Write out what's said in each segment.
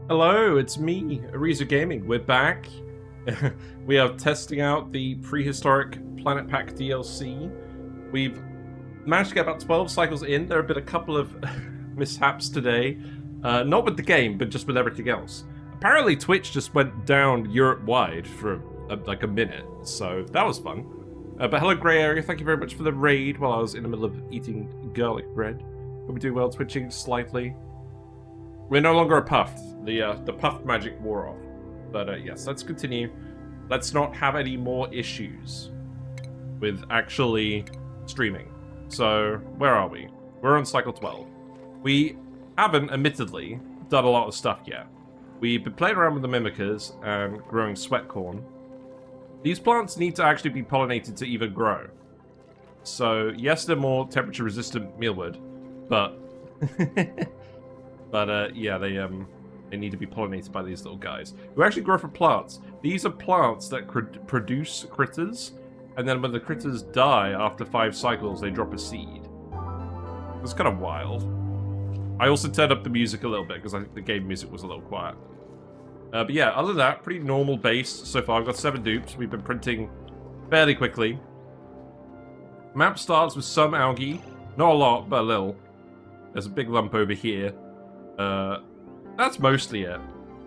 Hello, it's me, Ariza Gaming. We're back. We are testing out the Prehistoric Planet Pack DLC. We've managed to get about 12 cycles in. There have been a couple of mishaps today. Not with the game, but just with everything else. Apparently Twitch just went down Europe-wide for like a minute, so that was fun. But hello, Grey Area. Thank you very much for the raid while I was in the middle of eating garlic bread. Hope we do well, twitching slightly. We're no longer a puffed. The puffed magic wore off. But yes, let's continue. Let's not have any more issues with actually streaming. So, where are we? We're on cycle 12. We haven't, admittedly, done a lot of stuff yet. We've been playing around with the mimickers and growing sweat corn. These plants need to actually be pollinated to even grow. So, yes, they're more temperature-resistant mealwood, but... yeah, they need to be pollinated by these little guys, who actually grow from plants. These are plants that produce critters, and then when the critters die after 5 cycles, they drop a seed. It's kind of wild. I also turned up the music a little bit, because I think the game music was a little quiet. But yeah, other than that, pretty normal base so far. I've got 7 dupes. We've been printing fairly quickly. Map starts with some algae. Not a lot, but a little. There's a big lump over here. That's mostly it.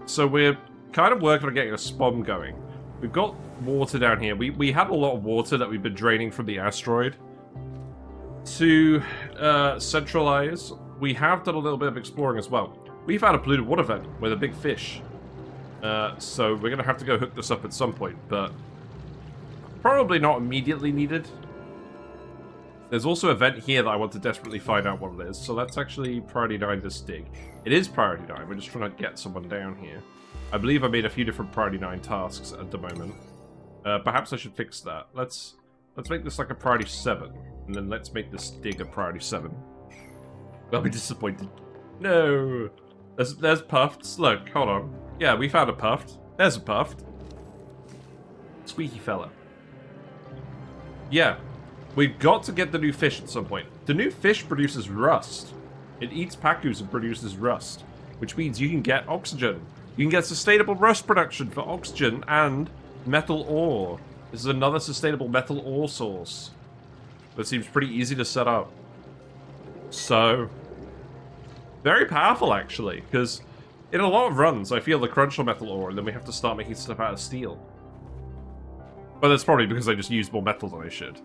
So we're kind of working on getting a spawn going. We've got water down here. We had a lot of water that we've been draining from the asteroid. To centralize, we have done a little bit of exploring as well. We found a polluted water vent with a big fish. So we're going to have to go hook this up at some point, but probably not immediately needed. There's also a vent here that I want to desperately find out what it is, so that's actually priority 9 this dig. It is priority 9, we're just trying to get someone down here. I believe I made a few different priority 9 tasks at the moment. Perhaps I should fix that. Let's make this like a priority 7, and then let's make this dig a priority 7. I'll be disappointed. No! There's puffed. Look, hold on. Yeah, we found a puffed. There's a puffed. Squeaky fella. Yeah. We've got to get the new fish at some point. The new fish produces rust. It eats pacus and produces rust, which means you can get oxygen. You can get sustainable rust production for oxygen and metal ore. This is another sustainable metal ore source. That seems pretty easy to set up. So, very powerful actually, because in a lot of runs I feel the crunch on metal ore and then we have to start making stuff out of steel. But that's probably because I just used more metal than I should.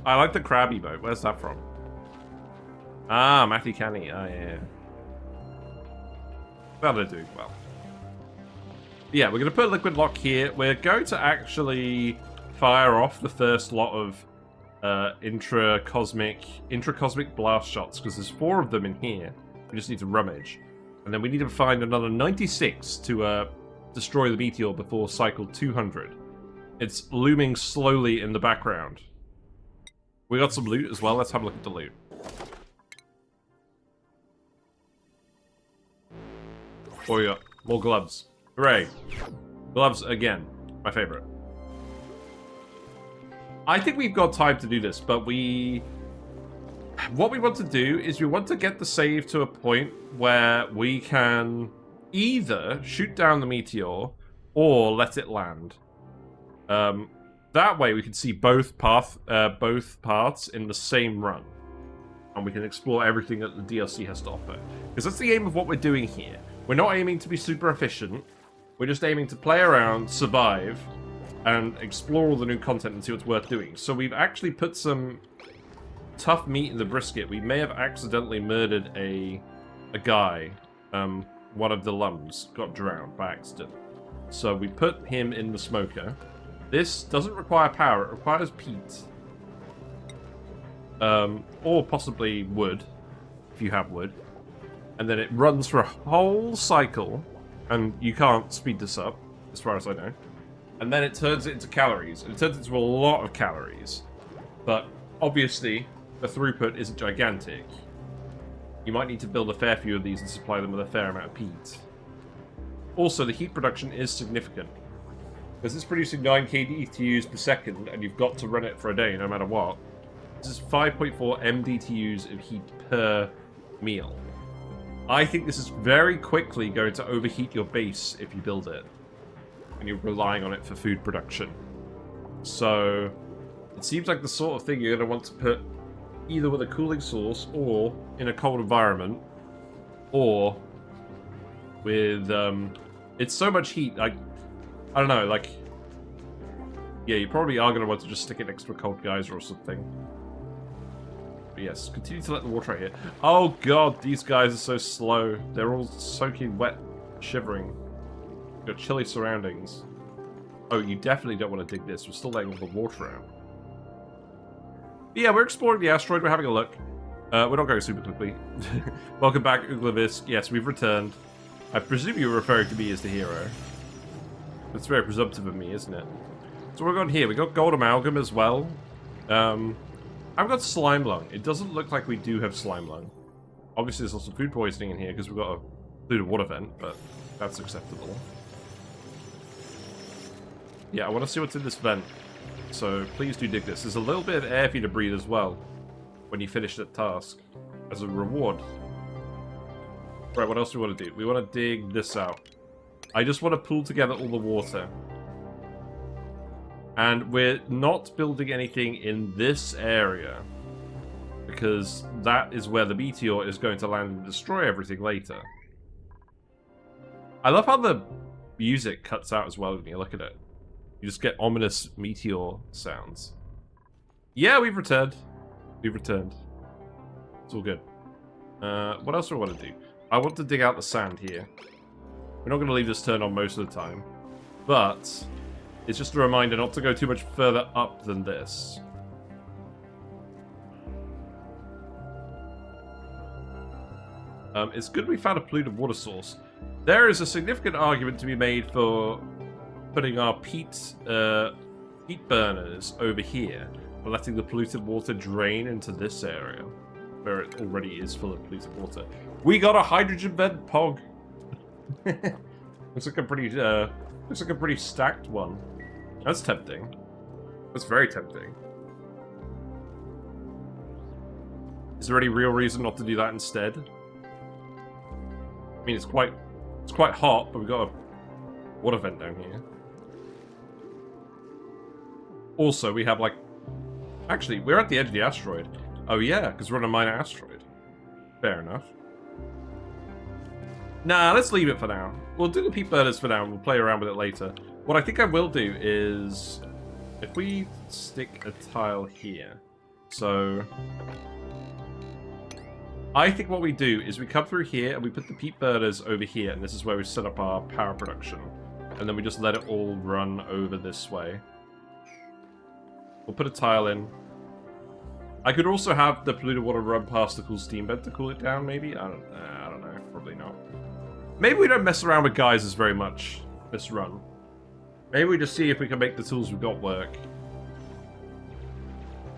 I like the crab emote. Where's that from? Ah, Matty Canny. Ah, yeah. That'll do well. Yeah, we're going to put a liquid lock here. We're going to actually fire off the first lot of intracosmic blast shots, because there's 4 of them in here. We just need to rummage. And then we need to find another 96 to destroy the meteor before cycle 200. It's looming slowly in the background. We got some loot as well. Let's have a look at the loot. What we got? More gloves. Hooray. Gloves again. My favorite. I think we've got time to do this, but what we want to do is we want to get the save to a point where we can either shoot down the meteor or let it land. That way we can see both parts in the same run. And we can explore everything that the DLC has to offer. Because that's the aim of what we're doing here. We're not aiming to be super efficient. We're just aiming to play around, survive, and explore all the new content and see what's worth doing. So we've actually put some tough meat in the brisket. We may have accidentally murdered a guy. One of the Lumbs got drowned by accident. So we put him in the smoker. This doesn't require power, it requires peat. Or possibly wood, if you have wood. And then it runs for a whole cycle, and you can't speed this up, as far as I know. And then it turns it into calories. It turns into a lot of calories. But obviously, the throughput isn't gigantic. You might need to build a fair few of these and supply them with a fair amount of peat. Also, the heat production is significant. Because it's producing 9 kDTUs per second, and you've got to run it for a day, no matter what. This is 5.4 MDTUs of heat per meal. I think this is very quickly going to overheat your base if you build it. And you're relying on it for food production. So, it seems like the sort of thing you're going to want to put either with a cooling source or in a cold environment. Or with, it's so much heat, like, I don't know, like, yeah, you probably are going to want to just stick it next to a cold geyser or something. But yes, continue to let the water out here. Oh god, these guys are so slow. They're all soaking wet, shivering. You've got chilly surroundings. Oh, you definitely don't want to dig this. We're still letting all the water out. But yeah, we're exploring the asteroid. We're having a look. We're not going super quickly. Welcome back, Uglavisk. Yes, we've returned. I presume you were referring to me as the hero. That's very presumptive of me, isn't it? So what we've got here, we got gold amalgam as well. I've got slime lung. It doesn't look like we do have slime lung. Obviously, there's lots of food poisoning in here because we've got a polluted water vent, but that's acceptable. Yeah, I want to see what's in this vent. So please do dig this. There's a little bit of air for you to breathe as well when you finish that task as a reward. Right, what else do we want to do? We want to dig this out. I just want to pull together all the water. And we're not building anything in this area, because that is where the meteor is going to land and destroy everything later. I love how the music cuts out as well when you look at it. You just get ominous meteor sounds. Yeah, we've returned. We've returned. It's all good. What else do I want to do? I want to dig out the sand here. We're not going to leave this turned on most of the time, but it's just a reminder not to go too much further up than this. It's good we found a polluted water source. There is a significant argument to be made for putting our peat burners over here, and letting the polluted water drain into this area, where it already is full of polluted water. We got a hydrogen vent, Pog. Looks like a pretty stacked one. That's tempting. That's very tempting. Is there any real reason not to do that instead? I mean, it's quite hot, but we've got a water vent down here. Also, we have, like... Actually, we're at the edge of the asteroid. Oh yeah, because we're on a minor asteroid. Fair enough. Nah, let's leave it for now. We'll do the peat burners for now, and we'll play around with it later. What I think I will do is... if we stick a tile here... So... I think what we do is we come through here, and we put the peat burners over here, and this is where we set up our power production. And then we just let it all run over this way. We'll put a tile in. I could also have the polluted water run past the cool steam bed to cool it down, maybe? I don't know. Probably not. Maybe we don't mess around with geysers very much this run. Maybe we just see if we can make the tools we've got work.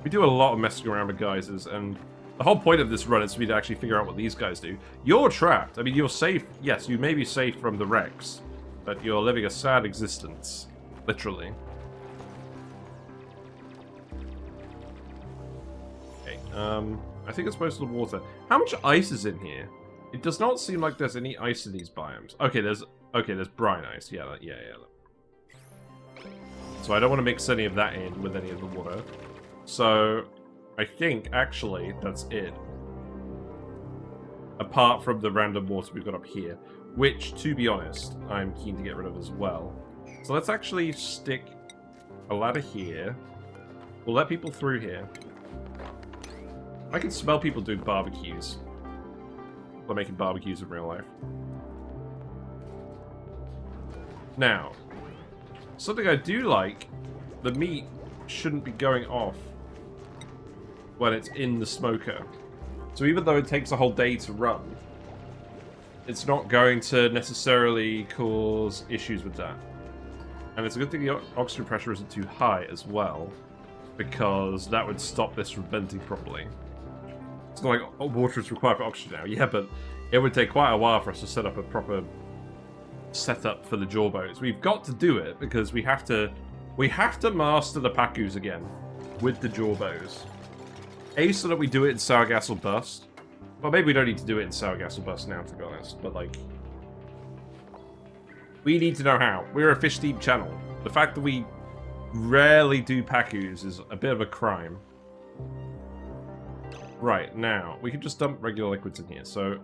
We do a lot of messing around with geysers, and the whole point of this run is for me to actually figure out what these guys do. You're trapped. I mean, you're safe. Yes, you may be safe from the wrecks, but you're living a sad existence. Literally. Okay, I think it's most of the water. How much ice is in here? It does not seem like there's any ice in these biomes. Okay, there's brine ice. Yeah. So I don't want to mix any of that in with any of the water. So I think, actually, that's it. Apart from the random water we've got up here. Which, to be honest, I'm keen to get rid of as well. So let's actually stick a ladder here. We'll let people through here. I can smell people doing barbecues. They're making barbecues in real life. Now, something I do like, the meat shouldn't be going off when it's in the smoker. So even though it takes a whole day to run, it's not going to necessarily cause issues with that. And it's a good thing the oxygen pressure isn't too high as well, because that would stop this from venting properly. It's not like water is required for oxygen now. Yeah, but it would take quite a while for us to set up a proper setup for the jaw boats. We've got to do it because we have to master the Pakus again with the jaw bows. A, so that we do it in sour gas or bust, Well, maybe we don't need to do it in Sour Gas or Bust now, to be honest, but, like... We need to know how. We're a fish-themed channel. The fact that we rarely do Packus is a bit of a crime. Right, now, we can just dump regular liquids in here. So,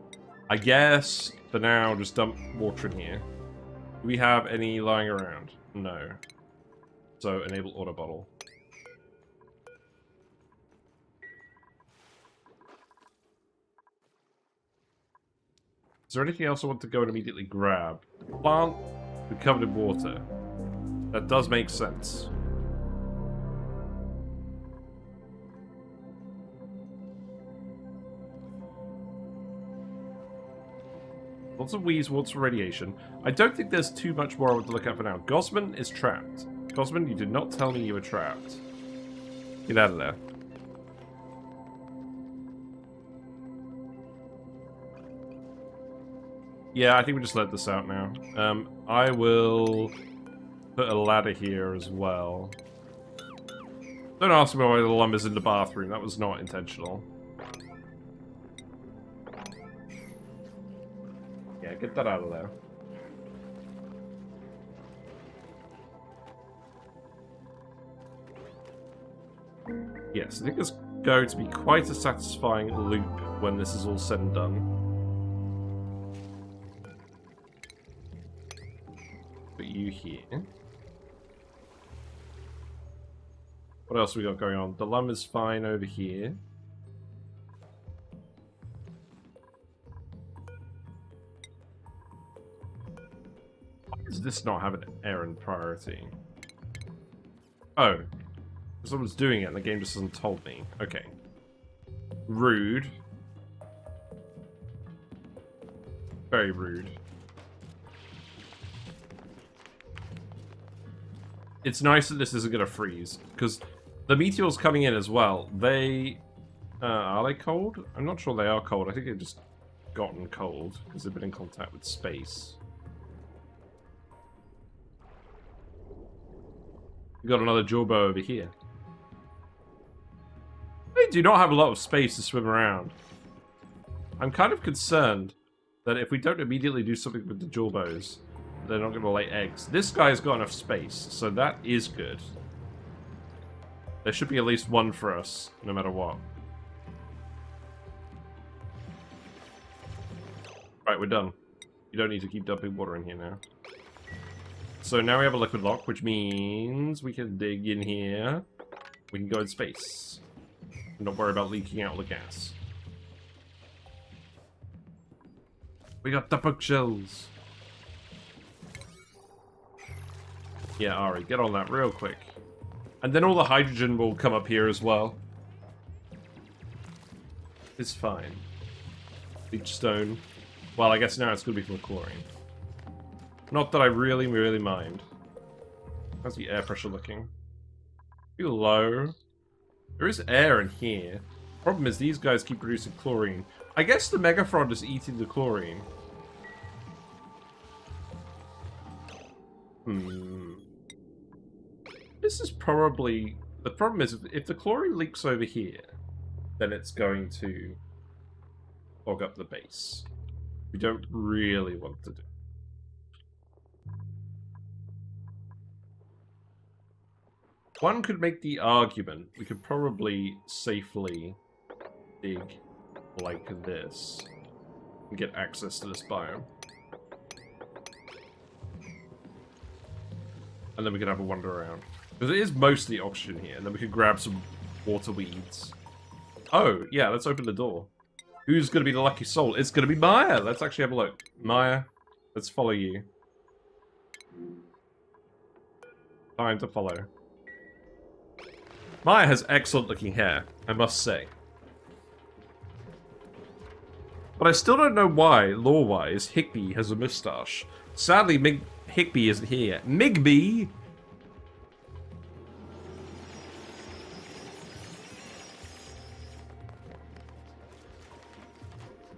I guess, for now, just dump water in here. Do we have any lying around? No. So, enable auto bottle. Is there anything else I want to go and immediately grab? Plant covered in water. That does make sense. Lots of weeds, lots of radiation. I don't think there's too much more I want to look at for now. Gosman is trapped. Gosman, you did not tell me you were trapped. Get out of there. Yeah, I think we just let this out now. I will put a ladder here as well. Don't ask me why the lump is in the bathroom. That was not intentional. Yeah, get that out of there. Yes, I think it's going to be quite a satisfying loop when this is all said and done. Put you here. What else we got going on? The lump is fine over here. Why does this not have an errand priority? Oh. Someone's doing it and the game just hasn't told me. Okay. Rude. Very rude. It's nice that this isn't going to freeze, because the meteors coming in as well, they... are they cold? I'm not sure they are cold. I think they've just gotten cold, because they've been in contact with space. We've got another jawbo over here. They do not have a lot of space to swim around. I'm kind of concerned that if we don't immediately do something with the jawbos, they're not going to lay eggs. This guy's got enough space, so that is good. There should be at least one for us, no matter what. Right, we're done. You don't need to keep dumping water in here now. So now we have a liquid lock, which means we can dig in here. We can go in space. And not worry about leaking out the gas. We got the bookshelves. Yeah, Ari, get on that real quick. And then all the hydrogen will come up here as well. It's fine. Beach stone. Well, I guess now it's going to be from the chlorine. Not that I really mind. How's the air pressure looking? Feel low. There is air in here. Problem is these guys keep producing chlorine. I guess the Megaphron is eating the chlorine. This is probably... The problem is, if the chlorine leaks over here, then it's going to clog up the base. We don't really want to do. One could make the argument we could probably safely dig like this and get access to this biome. And then we could have a wander around. Because it is mostly oxygen here, and then we could grab some water weeds. Oh, yeah, let's open the door. Who's going to be the lucky soul? It's going to be Maya! Let's actually have a look. Maya, let's follow you. Time to follow. Maya has excellent looking hair, I must say. But I still don't know why, lore-wise, Higby has a moustache. Sadly, Higby isn't here. Migby!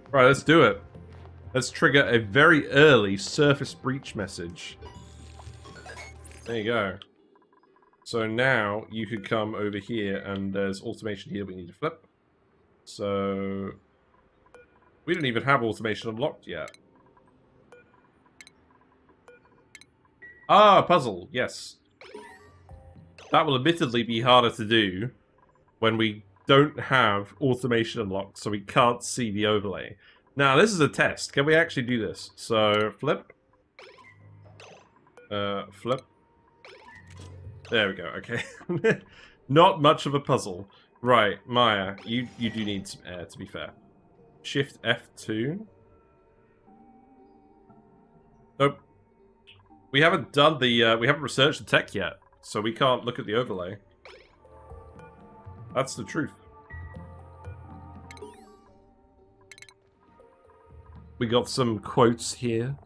Right, let's do it. Let's trigger a very early surface breach message. There you go. So now you could come over here and there's automation here we need to flip. So We don't even have automation unlocked yet. Ah, puzzle, yes. That will admittedly be harder to do when we don't have automation unlocked, so we can't see the overlay. Now, this is a test. Can we actually do this? So, flip. Flip. There we go, okay. Not much of a puzzle. Right, Maya, you do need some air, to be fair. Shift F2. Nope. We haven't done the, we haven't researched the tech yet, so we can't look at the overlay. That's the truth. We got some quotes here.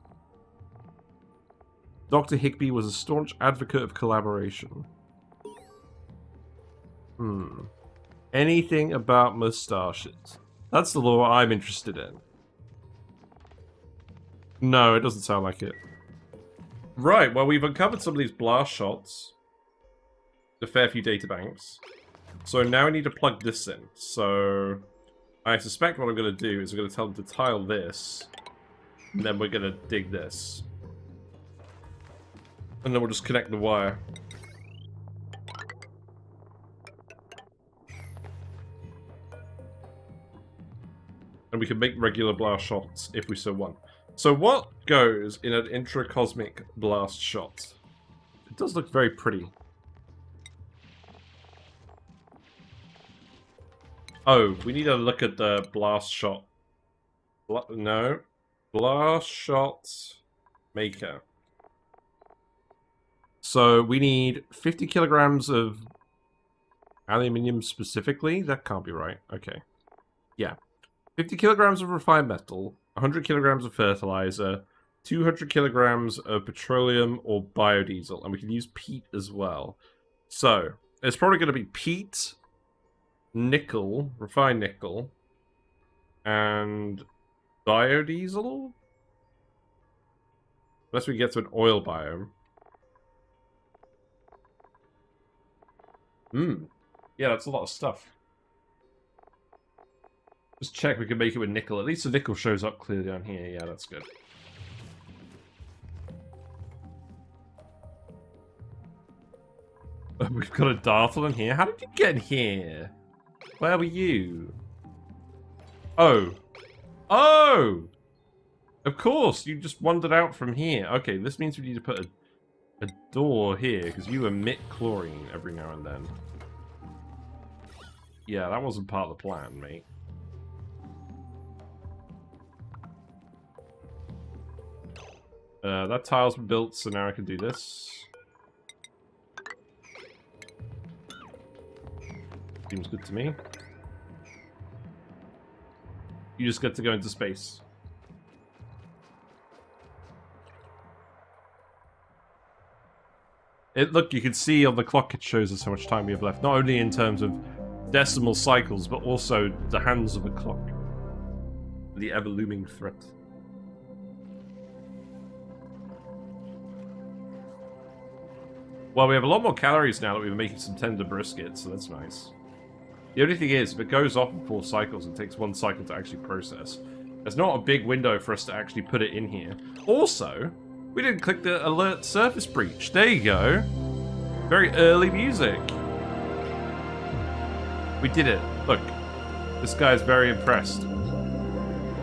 Dr. Higbee was a staunch advocate of collaboration. Anything about mustaches? That's the lore I'm interested in. No, it doesn't sound like it. Right, well, we've uncovered some of these blast shots. A fair few databanks. So now we need to plug this in. So I suspect what I'm going to do is I'm going to tell them to tile this. And then we're going to dig this. And then we'll just connect the wire. And we can make regular blast shots if we so want. So what goes in an intracosmic blast shot? It does look very pretty. Oh, we need to look at the blast shot. No. Blast shot maker. So we need 50 kilograms of aluminium specifically. That can't be right. Okay. Yeah. 50 kilograms of refined metal, 100 kilograms of fertilizer, 200 kilograms of petroleum or biodiesel, and we can use peat as well. So, it's probably going to be peat, nickel, refined nickel, and biodiesel? Unless we get to an oil biome. Yeah, that's a lot of stuff. Just check we can make it with nickel. At least the nickel shows up clearly down here. Yeah, that's good. We've got a dartle in here. How did you get in here? Where were you? Oh. Oh! Of course, you just wandered out from here. Okay, this means we need to put a door here, because you emit chlorine every now and then. Yeah, that wasn't part of the plan, mate. That tile's been built, so now I can do this. Seems good to me. You just get to go into space. Look, you can see on the clock it shows us how much time we have left. Not only in terms of decimal cycles, but also the hands of the clock. The ever-looming threat. Well, we have a lot more calories now that we've been making some tender brisket, so that's nice. The only thing is, if it goes off in 4 cycles, it takes 1 cycle to actually process. There's not a big window for us to actually put it in here. Also, we didn't click the alert surface breach. There you go. Very early music. We did it. Look, this guy's very impressed.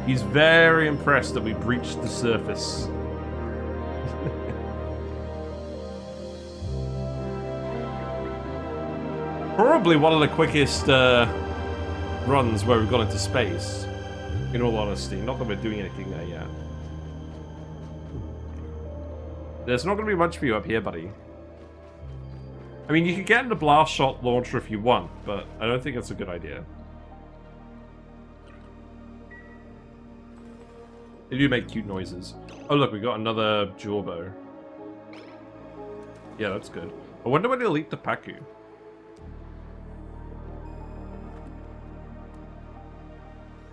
He's very impressed that we breached the surface. Probably one of the quickest runs where we've gone into space, in all honesty. Not that we're doing anything there yet. There's not going to be much for you up here, buddy. I mean, you can get in the blast shot launcher if you want, but I don't think that's a good idea. They do make cute noises. Oh look, we got another Jorbo. Yeah, that's good. I wonder when they'll eat the Paku.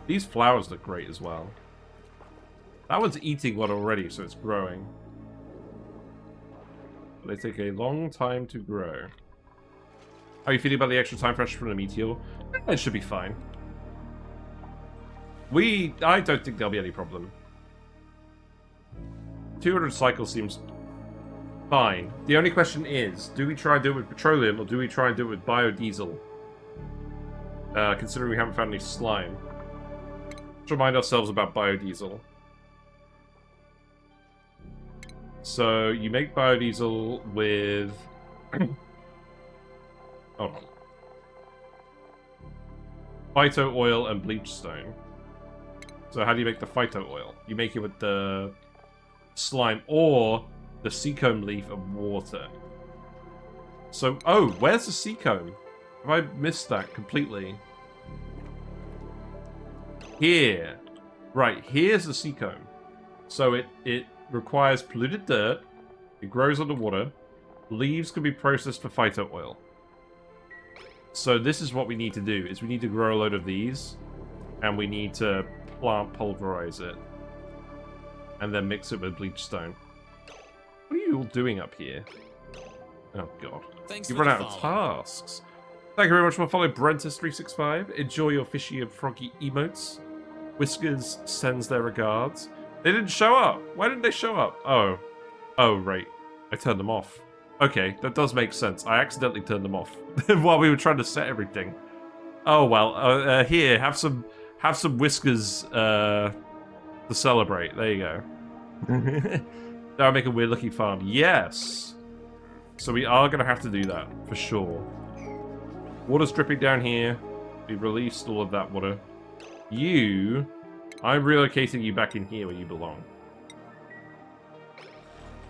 These flowers look great as well. That one's eating one already, so it's growing. But they take a long time to grow. How are you feeling about the extra time pressure from the meteor? It should be fine. I don't think there'll be any problem. 200 cycles seems fine. The only question is, do we try and do it with petroleum, or do we try and do it with biodiesel? Considering we haven't found any slime. Let's remind ourselves about biodiesel. So, you make biodiesel with... Hold on. Phyto oil and bleach stone. So how do you make the phyto oil? You make it with the slime or the seacomb leaf and water. So, oh, where's the seacomb? Have I missed that completely? Here. Right, here's the seacomb. So it requires polluted dirt. It grows underwater. Leaves can be processed for phyto oil. So this is what we need to do, is we need to grow a load of these, and we need to plant pulverize it, and then mix it with bleach stone. What are you all doing up here? Oh god. You've run out of tasks. Thank you very much for following Brentus365. Enjoy your fishy and froggy emotes. Whiskers sends their regards. They didn't show up! Why didn't they show up? Oh. Oh, right. I turned them off. Okay, that does make sense. I accidentally turned them off while we were trying to set everything. Oh well. Here, have some whiskers to celebrate. There you go. Now make a weird looking farm. Yes. So we are gonna have to do that for sure. Water's dripping down here. We've released all of that water. I'm relocating you back in here where you belong.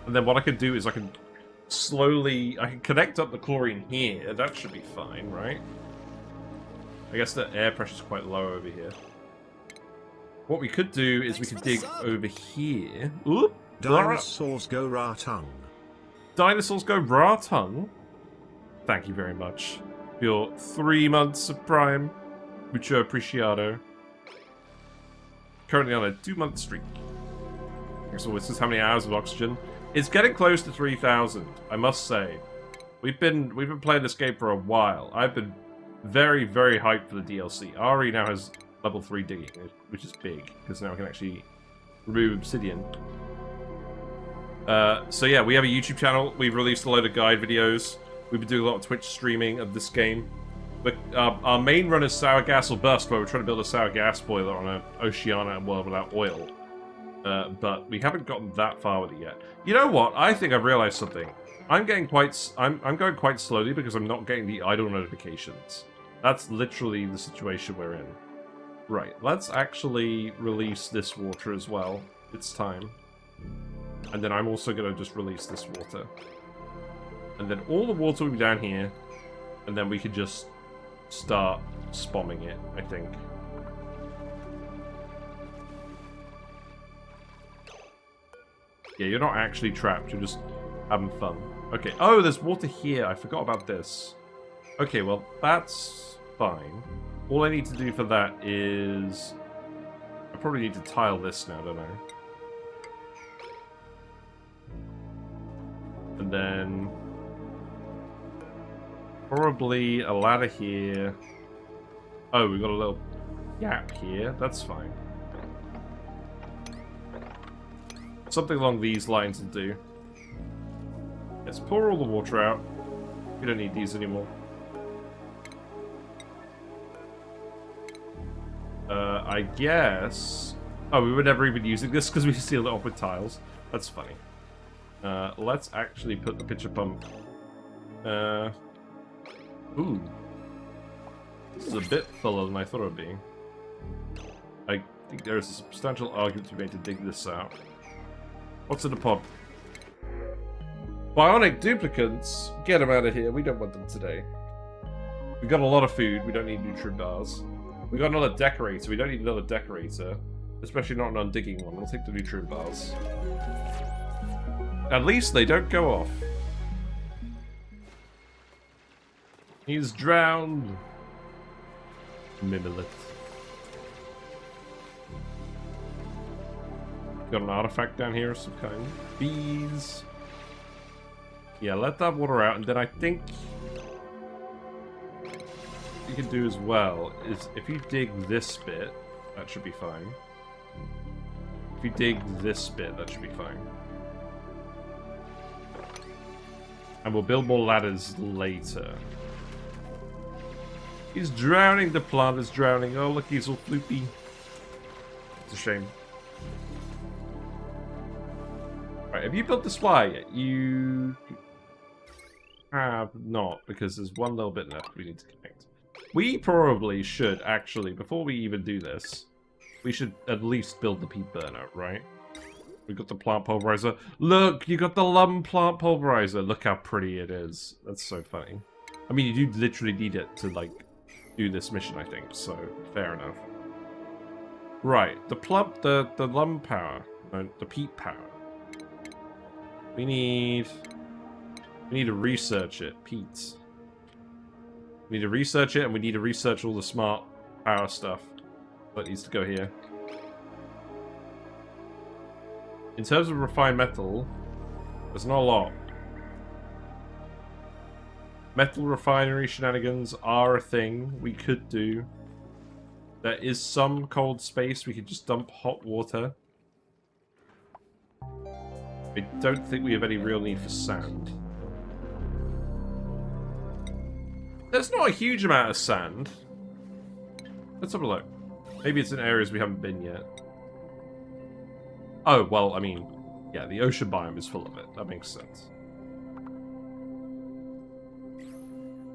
And then what I can do is I can connect up the chlorine here. That should be fine, right? I guess the air pressure's quite low over here. What we could do is we could dig over here. Oop! Dinosaurs go ra-tung. Dinosaurs go ra-tung? Thank you very much for your 3 months of Prime. Mucho apreciado. Currently on a 2-month streak. So this is how many hours of oxygen. It's getting close to 3,000, I must say. We've been playing this game for a while. I've been very, very hyped for the DLC. Ari now has level 3 digging, which is big, because now we can actually remove obsidian. So yeah, we have a YouTube channel. We've released a load of guide videos. We've been doing a lot of Twitch streaming of this game. But our main run is Sour Gas or Bust, where we're trying to build a sour gas boiler on an Oceania world without oil. But we haven't gotten that far with it yet. You know what? I think I've realized something. I'm going quite slowly because I'm not getting the idle notifications. That's literally the situation we're in. Right, let's actually release this water as well. It's time. And then I'm also going to just release this water. And then all the water will be down here. And then we can just start spamming it, I think. Yeah, you're not actually trapped, you're just having fun. Okay, oh, there's water here. I forgot about this. Okay, well, that's fine. All I need to do for that is... I probably need to tile this now, don't I? And then... probably a ladder here. Oh, we've got a little gap here. That's fine. Something along these lines will do. Let's pour all the water out. We don't need these anymore. I guess... oh, we were never even using this because we sealed it off with tiles. That's funny. Let's actually put the pitcher pump... ooh. This is a bit fuller than I thought it would be. I think there is a substantial argument to be made to dig this out. What's in the pod? Bionic duplicants? Get them out of here. We don't want them today. We got a lot of food. We don't need nutrient bars. We got another decorator. We don't need another decorator. Especially not an undigging one. We'll take the nutrient bars. At least they don't go off. He's drowned. Mimilith. Got an artifact down here of some kind. Bees. Yeah, let that water out, and then I think what you can do as well is if you dig this bit, That should be fine. If you dig this bit, that should be fine. And we'll build more ladders later. He's drowning. The plant is drowning. Oh, look, he's all floopy. It's a shame. Right, have you built the spire yet? You have not, because there's one little bit left we need to connect. We probably should, actually, before we even do this, we should at least build the peat burner, right? We got the plant pulverizer. Look, you got the Lumb plant pulverizer. Look how pretty it is. That's so funny. I mean, you do literally need it to, like, do this mission, I think, so fair enough. Right, the Lumb power, no, the peat power. We need to research it, Peat. We need to research it, and we need to research all the smart power stuff that needs to go here. In terms of refined metal, there's not a lot. Metal refinery shenanigans are a thing we could do. There is some cold space. We could just dump hot water. I don't think we have any real need for sand. There's not a huge amount of sand. Let's have a look. Maybe it's in areas we haven't been yet. Oh, well, I mean, yeah, the ocean biome is full of it. That makes sense.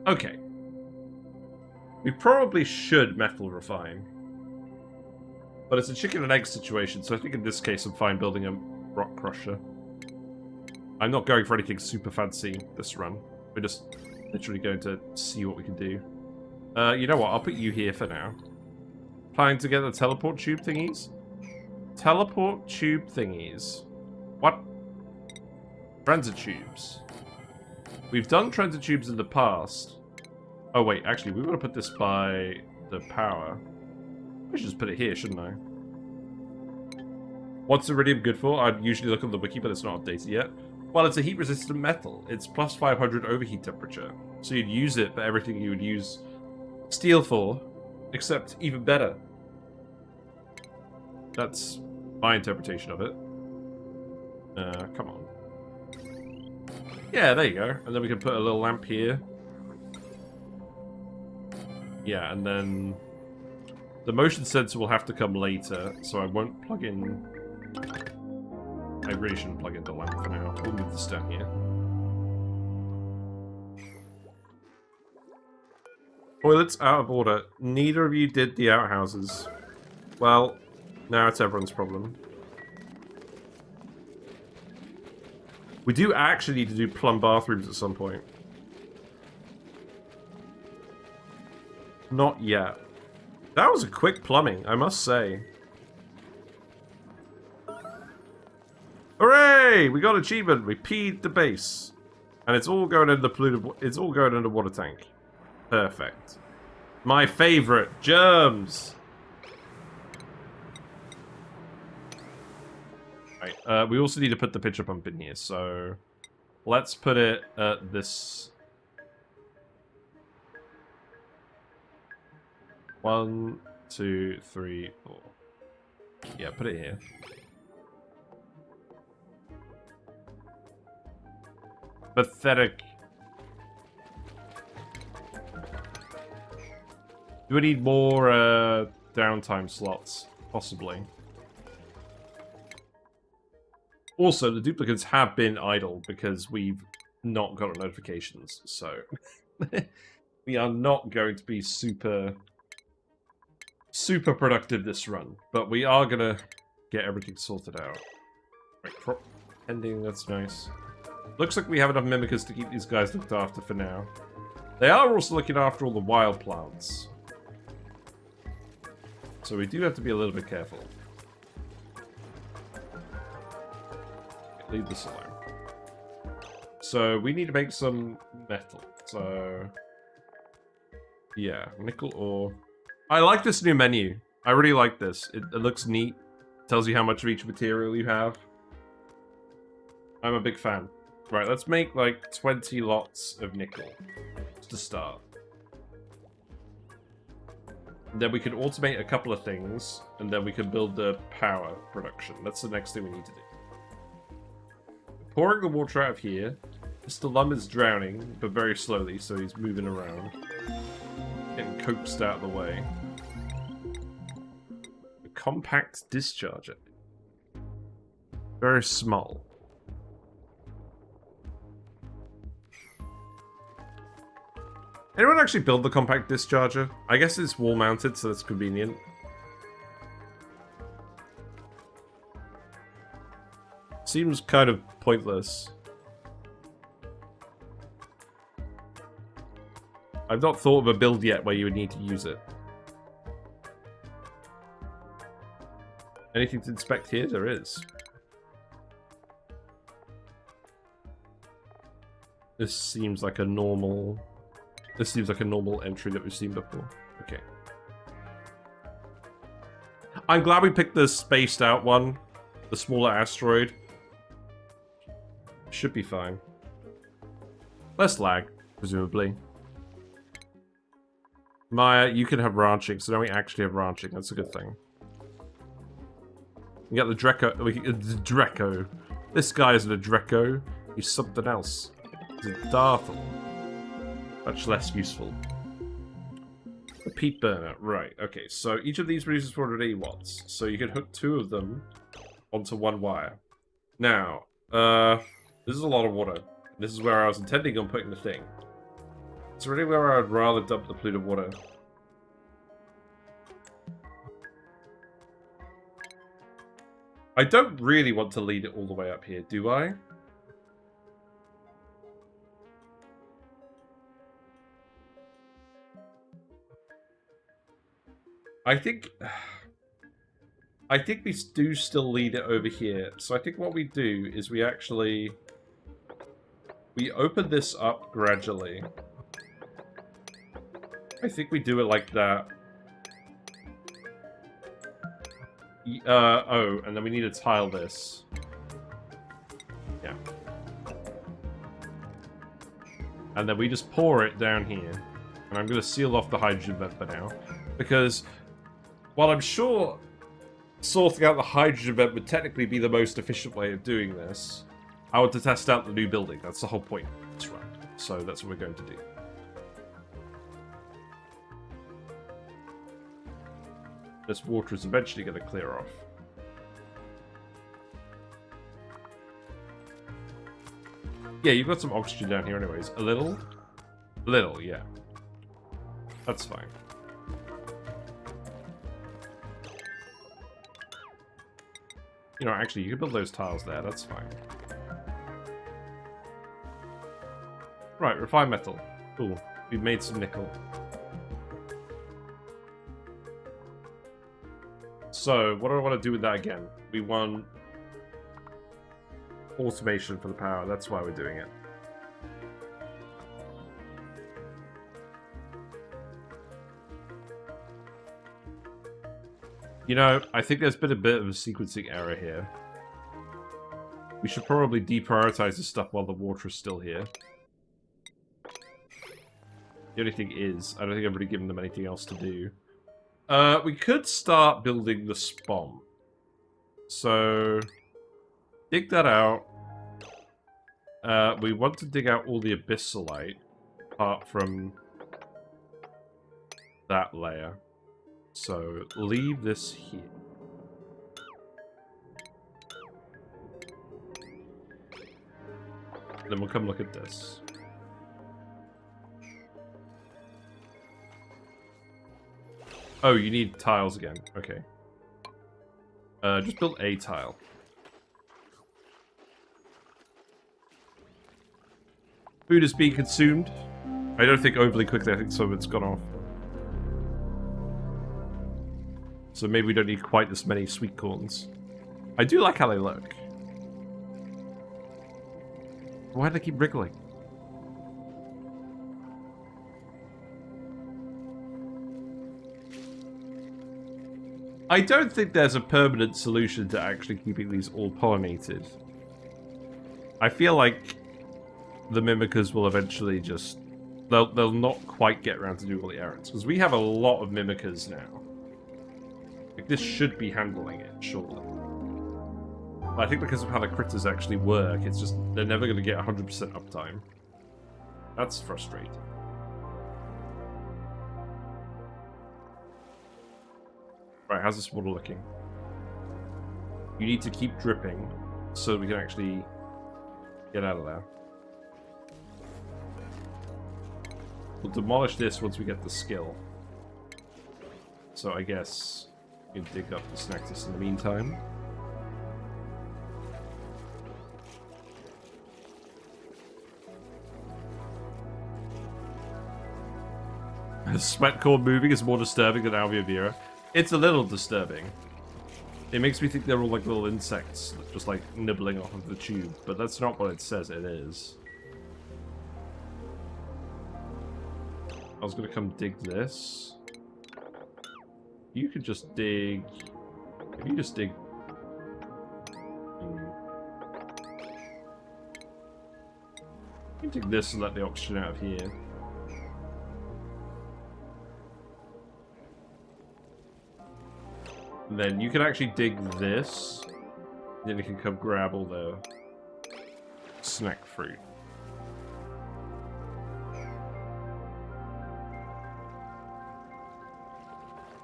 Okay. We probably should metal refine. But it's a chicken and egg situation, so I think in this case I'm fine building a rock crusher. I'm not going for anything super fancy this run. We're just literally going to see what we can do. You know what? I'll put you here for now. Planning to get the teleport tube thingies? Teleport tube thingies. What? Transit tubes. We've done transit tubes in the past. Oh wait, actually, we want to put this by the power. I should just put it here, shouldn't I? What's iridium good for? I'd usually look on the wiki, but it's not updated yet. Well, it's a heat-resistant metal. It's plus 500 overheat temperature. So you'd use it for everything you would use steel for, except even better. That's my interpretation of it. Come on. Yeah, there you go. And then we can put a little lamp here. Yeah, and then the motion sensor will have to come later, so I won't plug in... I really shouldn't plug in the lamp for now. We'll move this down here. Toilets out of order. Neither of you did the outhouses. Well, now it's everyone's problem. We do actually need to do plumbed bathrooms at some point. Not yet. That was a quick plumbing, I must say. Hooray! We got achievement. We peed the base, and it's all going into the polluted. It's all going in the water tank. Perfect. My favorite, germs. Right. We also need to put the pitcher pump in here, so let's put it at this. 1, 2, 3, 4. Yeah, put it here. Pathetic. Do we need more downtime slots? Possibly. Also, the duplicates have been idle because we've not got notifications, so we are not going to be super productive this run, but we are gonna get everything sorted out. Right, crop pending, that's nice. Looks like we have enough mimickers to keep these guys looked after for now. They are also looking after all the wild plants. So we do have to be a little bit careful. Leave this alone. So we need to make some metal. So yeah, nickel ore. I like this new menu. I really like this. It looks neat. Tells you how much of each material you have. I'm a big fan. Right, let's make like 20 lots of nickel to start. Then we can automate a couple of things, and then we can build the power production. That's the next thing we need to do. Pouring the water out of here. Mr. Lumb is drowning, but very slowly, so he's moving around. Getting coaxed out of the way. A compact discharger. Very small. Anyone actually build the compact discharger? I guess it's wall mounted, so that's convenient. Seems kind of pointless. I've not thought of a build yet where you would need to use it. Anything to inspect here? There is. This seems like a normal... This seems like a normal entry that we've seen before. Okay. I'm glad we picked the spaced out one. The smaller asteroid. Should be fine. Less lag, presumably. Maya, you can have ranching, so now we actually have ranching. That's a good thing. We got the Dreco. The Dreco. This guy isn't a Dreco. He's something else. He's a Darthel. Much less useful. The Peat Burner. Right, okay. So each of these produces 480 watts. So you can hook 2 of them onto one wire. Now, this is a lot of water. This is where I was intending on putting the thing. It's really where I'd rather dump the polluted water. I don't really want to lead it all the way up here, do I? I think we do still lead it over here. So I think what we do is we open this up gradually. I think we do it like that. Oh, and then we need to tile this. Yeah. And then we just pour it down here. And I'm going to seal off the hydrogen vent for now. Because, while I'm sure sorting out the hydrogen vent would technically be the most efficient way of doing this, I want to test out the new building. That's the whole point. That's right. So that's what we're going to do. This water is eventually going to clear off. Yeah, you've got some oxygen down here anyways. A little? A little, yeah. That's fine. You know, actually, you can build those tiles there. That's fine. Right, refined metal. Cool. We've made some nickel. So, what do I want to do with that again? We want automation for the power. That's why we're doing it. You know, I think there's been a bit of a sequencing error here. We should probably deprioritize this stuff while the water is still here. The only thing is, I don't think I've really given them anything else to do. We could start building the spawn. So, dig that out. We want to dig out all the abyssalite, apart from that layer. So, leave this here. Then we'll come look at this. Oh, you need tiles again. Okay. Just build a tile. Food is being consumed. I don't think overly quickly. I think some of it's gone off. So maybe we don't need quite this many sweet corns. I do like how they look. Why do they keep wriggling? I don't think there's a permanent solution to actually keeping these all pollinated. I feel like the mimickers will eventually just they'll not quite get around to do all the errands. Because we have a lot of mimickers now. Like, this should be handling it, surely. But I think because of how the critters actually work, it's just, they're never going to get 100% uptime. That's frustrating. Right, how's this water looking? You need to keep dripping so we can actually get out of there. We'll demolish this once we get the skill. So I guess you can dig up the Snactus in the meantime. The sweat cord moving is more disturbing than Alvia Vera. It's a little disturbing. It makes me think they're all like little insects, just like nibbling off of the tube, but that's not what it says it is. I was gonna come dig this. You could just dig. If you just dig. You can dig this and let the oxygen out of here. And then you can actually dig this. Then you can come grab all the snack fruit.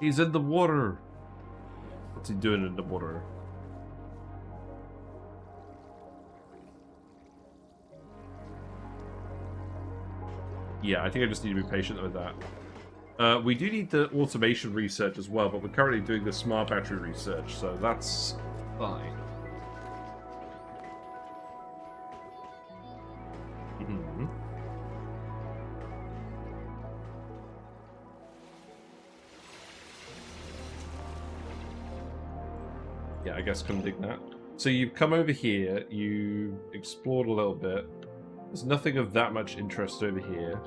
He's in the water. What's he doing in the water? Yeah, I think I just need to be patient with that. We do need the automation research as well, but we're currently doing the smart battery research, so that's fine. Mm-hmm. Yeah, I guess come dig that. So you've come over here, you explored a little bit. There's nothing of that much interest over here.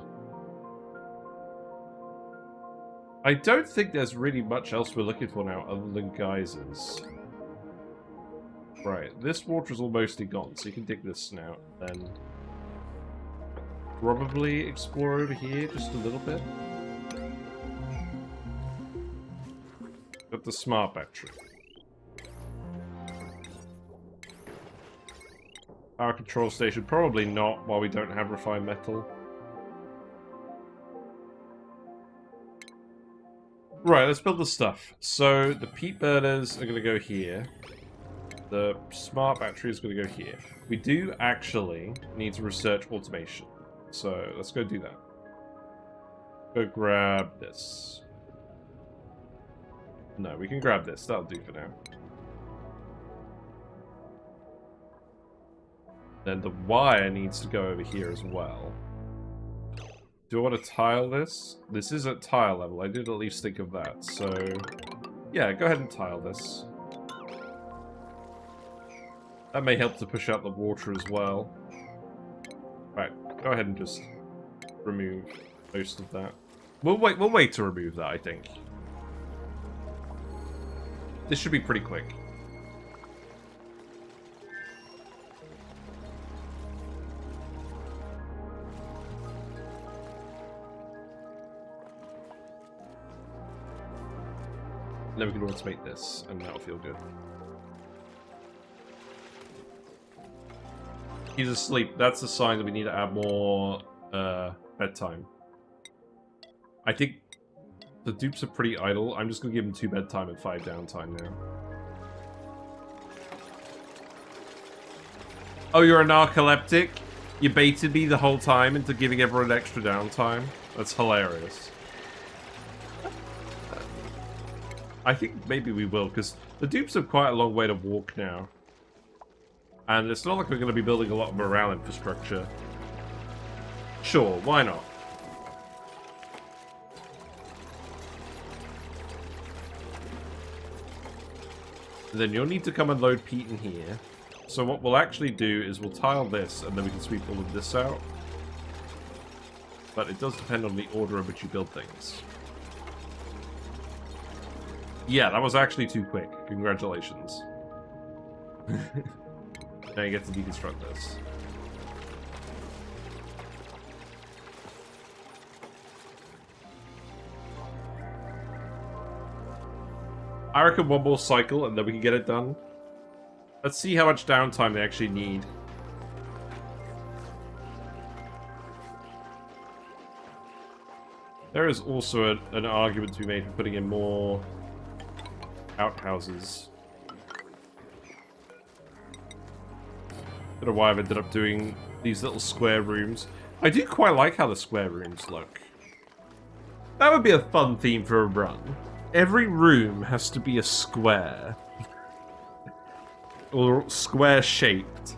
I don't think there's really much else we're looking for now other than geysers. Right, this water is all mostly gone, so you can dig this now. Then probably explore over here just a little bit. Got the smart battery. Power control station, probably not while we don't have refined metal. Right, let's build the stuff. So, the peat burners are going to go here. The smart battery is going to go here. We do actually need to research automation. So, let's go do that. Go grab this. No, we can grab this. That'll do for now. Then the wire needs to go over here as well. Do I want to tile this? This is at tile level. I did at least think of that. So, yeah, go ahead and tile this. That may help to push out the water as well. Right, go ahead and just remove most of that. We'll wait to remove that, I think. This should be pretty quick. And then we can automate this, and that'll feel good. He's asleep. That's a sign that we need to add more bedtime. I think the dupes are pretty idle. I'm just going to give them 2 bedtime and 5 downtime now. Oh, you're a narcoleptic? You baited me the whole time into giving everyone extra downtime? That's hilarious. I think maybe we will, because the dupes have quite a long way to walk now. And it's not like we're going to be building a lot of morale infrastructure. Sure, why not? Then you'll need to come and load peat in here. So what we'll actually do is we'll tile this, and then we can sweep all of this out. But it does depend on the order in which you build things. Yeah, that was actually too quick. Congratulations. Now you get to deconstruct this. I reckon one more cycle and then we can get it done. Let's see how much downtime they actually need. There is also an argument to be made for putting in more outhouses. I don't know why I've ended up doing these little square rooms. I do quite like how the square rooms look. That would be a fun theme for a run. Every room has to be a square. Or square-shaped.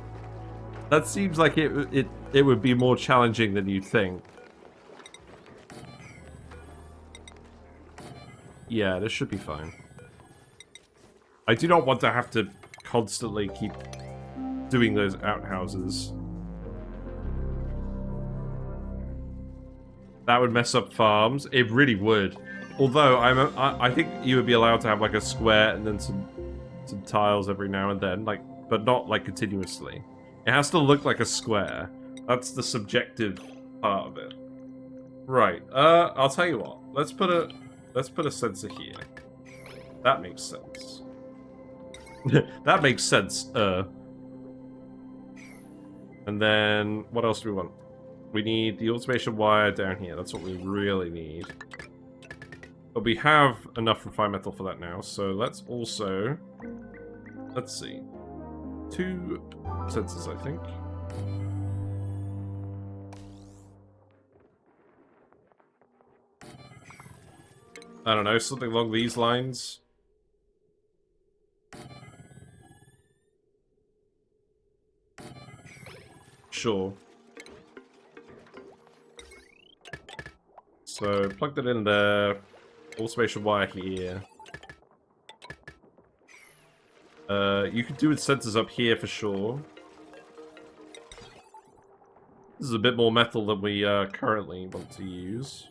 That seems like it would be more challenging than you'd think. Yeah, this should be fine. I do not want to have to constantly keep doing those outhouses. That would mess up farms. It really would. Although I think you would be allowed to have like a square and then some tiles every now and then, like, but not like continuously. It has to look like a square. That's the subjective part of it. Right. I'll tell you what. Let's put a sensor here. That makes sense. That makes sense. And then what else do we want? We need the automation wire down here. That's what we really need. But we have enough refined metal for that now. So let's also... Let's see. 2 sensors, I think. I don't know, something along these lines. Sure. So, plug that in there. Automation wire here. You could do with sensors up here for sure. This is a bit more metal than we currently want to use.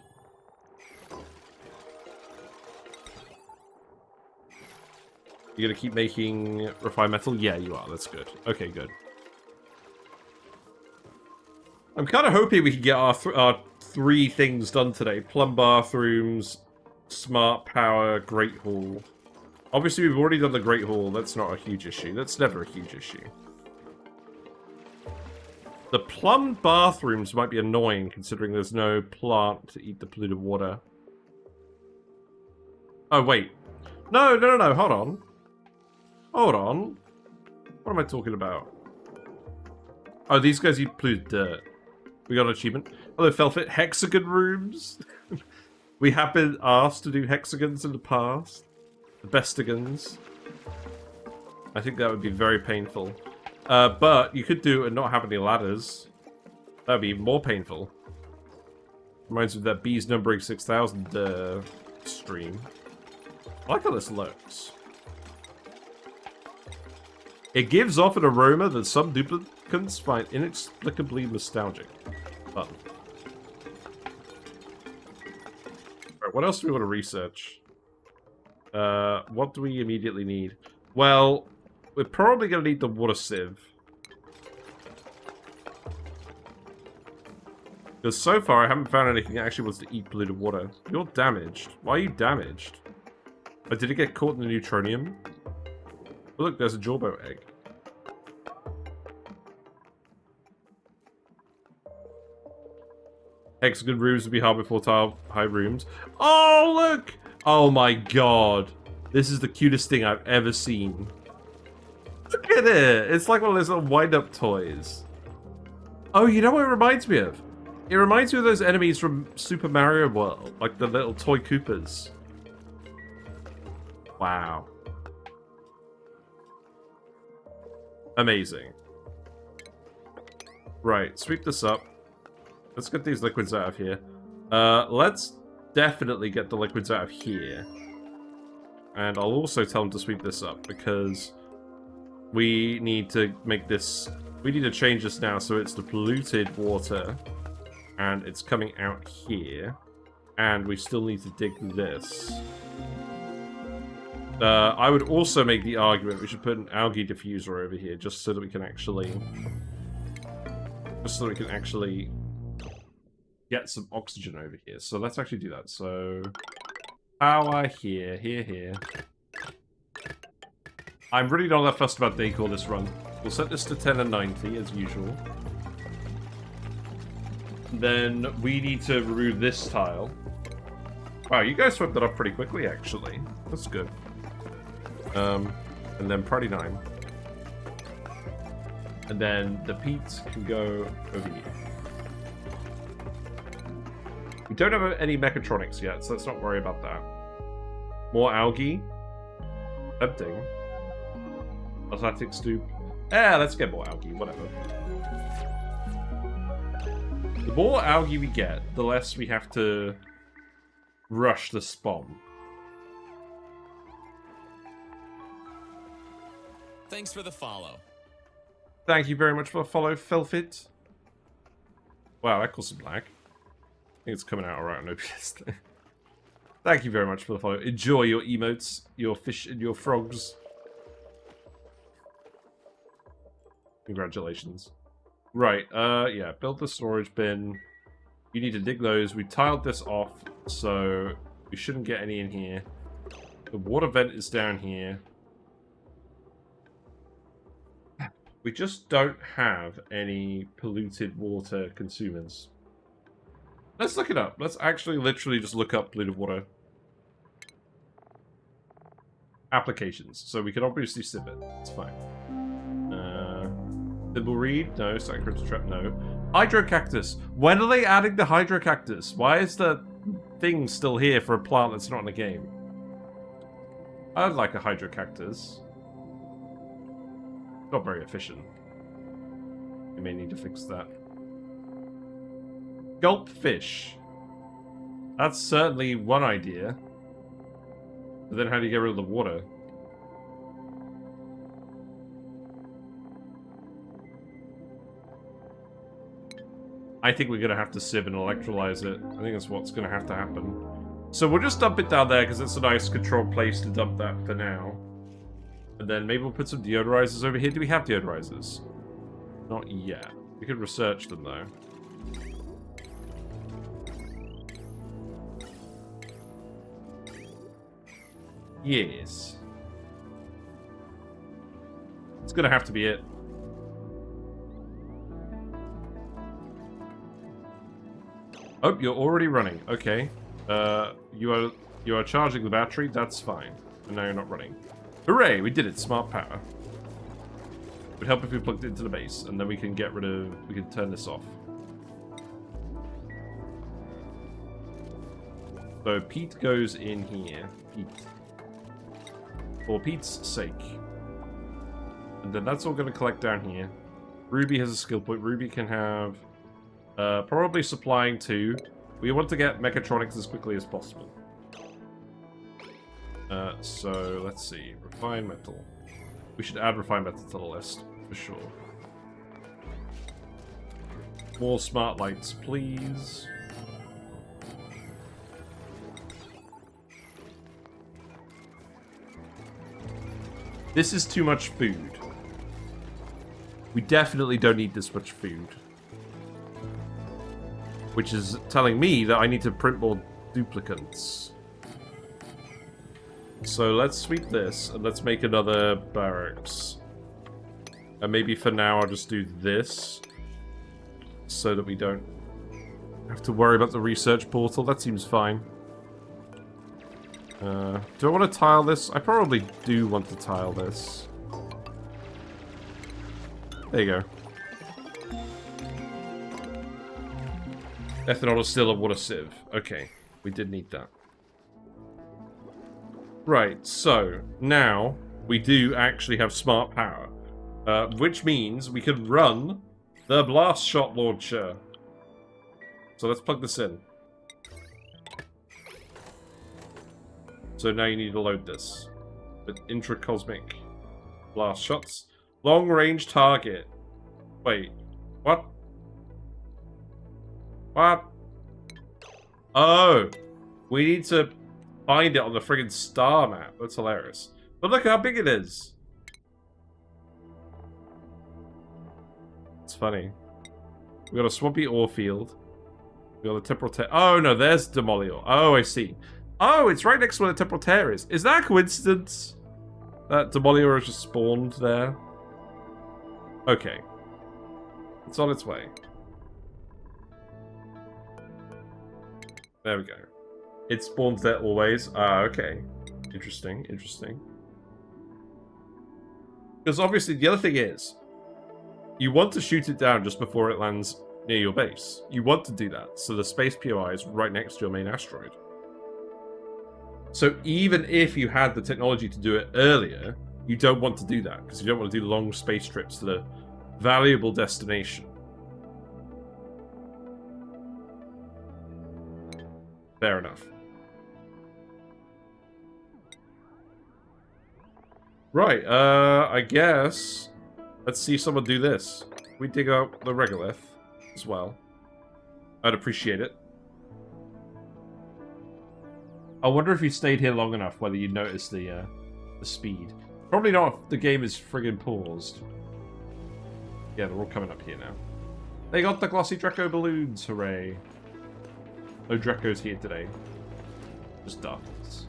You're gonna keep making refined metal? Yeah, you are. That's good. Okay, good. I'm kind of hoping we can get our 3 things done today. Plumb bathrooms, smart power, Great Hall. Obviously, we've already done the Great Hall. That's not a huge issue. That's never a huge issue. The plumbed bathrooms might be annoying, considering there's no plant to eat the polluted water. Oh, wait. No, hold on. Hold on. What am I talking about? Oh, these guys eat polluted dirt. We got an achievement. Hello, Felfit. Hexagon rooms. We have been asked to do hexagons in the past. The bestigons. I think that would be very painful. But you could do it and not have any ladders. That would be even more painful. Reminds me of that bees numbering 6,000 stream. I like how this looks. It gives off an aroma that some duplicants find inexplicably nostalgic. Button. Right, what else do we want to research? What do we immediately need? Well, we're probably going to need the water sieve. Because so far I haven't found anything that actually wants to eat polluted water. You're damaged. Why are you damaged? Oh, did it get caught in the neutronium? Oh, look, there's a jawbone egg. Hexagon rooms would be hard before tile high rooms. Oh, look! Oh my god. This is the cutest thing I've ever seen. Look at it! It's like one of those little wind-up toys. Oh, you know what it reminds me of? It reminds me of those enemies from Super Mario World. Like the little toy Koopas. Wow. Amazing. Right, sweep this up. Let's get these liquids out of here. Let's definitely get the liquids out of here. And I'll also tell them to sweep this up, because we need to make this... We need to change this now so it's the polluted water. And it's coming out here. And we still need to dig this. I would also make the argument we should put an algae diffuser over here, just so that we can actually... Just so we can actually... get some oxygen over here. So let's actually do that. So, power here, here. I'm really not that fussed about decor this run. We'll set this to 10 and 90 as usual. Then we need to remove this tile. Wow, you guys swept that up pretty quickly, actually. That's good. And then Party 9. And then the peat can go over here. We don't have any mechatronics yet, so let's not worry about that. More algae. Tempting. Atlantic stoop. Let's get more algae, whatever. The more algae we get, the less we have to rush the spawn. Thanks for the follow. Thank you very much for the follow, Felfit. Wow, that caused some lag. I think it's coming out alright on OBS. Thank you very much for the follow. Enjoy your emotes, your fish, and your frogs. Congratulations. Right, yeah, build the storage bin. You need to dig those. We tiled this off, so we shouldn't get any in here. The water vent is down here. We just don't have any polluted water consumers. Let's look it up. Let's actually literally just look up polluted water applications. So we can obviously sieve it. It's fine. Thimbleweed? No. Saccharine trap? No. Hydrocactus. When are they adding the hydrocactus? Why is the thing still here for a plant that's not in the game? I'd like a hydrocactus. Not very efficient. We may need to fix that. Gulp fish. That's certainly one idea. But then how do you get rid of the water? I think we're going to have to sieve and electrolyze it. I think that's what's going to have to happen. So we'll just dump it down there because it's a nice controlled place to dump that for now. And then maybe we'll put some deodorizers over here. Do we have deodorizers? Not yet. We could research them, though. Yes. It's gonna have to be it. Oh, you're already running. Okay. You are charging the battery. That's fine. And now you're not running. Hooray! We did it. Smart power. Would help if we plugged it into the base, and then we can get rid of. We can turn this off. So Peat goes in here. Peat. For Pete's sake. And then that's all going to collect down here. Ruby has a skill point. Ruby can have probably supplying 2. We want to get mechatronics as quickly as possible. So let's see. Refine metal. We should add refine metal to the list for sure. More smart lights, please. This is too much food. We definitely don't need this much food. Which is telling me that I need to print more duplicates. So let's sweep this, and let's make another barracks. And maybe for now I'll just do this. So that we don't have to worry about the research portal. That seems fine. Do I want to tile this? I probably do want to tile this. There you go. Ethanol is still a water sieve. Okay, we did need that. Right, so now we do actually have smart power. Which means we can run the blast shot launcher. So let's plug this in. So now you need to load this. With Intracosmic blast shots. Long range target. Wait. What? What? Oh. We need to find it on the friggin' star map. That's hilarious. But look how big it is. It's funny. We got a swampy ore field. We got a temporal tear. Oh no, there's Demolior. Oh, I see. Oh, it's right next to where the temporal tear is. Is that a coincidence? That Demolia has just spawned there. Okay. It's on its way. There we go. It spawns there always. Ah, okay. Interesting, interesting. Because obviously the other thing is, you want to shoot it down just before it lands near your base. You want to do that, so the space POI is right next to your main asteroid. So even if you had the technology to do it earlier, you don't want to do that, because you don't want to do long space trips to the valuable destination. Fair enough. Right, I guess... Let's see someone do this. We dig out the regolith as well. I'd appreciate it. I wonder if you stayed here long enough, whether you notice the speed. Probably not if the game is friggin' paused. Yeah, they're all coming up here now. They got the glossy Draco balloons, hooray. No Draco's here today. Just darkness.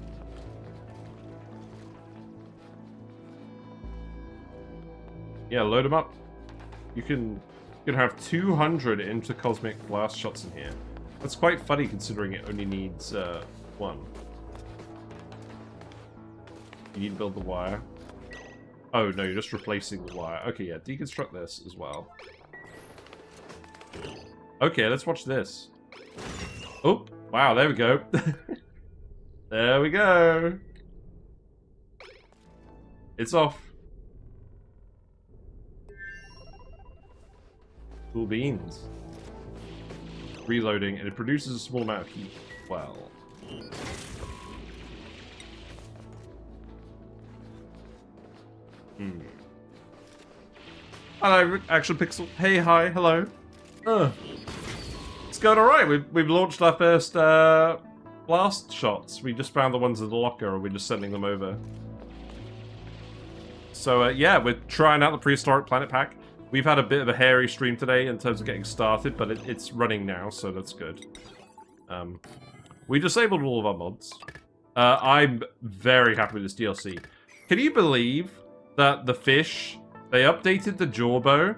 Yeah, load them up. You can have 200 Intracosmic blast shots in here. That's quite funny considering it only needs one. You need to build the wire. Oh no, you're just replacing the wire. Okay, yeah, deconstruct this as well. Okay, let's watch this. Oh, wow, there we go. There we go. It's off. Cool beans. Reloading, and it produces a small amount of heat. Well. Hello, Action Pixel. Hey, hi, hello. It's going alright. We've launched our first blast shots. We just found the ones in the locker, and we're just sending them over. So, yeah, we're trying out the Prehistoric Planet Pack. We've had a bit of a hairy stream today in terms of getting started, but it's running now, so that's good. We disabled all of our mods. I'm very happy with this DLC. Can you believe that the fish, they updated the jawbow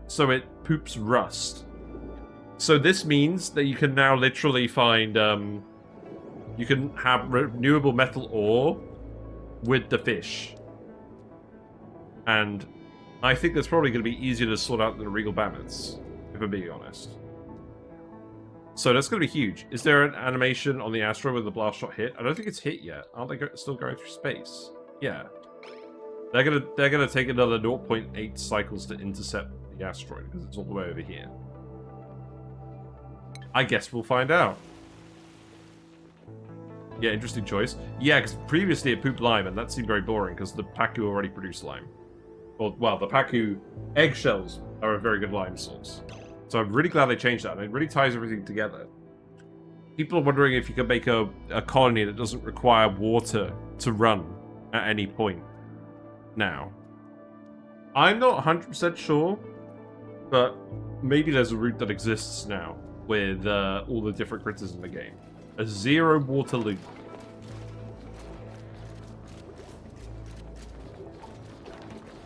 so it poops rust? So this means that you can now literally find, you can have renewable metal ore with the fish. And I think that's probably going to be easier to sort out than the Regal Bammets, if I'm being honest. So that's going to be huge. Is there an animation on the asteroid where the blast shot hit? I don't think it's hit yet. Aren't they still going through space? Yeah. They're gonna take another 0.8 cycles to intercept the asteroid because it's all the way over here. I guess we'll find out. Yeah, interesting choice. Yeah, because previously it pooped lime, and that seemed very boring because the Pacu already produced lime. Well, the Pacu eggshells are a very good lime source. So I'm really glad they changed that, and it really ties everything together. People are wondering if you can make a colony that doesn't require water to run at any point now. I'm not 100% sure, but maybe there's a route that exists now with all the different critters in the game. A zero water loop.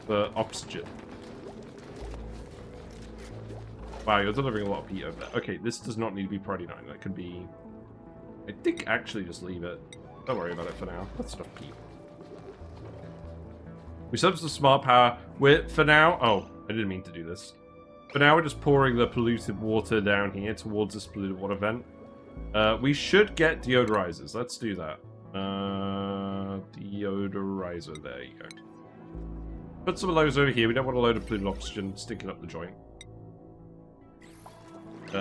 For oxygen. Wow, you're delivering a lot of heat over there. Okay, this does not need to be priority 9. That could be... I think actually just leave it. Don't worry about it for now. That's enough heat. We set up some smart power. For now... Oh, I didn't mean to do this. For now, we're just pouring the polluted water down here towards this polluted water vent. We should get deodorizers. Let's do that. Deodorizer. There you go. Put some of those over here. We don't want a load of polluted oxygen sticking up the joint.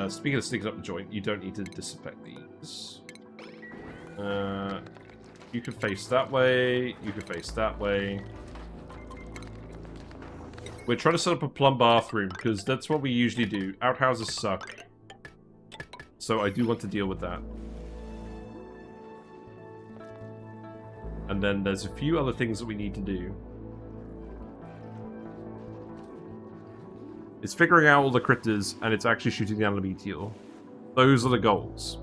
Speaking of sticking up the joint, you don't need to disinfect these. You can face that way. You can face that way. We're trying to set up a plumb bathroom, because that's what we usually do. Outhouses suck. So I do want to deal with that. And then there's a few other things that we need to do. It's figuring out all the critters, and it's actually shooting down the meteor. Those are the goals.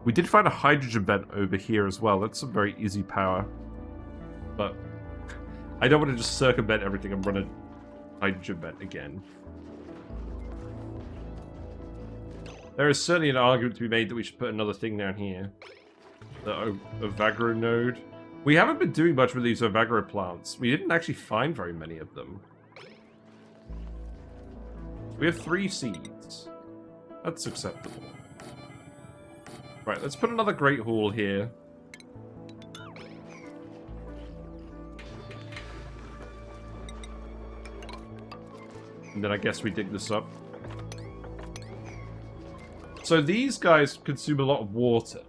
We did find a hydrogen vent over here as well. That's some very easy power. But I don't want to just circumvent everything and run a hydrogen vent again. There is certainly an argument to be made that we should put another thing down here. The Ovagro node. We haven't been doing much with these Ovagro plants. We didn't actually find very many of them. We have 3 seeds. That's acceptable. Right, let's put another Great Hall here. And then I guess we dig this up. So these guys consume a lot of water.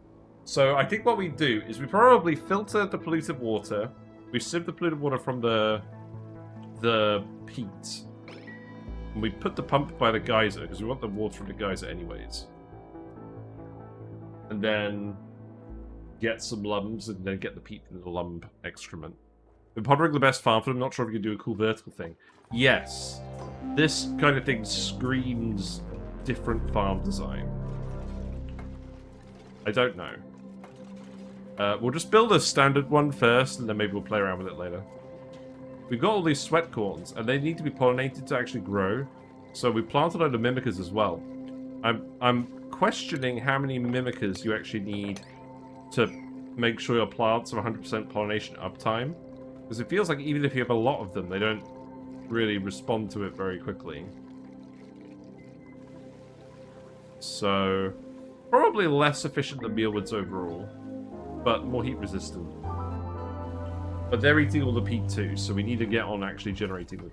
So I think what we do is we probably filter the polluted water. We sieve the polluted water from the peat. And we put the pump by the geyser, because we want the water from the geyser anyways. And then get some lumbs, and then get the peat from the lumb excrement. We're pondering the best farm for them. Not sure if we can do a cool vertical thing. Yes, this kind of thing screams different farm design. I don't know. We'll just build a standard one first, and then maybe we'll play around with it later. We've got all these sweat corns, and they need to be pollinated to actually grow. So we planted a load of mimicas as well. I'm questioning how many mimicas you actually need to make sure your plants have 100% pollination uptime. Because it feels like even if you have a lot of them, they don't really respond to it very quickly. So, probably less efficient than mealwoods overall, but more heat resistant. But they're eating all the peat too, so we need to get on actually generating them.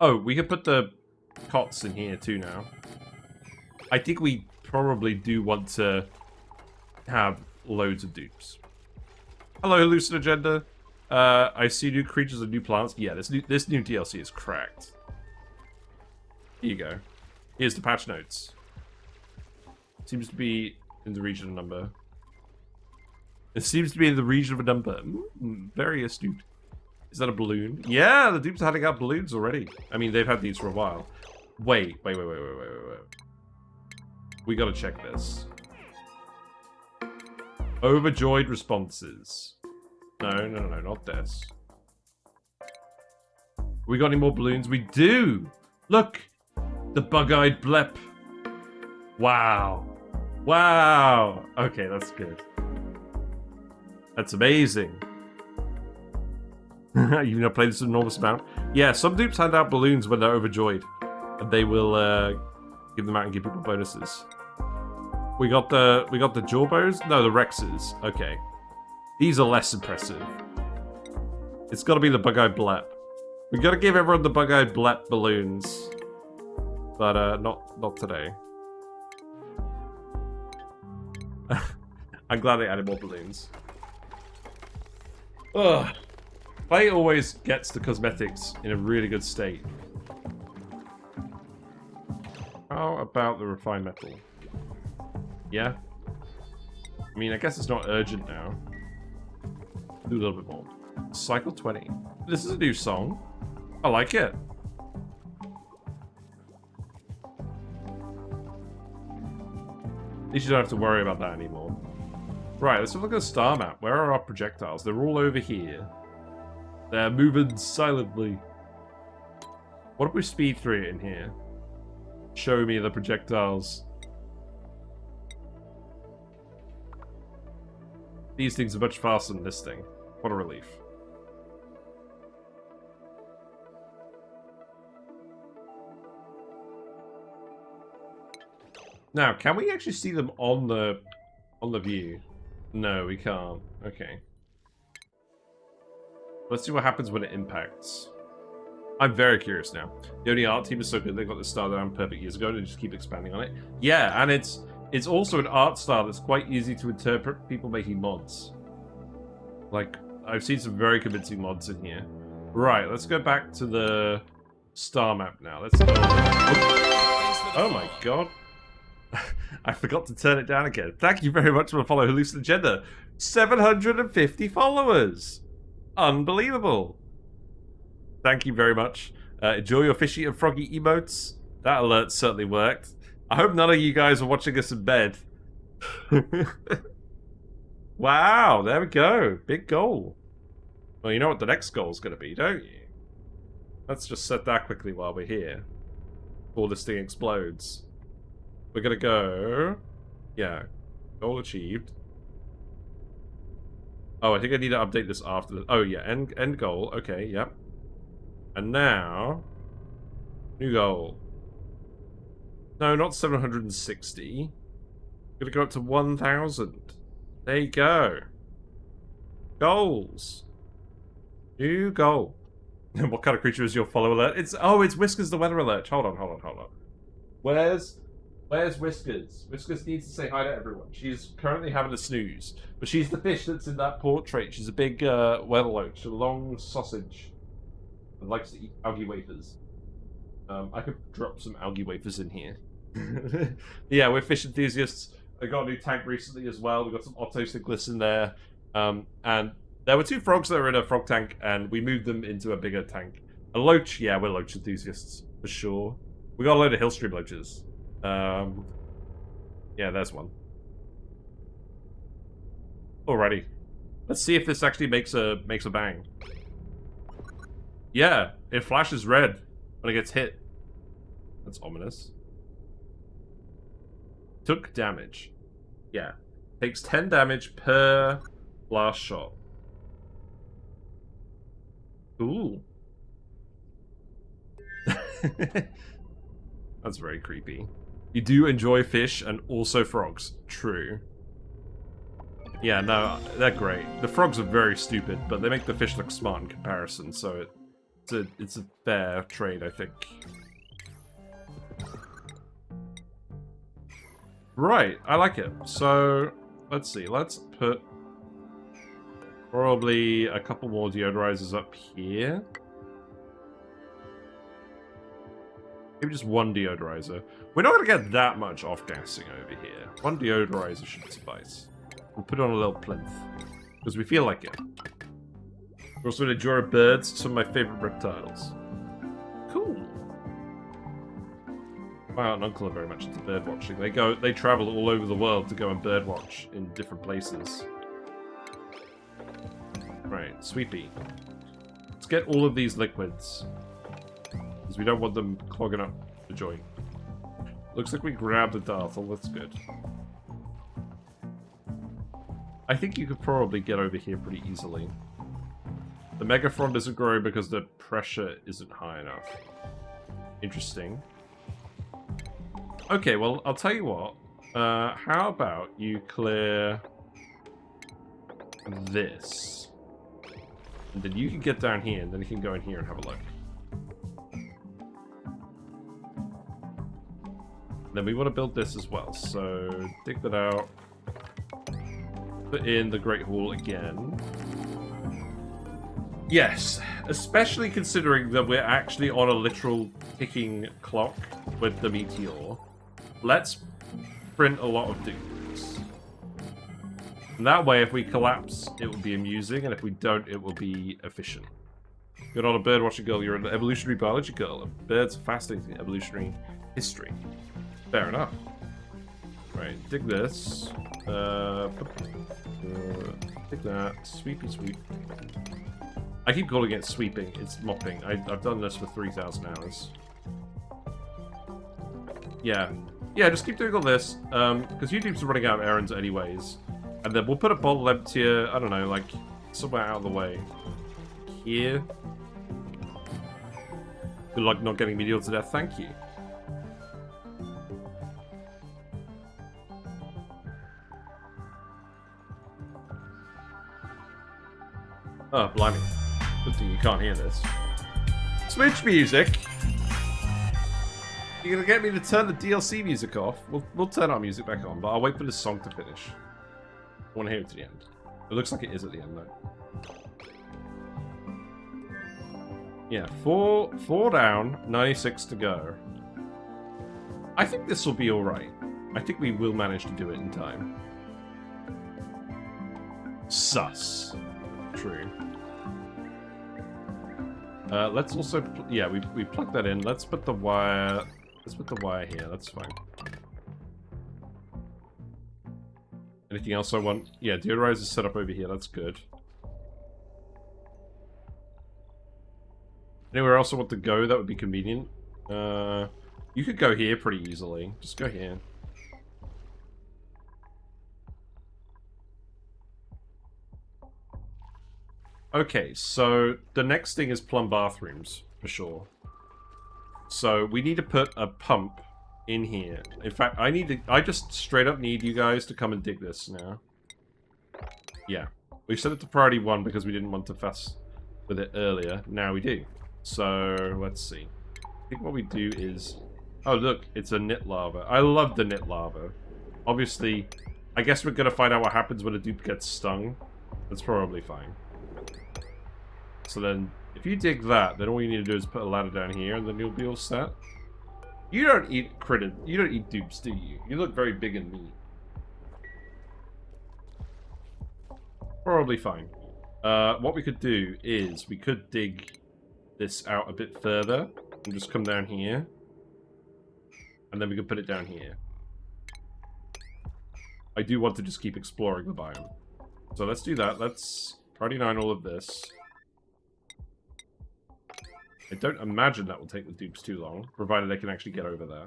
Oh, we can put the cots in here too now. I think we probably do want to have loads of dupes. Hello, Lucid Agenda. I see new creatures and new plants. Yeah, this new DLC is cracked. Here you go. Here's the patch notes. Seems to be in the region of number. It seems to be in the region of a number. Very astute. Is that a balloon? Yeah, the dupes are handing out balloons already. I mean, they've had these for a while. Wait. We gotta check this. Overjoyed responses. No, not this. We got any more balloons? We do! Look! The bug-eyed blep. Wow. Wow! Okay, that's good. That's amazing. You've not played this an enormous amount? Yeah, some dupes hand out balloons when they're overjoyed. And they will give them out and give people bonuses. We got the Jawbows? No, the Rexes. Okay. These are less impressive. It's gotta be the bug-eyed blep. We gotta give everyone the bug-eyed blep balloons. But not today. I'm glad they added more balloons. Ugh. Play always gets the cosmetics in a really good state. How about the refined metal? Yeah? I mean, I guess it's not urgent now. Do a little bit more. Cycle 20. This is a new song. I like it. At least you don't have to worry about that anymore. Right, let's have a look at the star map. Where are our projectiles? They're all over here. They're moving silently. What if we speed through it in here? Show me the projectiles. These things are much faster than this thing. What a relief. Now, can we actually see them on the view? No, we can't. Okay. Let's see what happens when it impacts. I'm very curious now. The only art team is so good they got this style down perfect years ago and they just keep expanding on it. Yeah, and it's also an art style that's quite easy to interpret people making mods. Like, I've seen some very convincing mods in here. Right, let's go back to the star map now. Let's go. Oh my god. I forgot to turn it down again. Thank you very much for following Hallucin Agenda. 750 followers. Unbelievable. Thank you very much. Enjoy your fishy and froggy emotes. That alert certainly worked. I hope none of you guys are watching us in bed. Wow, there we go. Big goal. Well, you know what the next goal is going to be, don't you? Let's just set that quickly while we're here. Before this thing explodes. We're going to go... Yeah. Goal achieved. Oh, I think I need to update this after the... Oh, yeah. End goal. Okay, yep. And now... New goal. No, not 760. Gonna go up to 1,000. There you go. Goals. New goal. What kind of creature is your follow alert? It's Whiskers the weather alert. Hold on. Where's Whiskers? Whiskers needs to say hi to everyone. She's currently having a snooze, but she's the fish that's in that portrait. She's a big weather alert. She's a long sausage and likes to eat algae wafers. I could drop some algae wafers in here. Yeah, we're fish enthusiasts. I got a new tank recently as well. We got some Ottocyclists in there. And there were 2 frogs that were in a frog tank, and we moved them into a bigger tank. A loach, yeah, we're loach enthusiasts, for sure. We got a load of hillstream loaches. Yeah, there's one. Alrighty. Let's see if this actually makes a bang. Yeah, it flashes red when it gets hit. That's ominous. Took damage. Yeah. Takes 10 damage per blast shot. Ooh. That's very creepy. You do enjoy fish and also frogs. True. Yeah, no, they're great. The frogs are very stupid, but they make the fish look smart in comparison, so it's a fair trade, I think. Right, I like it. So, let's see. Let's put probably a couple more deodorizers up here. Maybe just 1 deodorizer. We're not going to get that much off-gassing over here. 1 deodorizer should suffice. We'll put on a little plinth. Because we feel like it. We're also going to enjoy birds, some of my favorite reptiles. Cool. My aunt and uncle are very much into bird watching. They travel all over the world to go and bird watch in different places. Right, sweepy. Let's get all of these liquids. Because we don't want them clogging up the joint. Looks like we grabbed the Darthel, that's good. I think you could probably get over here pretty easily. The Megaphron doesn't grow because the pressure isn't high enough. Interesting. Okay, well, I'll tell you what. How about you clear this? And then you can get down here, and then you can go in here and have a look. Then we want to build this as well, so dig that out. Put in the Great Hall again. Yes, especially considering that we're actually on a literal ticking clock with the meteor. Let's print a lot of dudes. And that way, if we collapse, it will be amusing, and if we don't, it will be efficient. You're not a bird-watching girl, you're an evolutionary biology girl. Birds are fascinating evolutionary history. Fair enough. Right, dig this. Dig that. Sweepy sweep. I keep calling it sweeping. It's mopping. I've done this for 3,000 hours. Yeah. Yeah, just keep doing all this. Because YouTube's running out of errands anyways. And then we'll put a bottle emptier, I don't know, like, somewhere out of the way. Here. Good luck not getting meteored to death, thank you. Oh, blimey. Good thing you can't hear this. Switch music! You're gonna get me to turn the DLC music off? We'll turn our music back on, but I'll wait for this song to finish. I want to hear it to the end. It looks like it is at the end, though. Yeah, four down, 96 to go. I think this will be alright. I think we will manage to do it in time. Sus. True. Let's also, yeah, we plugged that in. Let's put the wire. Let's put the wire here. That's fine. Anything else I want? Yeah, deodorizer is set up over here. That's good. Anywhere else I want to go that would be convenient? You could go here pretty easily. Just go here. Okay, so the next thing is plumb bathrooms, for sure. So we need to put a pump in here. In fact, I just straight up need you guys to come and dig this now. Yeah. We set it to priority 1 because we didn't want to fuss with it earlier. Now we do. So, let's see. I think what we do is... Oh, look, it's a knit lava. I love the knit lava. Obviously, I guess we're going to find out what happens when a dupe gets stung. That's probably fine. So then, if you dig that, then all you need to do is put a ladder down here, and then you'll be all set. You don't eat critters. You don't eat dupes, do you? You look very big and meat. Probably fine. What we could do is we could dig this out a bit further and just come down here. And then we can put it down here. I do want to just keep exploring the biome. So let's do that. Let's priority 9 all of this. I don't imagine that will take the dupes too long, provided they can actually get over there.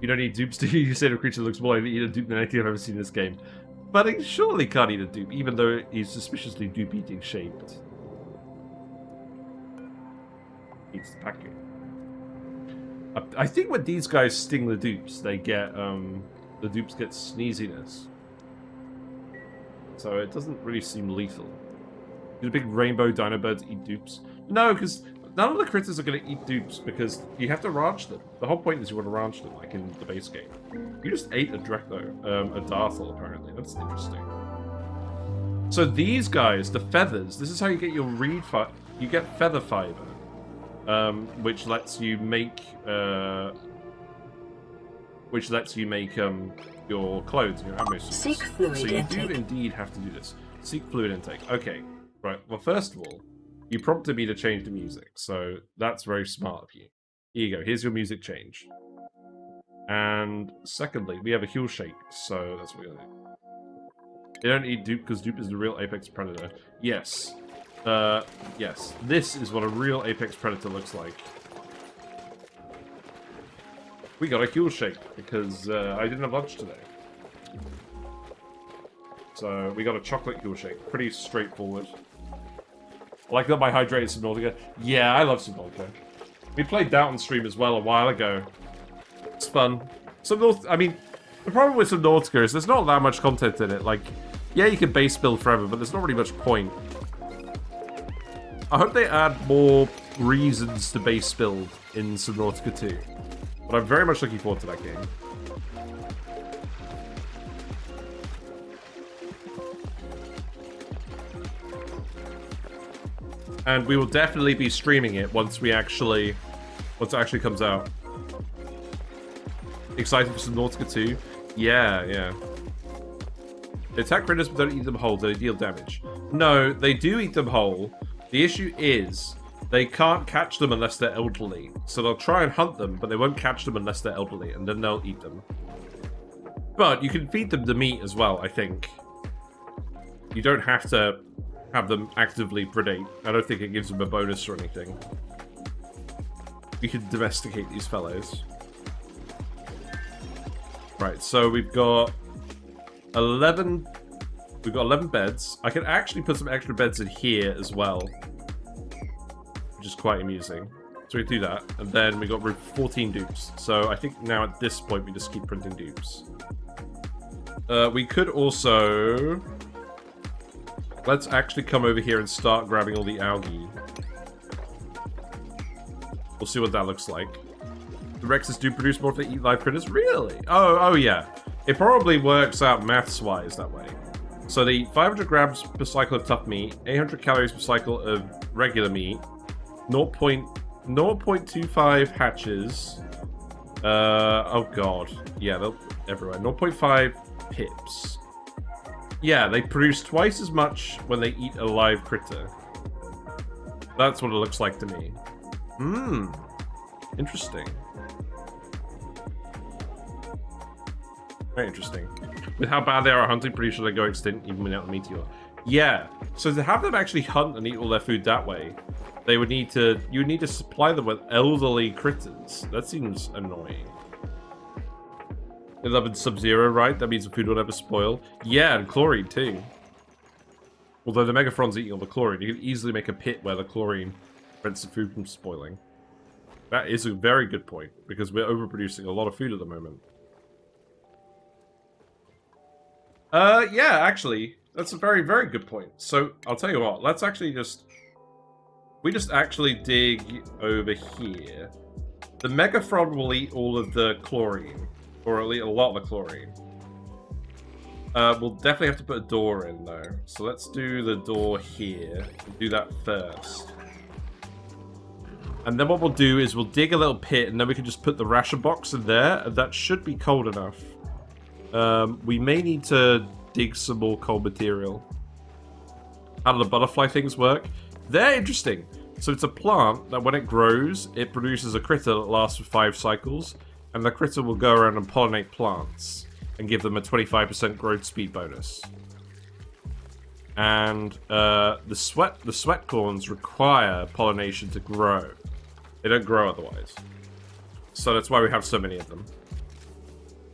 You don't eat dupes, do you? You said a creature looks more like eat a dupe than anything I've ever seen in this game. But he surely can't eat a dupe, even though he's suspiciously dupe-eating shaped. Eats the packing. I think when these guys sting the dupes, they get, the dupes get sneeziness. So it doesn't really seem lethal. Do the big rainbow dino birds eat dupes? No, because none of the critters are going to eat dupes because you have to ranch them. The whole point is you want to ranch them, like in the base game. You just ate a Darthel, apparently. That's interesting. So these guys, the feathers, this is how you get your reed fiber. You get feather fiber, which lets you make your clothes and your ammo suits. Seek fluid so you intake. do indeed have to do this. Seek fluid intake. Okay, right. Well, first of all, you prompted me to change the music, so that's very smart of you. Here you go. Here's your music change. And secondly, we have a heel shake, so that's what we're gonna do. They don't eat dupe because dupe is the real apex predator. Yes. Yes. This is what a real apex predator looks like. We got a heel shake because I didn't have lunch today. So we got a chocolate heel shake. Pretty straightforward. I like that my hydrated Subnautica. Yeah, I love Subnautica. We played Downton Stream as well a while ago. It's fun. I mean, the problem with Subnautica is there's not that much content in it. Like, yeah, you can base build forever, but there's not really much point. I hope they add more reasons to base build in Subnautica 2. But I'm very much looking forward to that game. And we will definitely be streaming it once it actually comes out. Excited for Subnautica 2? Yeah. They attack critters but don't eat them whole, do they deal damage? No, they do eat them whole. The issue is they can't catch them unless they're elderly. So they'll try and hunt them, but they won't catch them unless they're elderly, and then they'll eat them. But you can feed them the meat as well, I think. You don't have to have them actively predate. I don't think it gives them a bonus or anything. You can domesticate these fellows. Right, so we've got 11... We've got 11 beds. I can actually put some extra beds in here as well, which is quite amusing. So we do that, and then we got 14 dupes. So I think now at this point we just keep printing dupes. We could also... Let's actually come over here and start grabbing all the algae. We'll see what that looks like. The Rexes do produce more if they eat live critters? Really? Oh yeah. It probably works out maths-wise that way. So they eat 500 grams per cycle of tough meat, 800 calories per cycle of regular meat, 0.25 hatches. Oh god. Yeah, they'll everywhere. 0.5 pips. Yeah, they produce twice as much when they eat a live critter. That's what it looks like to me. Interesting. Very interesting. With how bad they are at hunting, pretty sure they go extinct even without a meteor. Yeah. So to have them actually hunt and eat all their food that way, they would need to. You would need to supply them with elderly critters. That seems annoying. 11 Sub-Zero, right? That means the food will never spoil. Yeah, and chlorine too. Although the Megathron's eating all the chlorine, you can easily make a pit where the chlorine prevents the food from spoiling. That is a very good point, because we're overproducing a lot of food at the moment. Yeah, actually, that's a very, very good point. So, I'll tell you what, let's actually just... We just actually dig over here. The Megathron will eat all of the chlorine, or at least a lot of the chlorine. We'll definitely have to put a door in, though. So let's do the door here. We'll do that first. And then what we'll do is we'll dig a little pit, and then we can just put the ration box in there, and that should be cold enough. We may need to dig some more cold material. How do the butterfly things work? They're interesting. So it's a plant that when it grows, it produces a critter that lasts for 5 cycles, and the critter will go around and pollinate plants and give them a 25% growth speed bonus. And the sweat corns require pollination to grow. They don't grow otherwise. So that's why we have so many of them.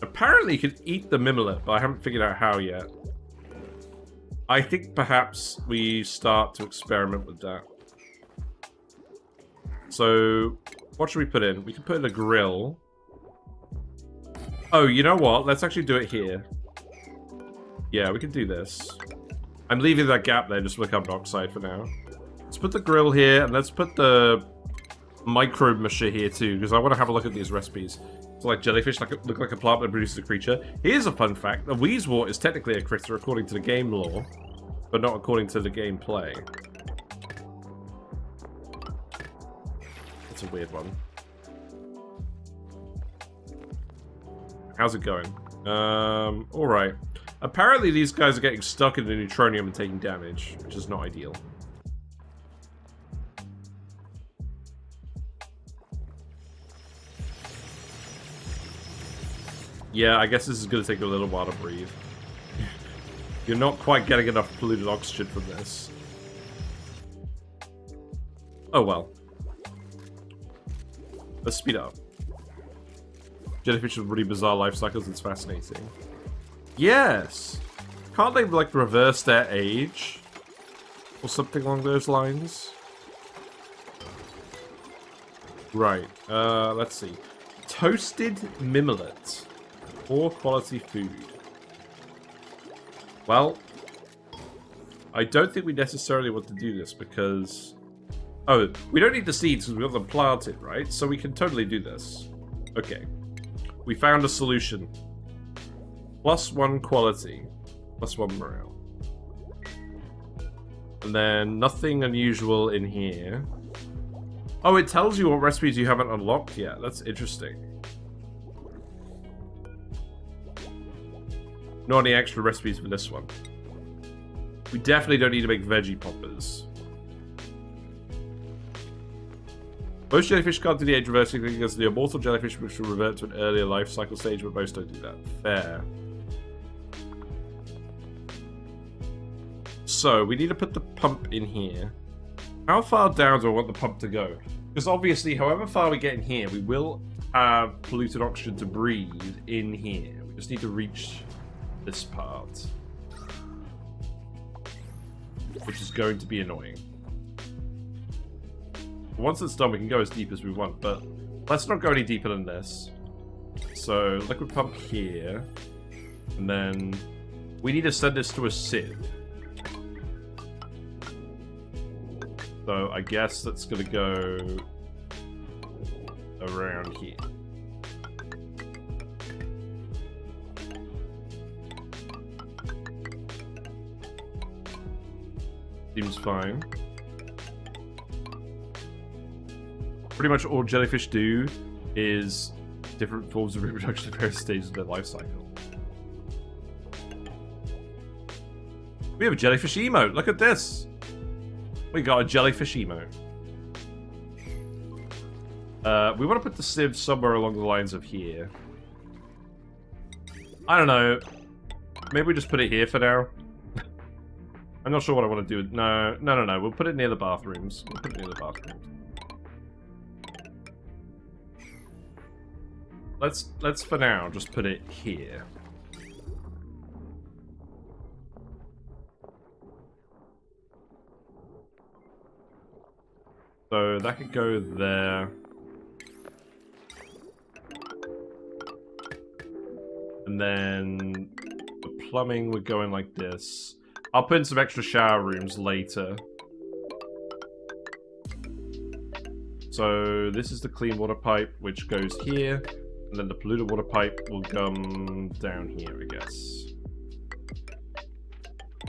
Apparently you can eat the mimolette, but I haven't figured out how yet. I think perhaps we start to experiment with that. So, what should we put in? We can put in a grill. Oh, you know what? Let's actually do it here. Yeah, we can do this. I'm leaving that gap there just for the carbon dioxide for now. Let's put the grill here, and let's put the microbe musher here too, because I want to have a look at these recipes. So like jellyfish look like a plant that produces a creature. Here's a fun fact. A Wheezewort is technically a critter according to the game lore, but not according to the gameplay. That's a weird one. How's it going? Alright. Apparently these guys are getting stuck in the neutronium and taking damage, which is not ideal. Yeah, I guess this is going to take a little while to breathe. You're not quite getting enough polluted oxygen from this. Oh well. Let's speed up. Jellyfish have really bizarre life cycles, it's fascinating. Yes! Can't they, like, reverse their age? Or something along those lines? Right, let's see. Toasted mimolette. Poor quality food. Well, I don't think we necessarily want to do this because... Oh, we don't need the seeds because we got them planted, right? So we can totally do this. Okay. We found a solution. +1 quality. +1 morale. And then nothing unusual in here. Oh, it tells you what recipes you haven't unlocked yet. That's interesting. Not any extra recipes for this one. We definitely don't need to make veggie poppers. Most jellyfish can't do the age reversing because the immortal jellyfish which will revert to an earlier life cycle stage, but most don't do that. Fair. So, we need to put the pump in here. How far down do I want the pump to go? Because obviously, however far we get in here, we will have polluted oxygen to breathe in here. We just need to reach this part. Which is going to be annoying. Once it's done, we can go as deep as we want, but let's not go any deeper than this. So, liquid pump here. And then we need to send this to a sieve. So, I guess that's going to go around here. Seems fine. Pretty much all jellyfish do is different forms of reproduction at various stages of their life cycle. We have a jellyfish emote. Look at this. We got a jellyfish emote. We want to put the sieve somewhere along the lines of here. I don't know. Maybe we just put it here for now. I'm not sure what I want to do. No. We'll put it near the bathrooms. Let's for now just put it here. So that could go there. And then the plumbing would go in like this. I'll put in some extra shower rooms later. So this is the clean water pipe, which goes here. And then the polluted water pipe will come down here, I guess.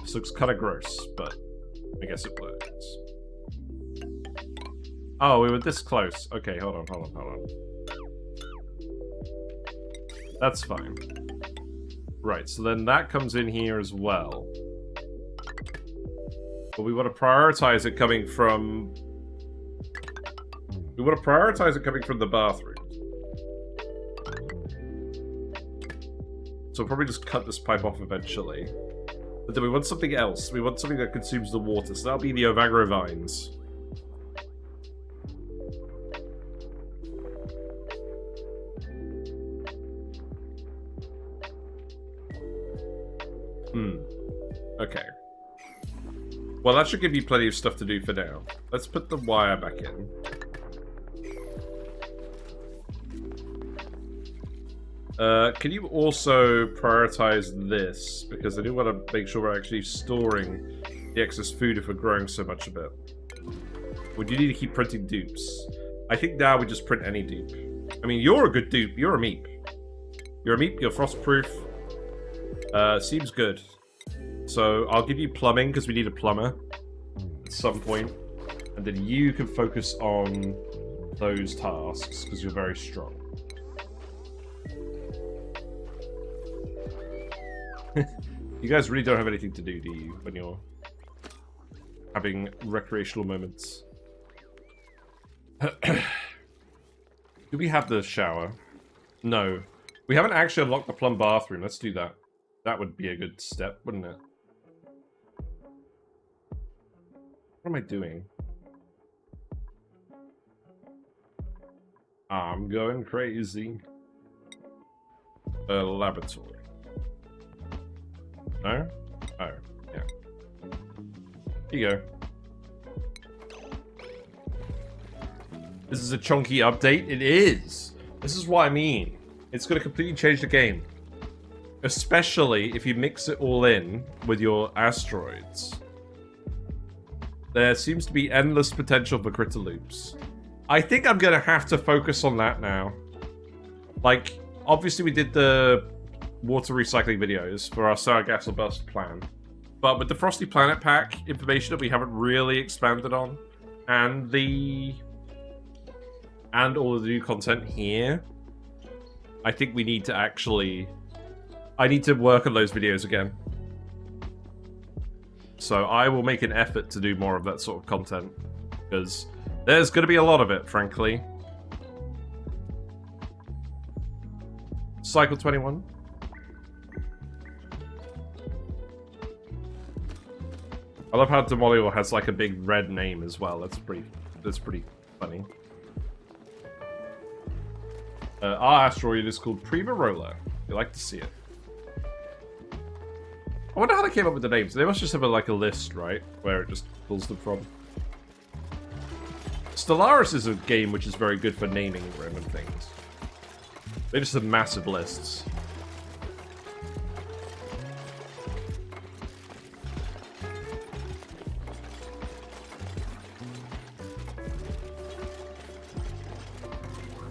This looks kind of gross, but I guess it works. Oh, we were this close. Okay, hold on. That's fine. Right, so then that comes in here as well. But we want to prioritize it coming from... We want to prioritize it coming from the bathrooms. So we'll probably just cut this pipe off eventually. But then we want something else. We want something that consumes the water. So that'll be the Ovagro Vines. Okay. Well, that should give you plenty of stuff to do for now. Let's put the wire back in. Can you also prioritize this? Because I do want to make sure we're actually storing the excess food if we're growing so much of it. Would you need to keep printing dupes? I think now we just print any dupe. I mean, you're a good dupe. You're a meep. You're a meep. You're frostproof. Seems good. So I'll give you plumbing because we need a plumber at some point. And then you can focus on those tasks because you're very strong. You guys really don't have anything to do you, when you're having recreational moments? Do we have the shower? No. We haven't actually unlocked the plumb bathroom. Let's do that. That would be a good step, wouldn't it? What am I doing? I'm going crazy. A laboratory. No? Oh, yeah. Here you go. This is a chunky update? It is! This is what I mean. It's going to completely change the game. Especially if you mix it all in with your asteroids. There seems to be endless potential for critter loops. I think I'm going to have to focus on that now. Like, obviously we did the water recycling videos for our Sargassel Bust plan. But with the Frosty Planet Pack information that we haven't really expanded on, and all of the new content here, I think we need to actually... I need to work on those videos again. So I will make an effort to do more of that sort of content. Because there's going to be a lot of it, frankly. Cycle 21. I love how Demolio has like a big red name as well. That's pretty funny. Our asteroid is called Primarola. You like to see it. I wonder how they came up with the names. They must just have like a list, right? Where it just pulls them from. Stellaris is a game which is very good for naming random things. They just have massive lists.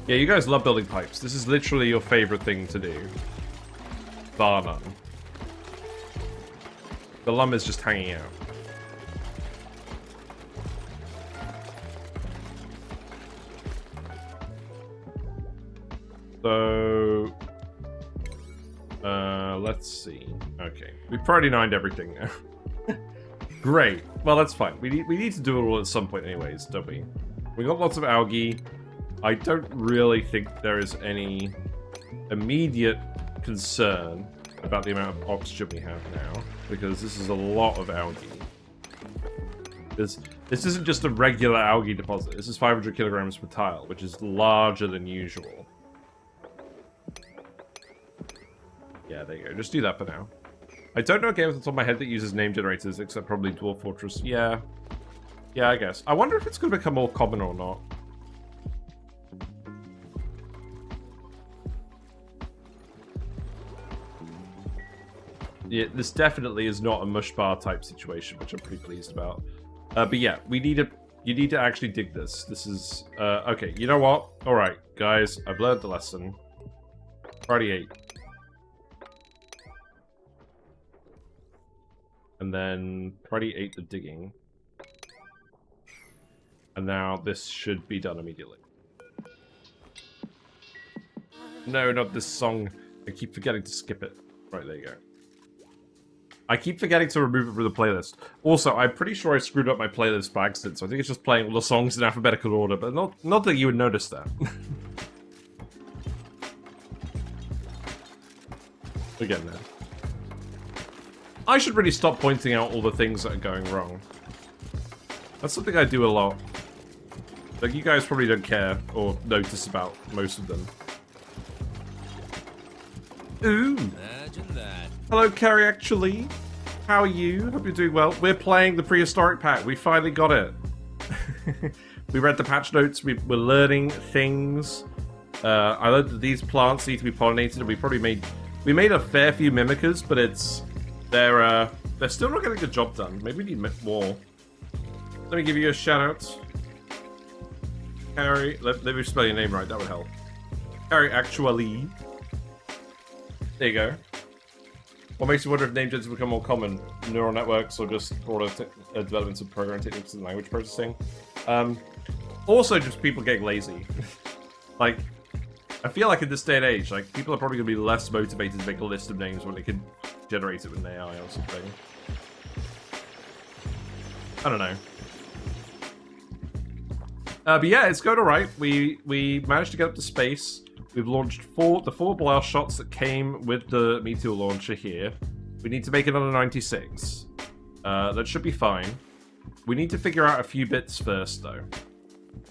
Yeah, you guys love building pipes. This is literally your favorite thing to do. Bar none. The Lumb is just hanging out. So... let's see. Okay. We've priority-9'd everything now. Great. Well, that's fine. We need to do it all at some point anyways, don't we? We got lots of algae. I don't really think there is any immediate concern about the amount of oxygen we have now, because this is a lot of algae. This isn't just a regular algae deposit. This is 500 kilograms per tile, which is larger than usual. Yeah, there you go. Just do that for now. I don't know a game off the top of my head that uses name generators, except probably Dwarf Fortress. Yeah. Yeah, I guess. I wonder if it's going to become more common or not. Yeah, this definitely is not a mush bar type situation, which I'm pretty pleased about. But yeah, you need to actually dig this. This is, okay, you know what? Alright, guys, I've learned the lesson. Priority 8. And then priority 8 the digging. And now this should be done immediately. No, not this song. I keep forgetting to skip it. Right, there you go. I keep forgetting to remove it from the playlist. Also, I'm pretty sure I screwed up my playlist by accident, so I think it's just playing all the songs in alphabetical order, but not that you would notice that. Again, there. I should really stop pointing out all the things that are going wrong. That's something I do a lot. Like, you guys probably don't care or notice about most of them. Ooh! Imagine that. Hello, Carrie, actually. How are you? Hope you're doing well. We're playing the Prehistoric Pack. We finally got it. We read the patch notes. We're learning things. I learned that these plants need to be pollinated, and we made a fair few mimickers, but they're still not getting the job done. Maybe we need more. Let me give you a shout out. Carrie, let me spell your name right. That would help. Carrie, actually. There you go. What makes you wonder if name gens become more common? Neural networks or just broader developments of programming techniques and language processing? Also, just people getting lazy. Like, I feel like in this day and age, like, people are probably going to be less motivated to make a list of names when they can generate it with an AI or something. I don't know. But yeah, it's going alright. We managed to get up to space. We've launched the 4 blast shots that came with the meteor launcher here. We need to make another 96. That should be fine. We need to figure out a few bits first, though.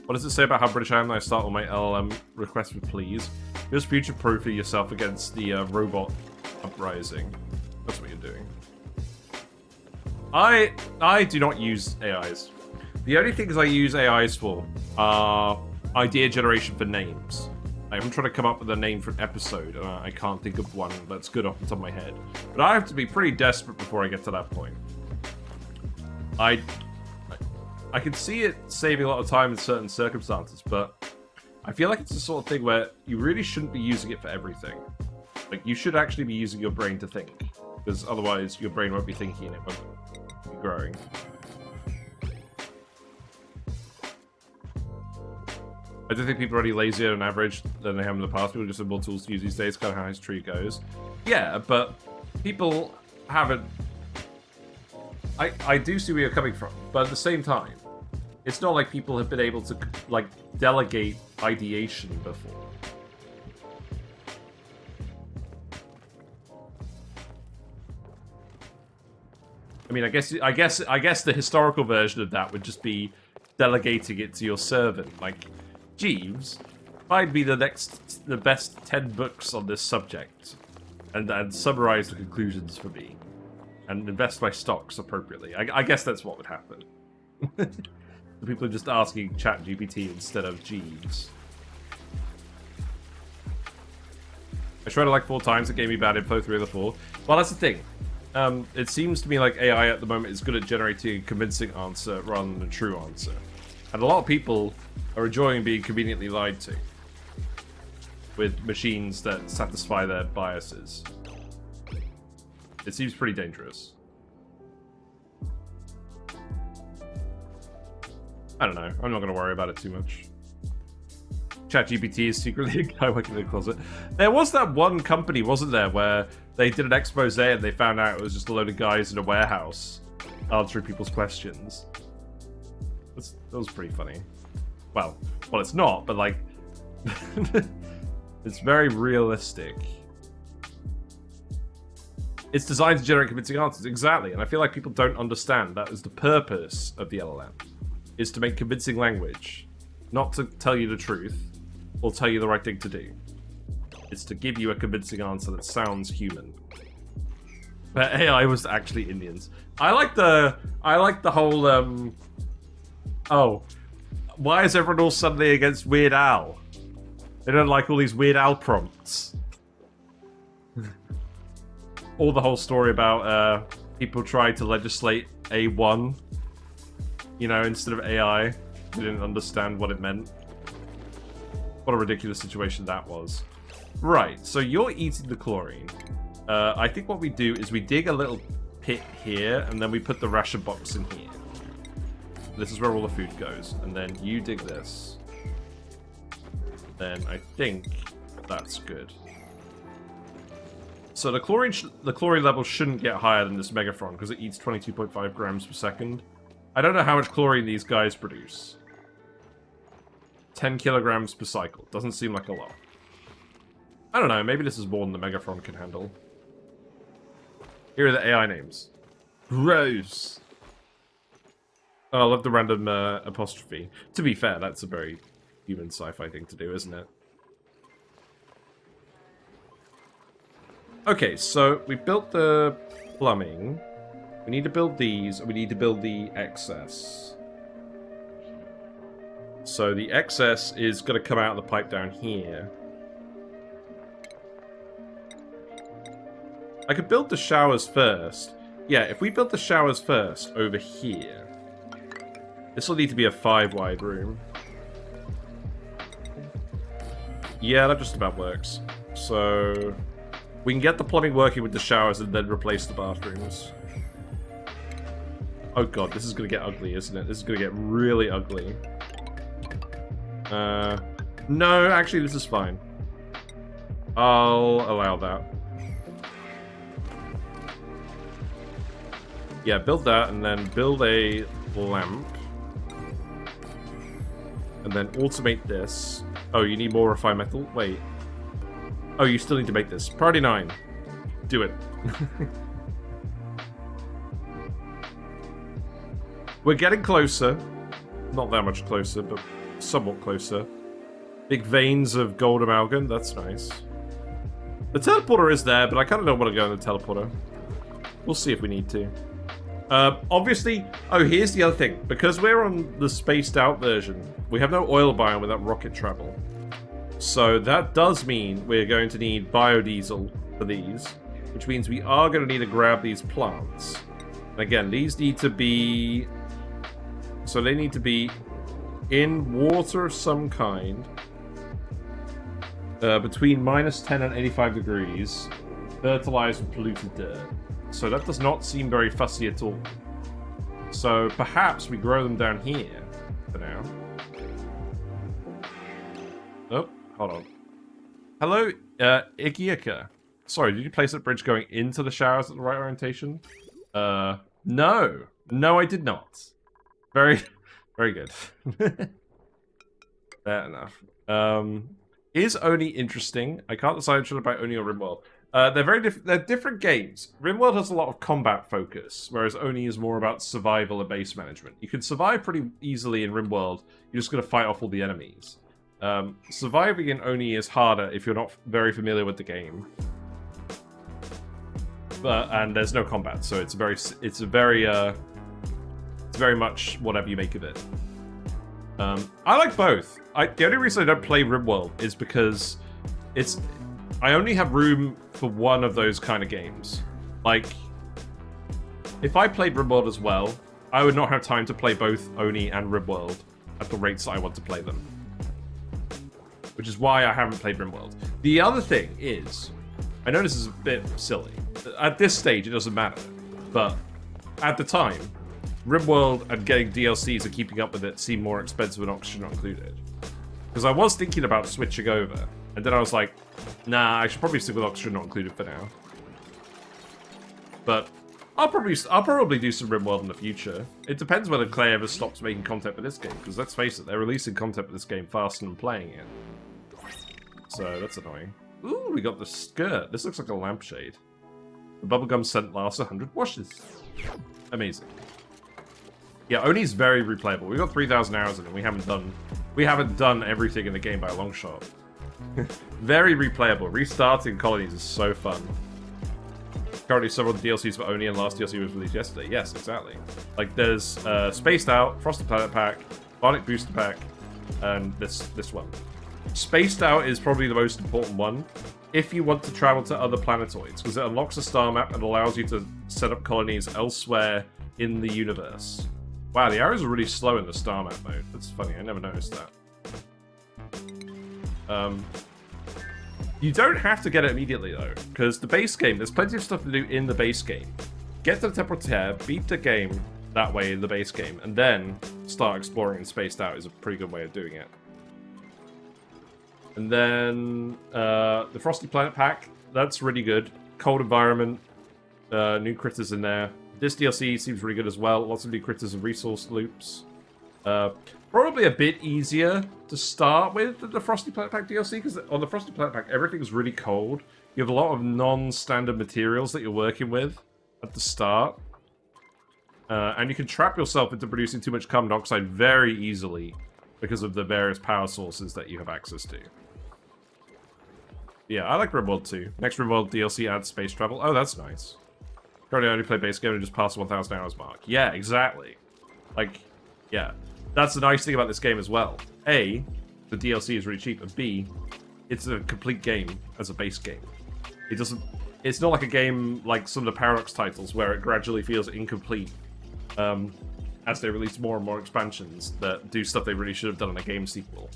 What does it say about how British I am that I start all my LLM requests with please? Just future-proofing yourself against the robot uprising. That's what you're doing. I do not use AIs. The only things I use AIs for are idea generation for names. I'm trying to come up with a name for an episode, and I can't think of one that's good off the top of my head. But I have to be pretty desperate before I get to that point. I can see it saving a lot of time in certain circumstances, but I feel like it's the sort of thing where you really shouldn't be using it for everything. Like, you should actually be using your brain to think, because otherwise your brain won't be thinking and it won't be growing. I do think people are already lazier on average than they have in the past. People just have more tools to use these days, kind of how his tree goes. Yeah, but people haven't... I do see where you're coming from, but at the same time, it's not like people have been able to, like, delegate ideation before. I mean, I guess the historical version of that would just be delegating it to your servant, like... Jeeves, find me the best 10 books on this subject, and summarize the conclusions for me, and invest my stocks appropriately. I guess that's what would happen. The people are just asking ChatGPT instead of Jeeves. I tried it like 4 times, it gave me bad info 3 of the 4. Well, that's the thing. It seems to me like AI at the moment is good at generating a convincing answer rather than a true answer. And a lot of people are enjoying being conveniently lied to with machines that satisfy their biases. It seems pretty dangerous. I don't know. I'm not going to worry about it too much. ChatGPT is secretly a guy working in the closet. There was that one company, wasn't there, where they did an expose and they found out it was just a load of guys in a warehouse answering people's questions. That was pretty funny. Well, it's not, but like, It's very realistic. It's designed to generate convincing answers, exactly, and I feel like people don't understand that is the purpose of the LLM, is to make convincing language, not to tell you the truth, or tell you the right thing to do. It's to give you a convincing answer that sounds human. But AI was actually Indians. I like the whole, oh, why is everyone all suddenly against Weird Al? They don't like all these Weird Al prompts. Or the whole story about people trying to legislate A1, you know, instead of AI. They didn't understand what it meant. What a ridiculous situation that was. Right, so you're eating the chlorine. I think what we do is we dig a little pit here, and then we put the ration box in here. This is where all the food goes. And then you dig this. Then I think that's good. So the chlorine level shouldn't get higher than this Megaphron because it eats 22.5 grams per second. I don't know how much chlorine these guys produce. 10 kilograms per cycle. Doesn't seem like a lot. I don't know, maybe this is more than the Megaphron can handle. Here are the AI names. Rose. Oh, I love the random apostrophe. To be fair, that's a very human sci-fi thing to do, isn't it? Okay, so we built the plumbing. We need to build these, and we need to build the excess. So the excess is going to come out of the pipe down here. I could build the showers first. Yeah, if we build the showers first over here. This will need to be a 5-wide room. Yeah, that just about works. So we can get the plumbing working with the showers and then replace the bathrooms. Oh god, this is going to get ugly, isn't it? This is going to get really ugly. No, actually this is fine. I'll allow that. Yeah, build that and then build a lamp. And then automate this. Oh, you need more refined metal? Wait. Oh, you still need to make this. Priority 9. Do it. We're getting closer. Not that much closer, but somewhat closer. Big veins of gold amalgam. That's nice. The teleporter is there, but I kind of don't want to go in the teleporter. We'll see if we need to. Obviously... Oh, here's the other thing. Because we're on the spaced out version, we have no oil biome without rocket travel. So that does mean we're going to need biodiesel for these, which means we are going to need to grab these plants. And again, these need to be... So they need to be in water of some kind, between -10 and 85 degrees, fertilized with polluted dirt. So that does not seem very fussy at all. So perhaps we grow them down here for now. Oh, hold on. Hello, Igiaka. Sorry, did you place that bridge going into the showers at the right orientation? No. No, I did not. Very, very good. Fair enough. Is Oni interesting? I can't decide should I buy Oni or Rimworld. They're different games. Rimworld has a lot of combat focus, whereas Oni is more about survival and base management. You can survive pretty easily in Rimworld. You're just going to fight off all the enemies. Surviving in Oni is harder if you're not very familiar with the game. And there's no combat, so it's very much whatever you make of it. I like both. The only reason I don't play Rimworld is because I only have room for one of those kind of games. Like, if I played Rimworld as well, I would not have time to play both Oni and Rimworld at the rates that I want to play them. Which is why I haven't played Rimworld. The other thing is, I know this is a bit silly. At this stage, it doesn't matter. But at the time, Rimworld and getting DLCs and keeping up with it seemed more expensive and Oxygen Not Included. Because I was thinking about switching over. And then I was like, nah, I should probably stick with Oxygen Not Included for now. But I'll probably do some Rimworld in the future. It depends whether Clay ever stops making content for this game. Because let's face it, they're releasing content for this game faster than playing it. So that's annoying. Ooh, we got the skirt. This looks like a lampshade. The bubblegum scent lasts 100 washes. Amazing. Yeah, Oni's very replayable. We've got 3,000 hours in it. We haven't done everything in the game by a long shot. Very replayable. Restarting colonies is so fun. Currently several DLCs for Oni, and last DLC was released yesterday. Yes, exactly. Like there's Spaced Out, Frosted Planet Pack, Bionic Booster Pack, and this one. Spaced Out is probably the most important one if you want to travel to other planetoids, because it unlocks a star map and allows you to set up colonies elsewhere in the universe. Wow, the arrows are really slow in the star map mode. That's funny, I never noticed that. You don't have to get it immediately, though, because the base game, there's plenty of stuff to do in the base game. Get to the Temporal Tear, beat the game that way in the base game, and then start exploring and Spaced Out is a pretty good way of doing it. And then the Frosty Planet Pack, that's really good. Cold environment, new critters in there. This DLC seems really good as well. Lots of new critters and resource loops. Probably a bit easier to start with than the Frosty Planet Pack DLC, because on the Frosty Planet Pack, everything's really cold. You have a lot of non-standard materials that you're working with at the start. And you can trap yourself into producing too much carbon dioxide very easily because of the various power sources that you have access to. Yeah, I like RimWorld 2. Next RimWorld DLC adds space travel. Oh, that's nice. Currently I only play base game and just passed the 1,000 hours mark. Yeah, exactly. Like, yeah. That's the nice thing about this game as well. A, the DLC is really cheap, and B, it's a complete game as a base game. It's not like a game like some of the Paradox titles where it gradually feels incomplete as they release more and more expansions that do stuff they really should have done in a game sequel.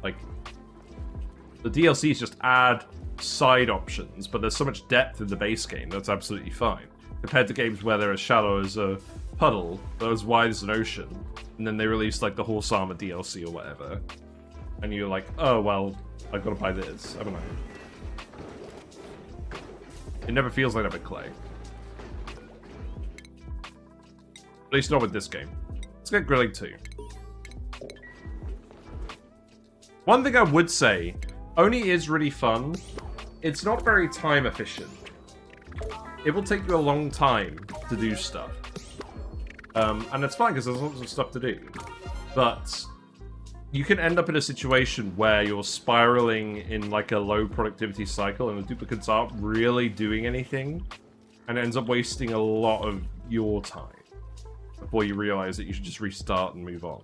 Like, the DLCs just add side options, but there's so much depth in the base game that's absolutely fine. Compared to games where they're as shallow as a puddle, but as wide as an ocean, and then they release like the Horse Armor DLC or whatever, and you're like, oh well, I've got to buy this, haven't I? It never feels like that with Clay. At least not with this game. Let's get Grilling 2. One thing I would say, Oni is really fun. It's not very time efficient. It will take you a long time to do stuff. And it's fine because there's lots of stuff to do. But you can end up in a situation where you're spiraling in like a low productivity cycle and the duplicates aren't really doing anything. And it ends up wasting a lot of your time before you realize that you should just restart and move on.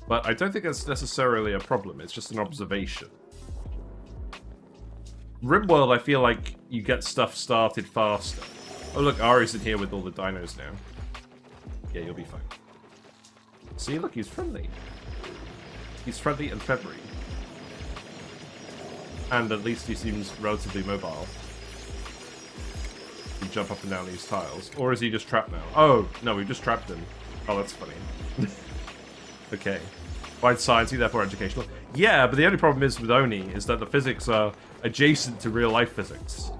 But I don't think that's necessarily a problem, it's just an observation. RimWorld, I feel like you get stuff started faster. Oh look, Ari's in here with all the dinos now. Yeah, you'll be fine. See, look, he's friendly. He's friendly and feathery. And at least he seems relatively mobile. He can jump up and down these tiles. Or is he just trapped now? Oh, no, we've just trapped him. Oh, that's funny. Okay. Wide sciencey, therefore educational. Yeah, but the only problem is with Oni is that the physics are adjacent to real-life physics.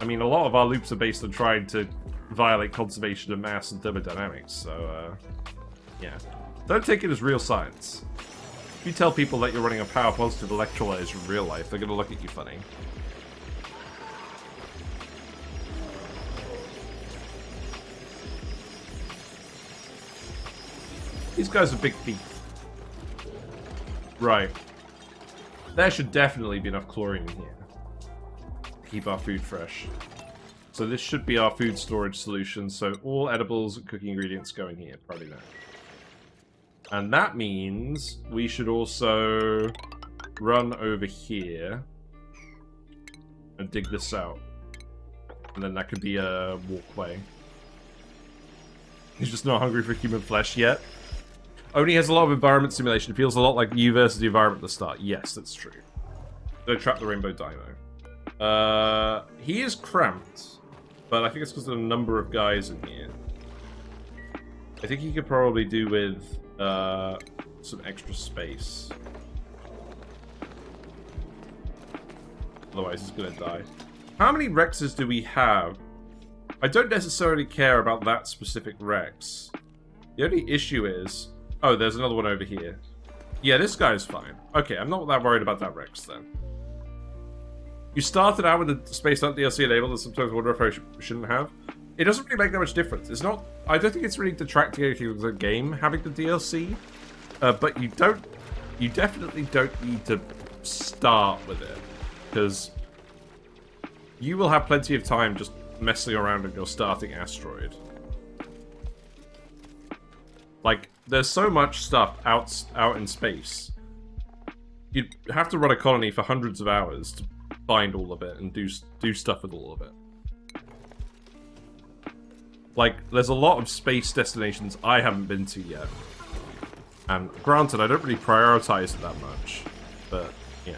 I mean, a lot of our loops are based on trying to violate conservation of mass and thermodynamics, so, yeah. Don't take it as real science. If you tell people that you're running a power-positive electrolyzer in real life, they're gonna look at you funny. These guys are big feet. Right. There should definitely be enough chlorine in here to keep our food fresh. So this should be our food storage solution. So all edibles and cooking ingredients go in here. Probably not. And that means we should also run over here and dig this out. And then that could be a walkway. He's just not hungry for human flesh yet. Oni has a lot of environment simulation. It feels a lot like you versus the environment at the start. Yes, that's true. Don't trap the rainbow dino. He is cramped, but I think it's because of the number of guys in here. I think he could probably do with some extra space. Otherwise, he's gonna die. How many Rexes do we have? I don't necessarily care about that specific Rex. The only issue is... Oh, there's another one over here. Yeah, this guy's fine. Okay, I'm not that worried about that Rex, then. You started out with the Space Hunt DLC enabled, and sometimes wonder if I shouldn't have. It doesn't really make that much difference. It's not... I don't think it's really detracting anything from the game, having the DLC. But you don't... You definitely don't need to start with it. Because you will have plenty of time just messing around with your starting asteroid. Like, there's so much stuff out in space. You'd have to run a colony for hundreds of hours to find all of it and do stuff with all of it. Like, there's a lot of space destinations I haven't been to yet. And granted, I don't really prioritize it that much. But, yeah.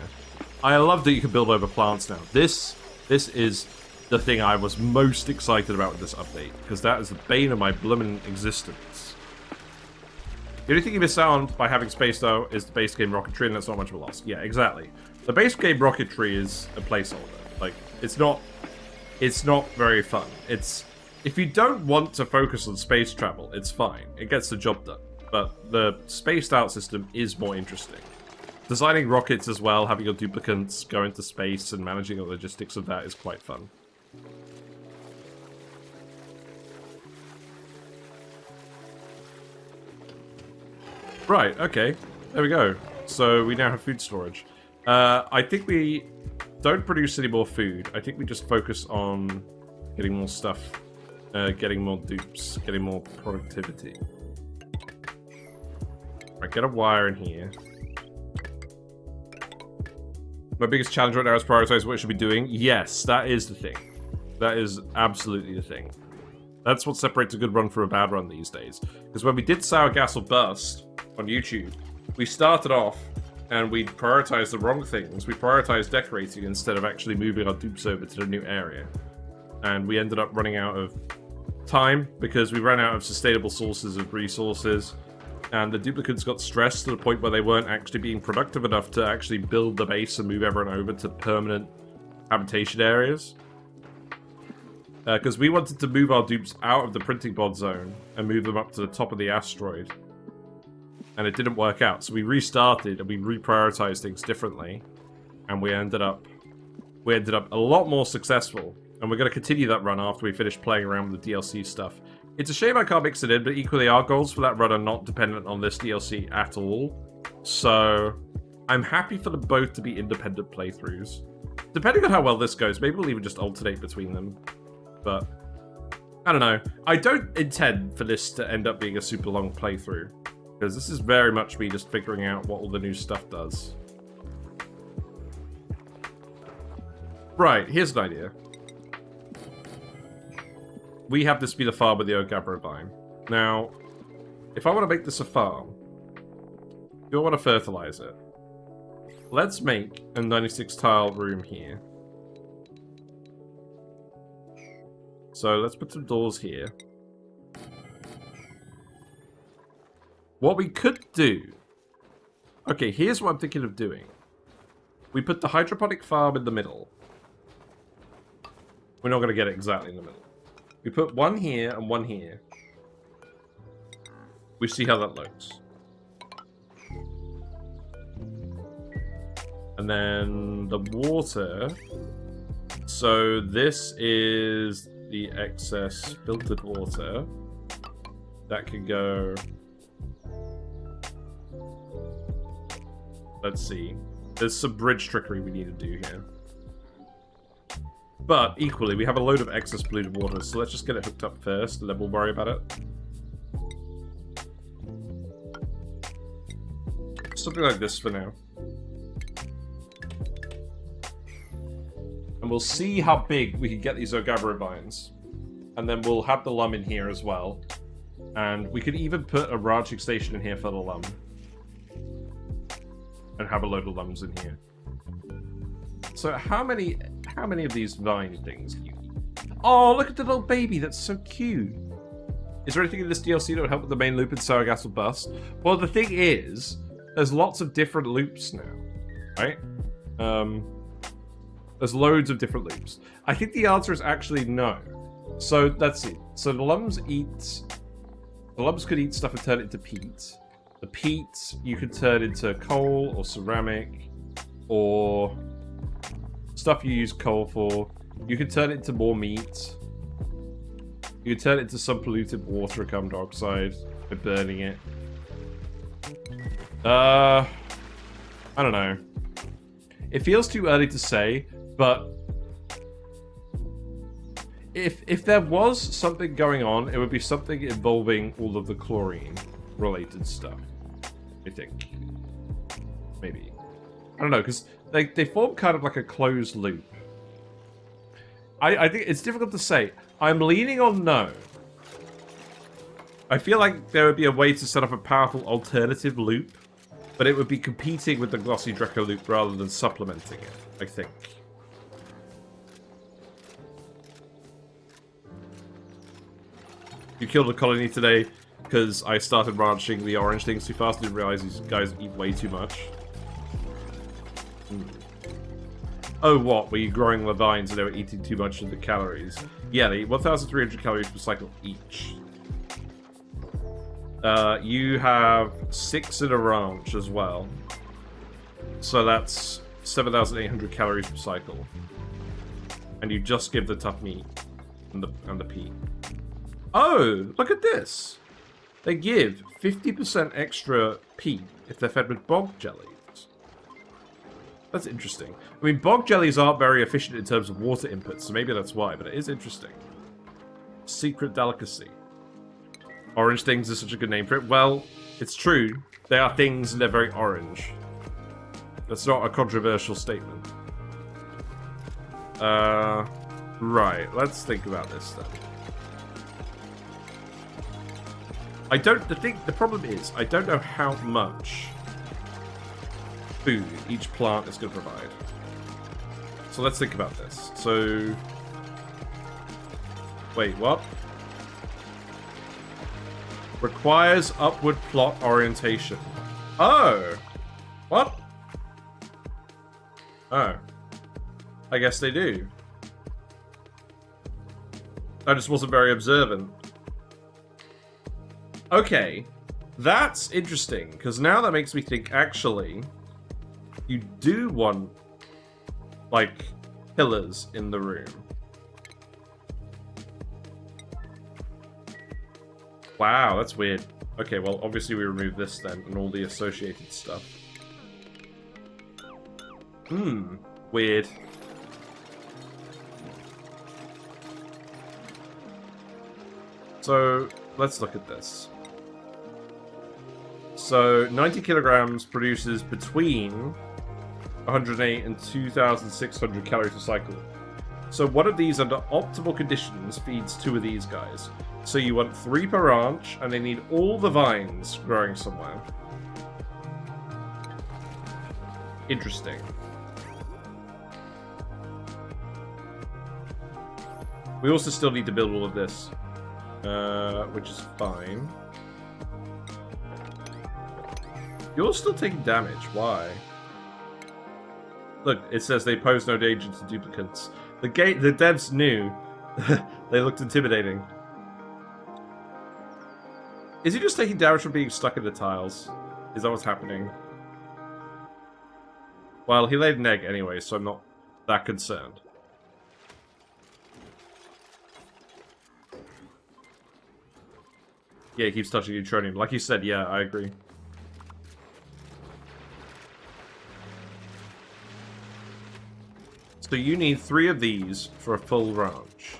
I love that you can build over plants now. This is the thing I was most excited about with this update. Because that is the bane of my blooming existence. The only thing you miss out on by having space, though, is the base game rocketry, and that's not much of a loss. Yeah, exactly. The base game rocketry is a placeholder. Like, it's not very fun. If you don't want to focus on space travel, it's fine. It gets the job done. But the spaced out system is more interesting. Designing rockets as well, having your duplicants go into space and managing the logistics of that is quite fun. Right, okay. There we go. So we now have food storage. I think we don't produce any more food. I think we just focus on getting more stuff, getting more dupes, getting more productivity. Right, get a wire in here. My biggest challenge right now is prioritize what I should be doing. Yes, that is the thing. That is absolutely the thing. That's what separates a good run from a bad run these days. Because when we did Sour Gas or Bust on YouTube, we started off and we prioritized the wrong things. We prioritized decorating instead of actually moving our dupes over to the new area. And we ended up running out of time because we ran out of sustainable sources of resources. And the duplicates got stressed to the point where they weren't actually being productive enough to actually build the base and move everyone over to permanent habitation areas. Because we wanted to move our dupes out of the printing pod zone and move them up to the top of the asteroid. And it didn't work out, so we restarted and we reprioritized things differently. And we ended up a lot more successful. And we're going to continue that run after we finish playing around with the DLC stuff. It's a shame I can't mix it in, but equally our goals for that run are not dependent on this DLC at all. So I'm happy for them both to be independent playthroughs. Depending on how well this goes, maybe we'll even just alternate between them. But I don't know. I don't intend for this to end up being a super long playthrough. Because this is very much me just figuring out what all the new stuff does. Right, here's an idea. We have this be the farm with the Ovagro Vine. Now, if I want to make this a farm, do I want to fertilize it? Let's make a 96 tile room here. So let's put some doors here. What we could do... Okay, here's what I'm thinking of doing. We put the hydroponic farm in the middle. We're not going to get it exactly in the middle. We put one here and one here. We see how that looks. And then the water. So this is the excess filtered water. That can go... Let's see. There's some bridge trickery we need to do here. But, equally, we have a load of excess polluted water, so let's just get it hooked up first, and then we'll worry about it. Something like this for now. And we'll see how big we can get these Ovagro Vines. And then we'll have the Lumb in here as well. And we could even put a ranching station in here for the Lumb. And have a load of Lumbs in here. So how many of these vine things do you need? Oh, look at the little baby, that's so cute. Is there anything in this DLC that would help with the main loop in Sour Gas or Bust? Well, the thing is, there's lots of different loops now, right? There's loads of different loops. I think the answer is actually no. So, let's see. So the Lumbs eat The Lumbs could eat stuff and turn it into peat. The peat you could turn into coal or ceramic or stuff you use coal for. You could turn it into more meat. You could turn it into some polluted water or carbon dioxide by burning it. I don't know. It feels too early to say, but if there was something going on, it would be something involving all of the chlorine-related stuff. I think. Maybe. I don't know, because they form kind of like a closed loop. I think it's difficult to say. I'm leaning on no. I feel like there would be a way to set up a powerful alternative loop, but it would be competing with the glossy Draco loop rather than supplementing it, I think. You killed a colony today because I started ranching the orange things too fast. I didn't realize these guys eat way too much. Oh, what? Were you growing the vines and they were eating too much of the calories? Yeah, they eat 1,300 calories per cycle each. You have 6 in a ranch as well. So that's 7,800 calories per cycle. And you just give the tough meat and the peat. Oh, look at this! They give 50% extra peat if they're fed with bog jellies. That's interesting. I mean, bog jellies aren't very efficient in terms of water inputs, so maybe that's why, but it is interesting. Secret delicacy. Orange things is such a good name for it. Well, it's true. They are things and they're very orange. That's not a controversial statement. Right, let's think about this then. The problem is, I don't know how much food each plant is going to provide. So let's think about this. So, wait, what? Requires upward plot orientation. Oh! What? Oh. I guess they do. I just wasn't very observant. Okay. That's interesting, because now that makes me think, actually, you do want, like, pillars in the room. Wow, that's weird. Okay, well, obviously we remove this then, and all the associated stuff. Weird. So, let's look at this. So, 90 kilograms produces between 108 and 2,600 calories per cycle. So one of these under optimal conditions feeds 2 of these guys. So you want 3 per ranch, and they need all the vines growing somewhere. Interesting. We also still need to build all of this, which is fine. You're still taking damage. Why? Look, it says they pose no danger to duplicates. The devs knew. They looked intimidating. Is he just taking damage from being stuck in the tiles? Is that what's happening? Well, he laid an egg anyway, so I'm not that concerned. Yeah, he keeps touching neutronium. Like you said, yeah, I agree. So you need 3 of these for a full ranch.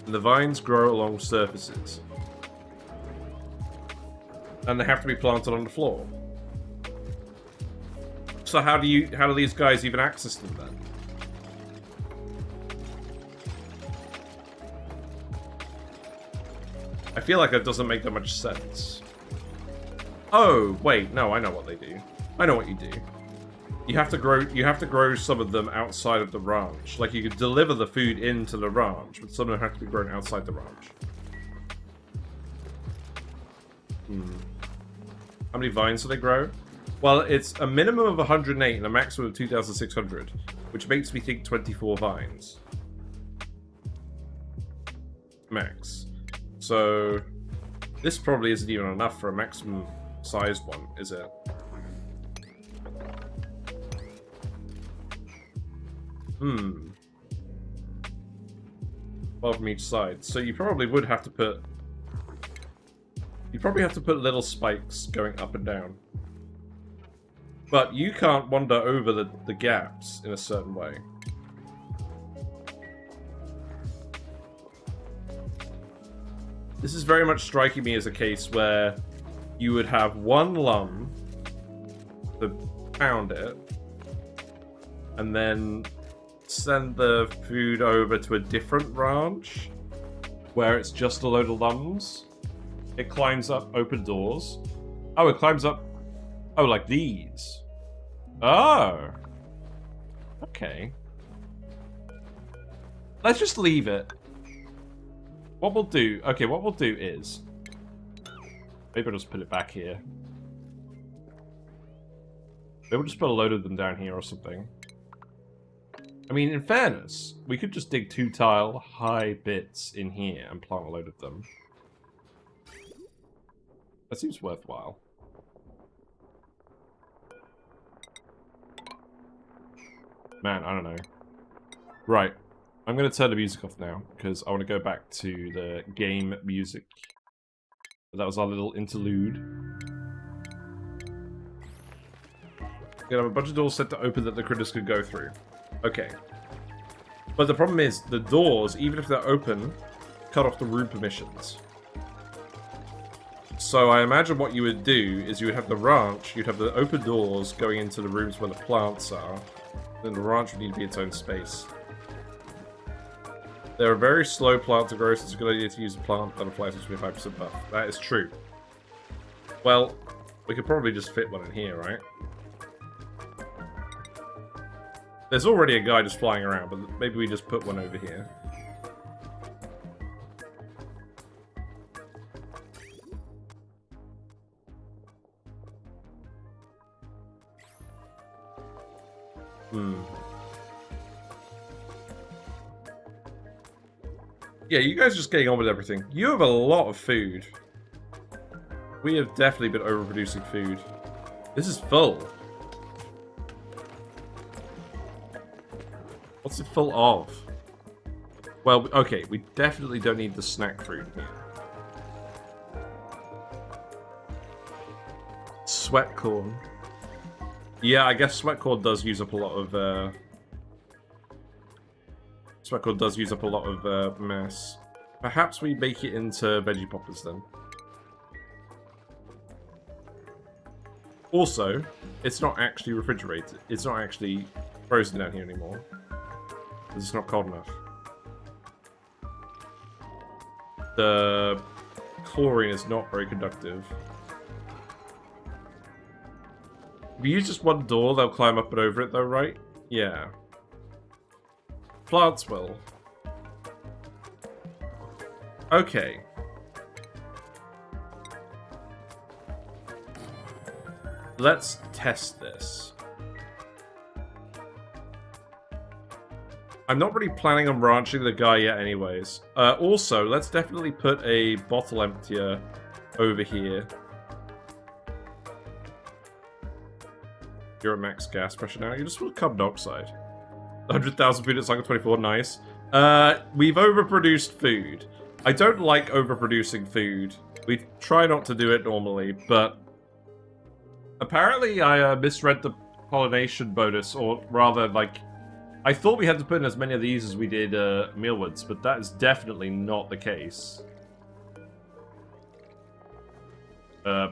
And the vines grow along surfaces. And they have to be planted on the floor. So how do these guys even access them then? I feel like that doesn't make that much sense. Oh, wait, no, I know what they do. I know what you do. You have to grow some of them outside of the ranch. Like, you could deliver the food into the ranch, but some of them have to be grown outside the ranch. How many vines do they grow? Well, it's a minimum of 108 and a maximum of 2,600, which makes me think 24 vines. Max. So, This probably isn't even enough for a maximum sized one, is it? Hmm. 12 from each side. So you probably would have to put... You probably have to put little spikes going up and down. But you can't wander over the gaps in a certain way. This is very much striking me as a case where you would have one lum to pound it, and then send the food over to a different ranch where it's just a load of lums. It climbs up open doors. Oh, it climbs up... Oh, like these. Oh. Okay. Let's just leave it. What we'll do... Okay, what we'll do is... Maybe I'll just put it back here. Maybe we'll just put a load of them down here or something. I mean, in fairness, we could just dig 2-tile high bits in here and plant a load of them. That seems worthwhile. Man, I don't know. Right. I'm going to turn the music off now, because I want to go back to the game music. That was our little interlude. We're going to have a bunch of doors set to open that the critters could go through. Okay. But the problem is, the doors, even if they're open, cut off the room permissions. So I imagine what you would do is you would have the ranch, you'd have the open doors going into the rooms where the plants are, then the ranch would need to be its own space. They're a very slow plant to grow, so it's a good idea to use a plant that applies a 25% buff. That is true. Well, we could probably just fit one in here, right? There's already a guy just flying around, but maybe we just put one over here. Yeah, you guys are just getting on with everything. You have a lot of food. We have definitely been overproducing food. This is full. What's it full of? Well, okay, we definitely don't need the snack fruit here. Sweat corn. Yeah, I guess sweat corn does use up a lot of, Sweat corn does use up a lot of, mass. Perhaps we make it into veggie poppers then. Also, it's not actually refrigerated. It's not actually frozen down here anymore. It's not cold enough. The chlorine is not very conductive. If you use just one door, they'll climb up and over it though, right? Yeah. Plants will. Okay. Let's test this. I'm not really planning on ranching the guy yet anyways. Also, let's definitely put a bottle emptier over here. You're at max gas pressure now. You just want carbon dioxide. 100,000 food at cycle 24, nice. We've overproduced food. I don't like overproducing food. We try not to do it normally, but apparently I misread the pollination bonus, or rather, like, I thought we had to put in as many of these as we did mealwoods, but that is definitely not the case.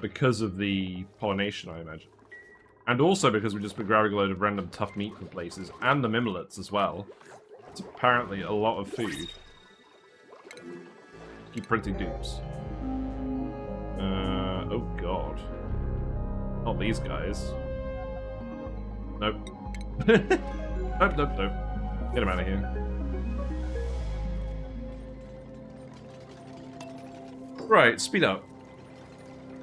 Because of the pollination, I imagine. And also because we've just been grabbing a load of random tough meat from places, and the mimolets as well. It's apparently a lot of food. Keep printing dupes. Oh god. Not these guys. Nope. Nope, nope, nope. Get him out of here. Right, speed up.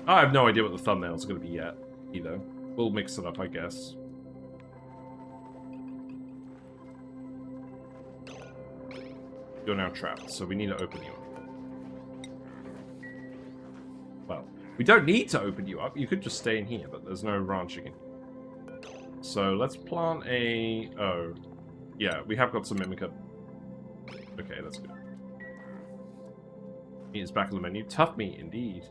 I have no idea what the thumbnail's going to be yet, either. We'll mix it up, I guess. You're now trapped, so we need to open you up. We don't need to open you up. You could just stay in here, but there's no ranching in here. So let's plant a... Oh. Yeah, we have got some mimica. Okay, that's good. Meat is back on the menu. Tough meat, indeed.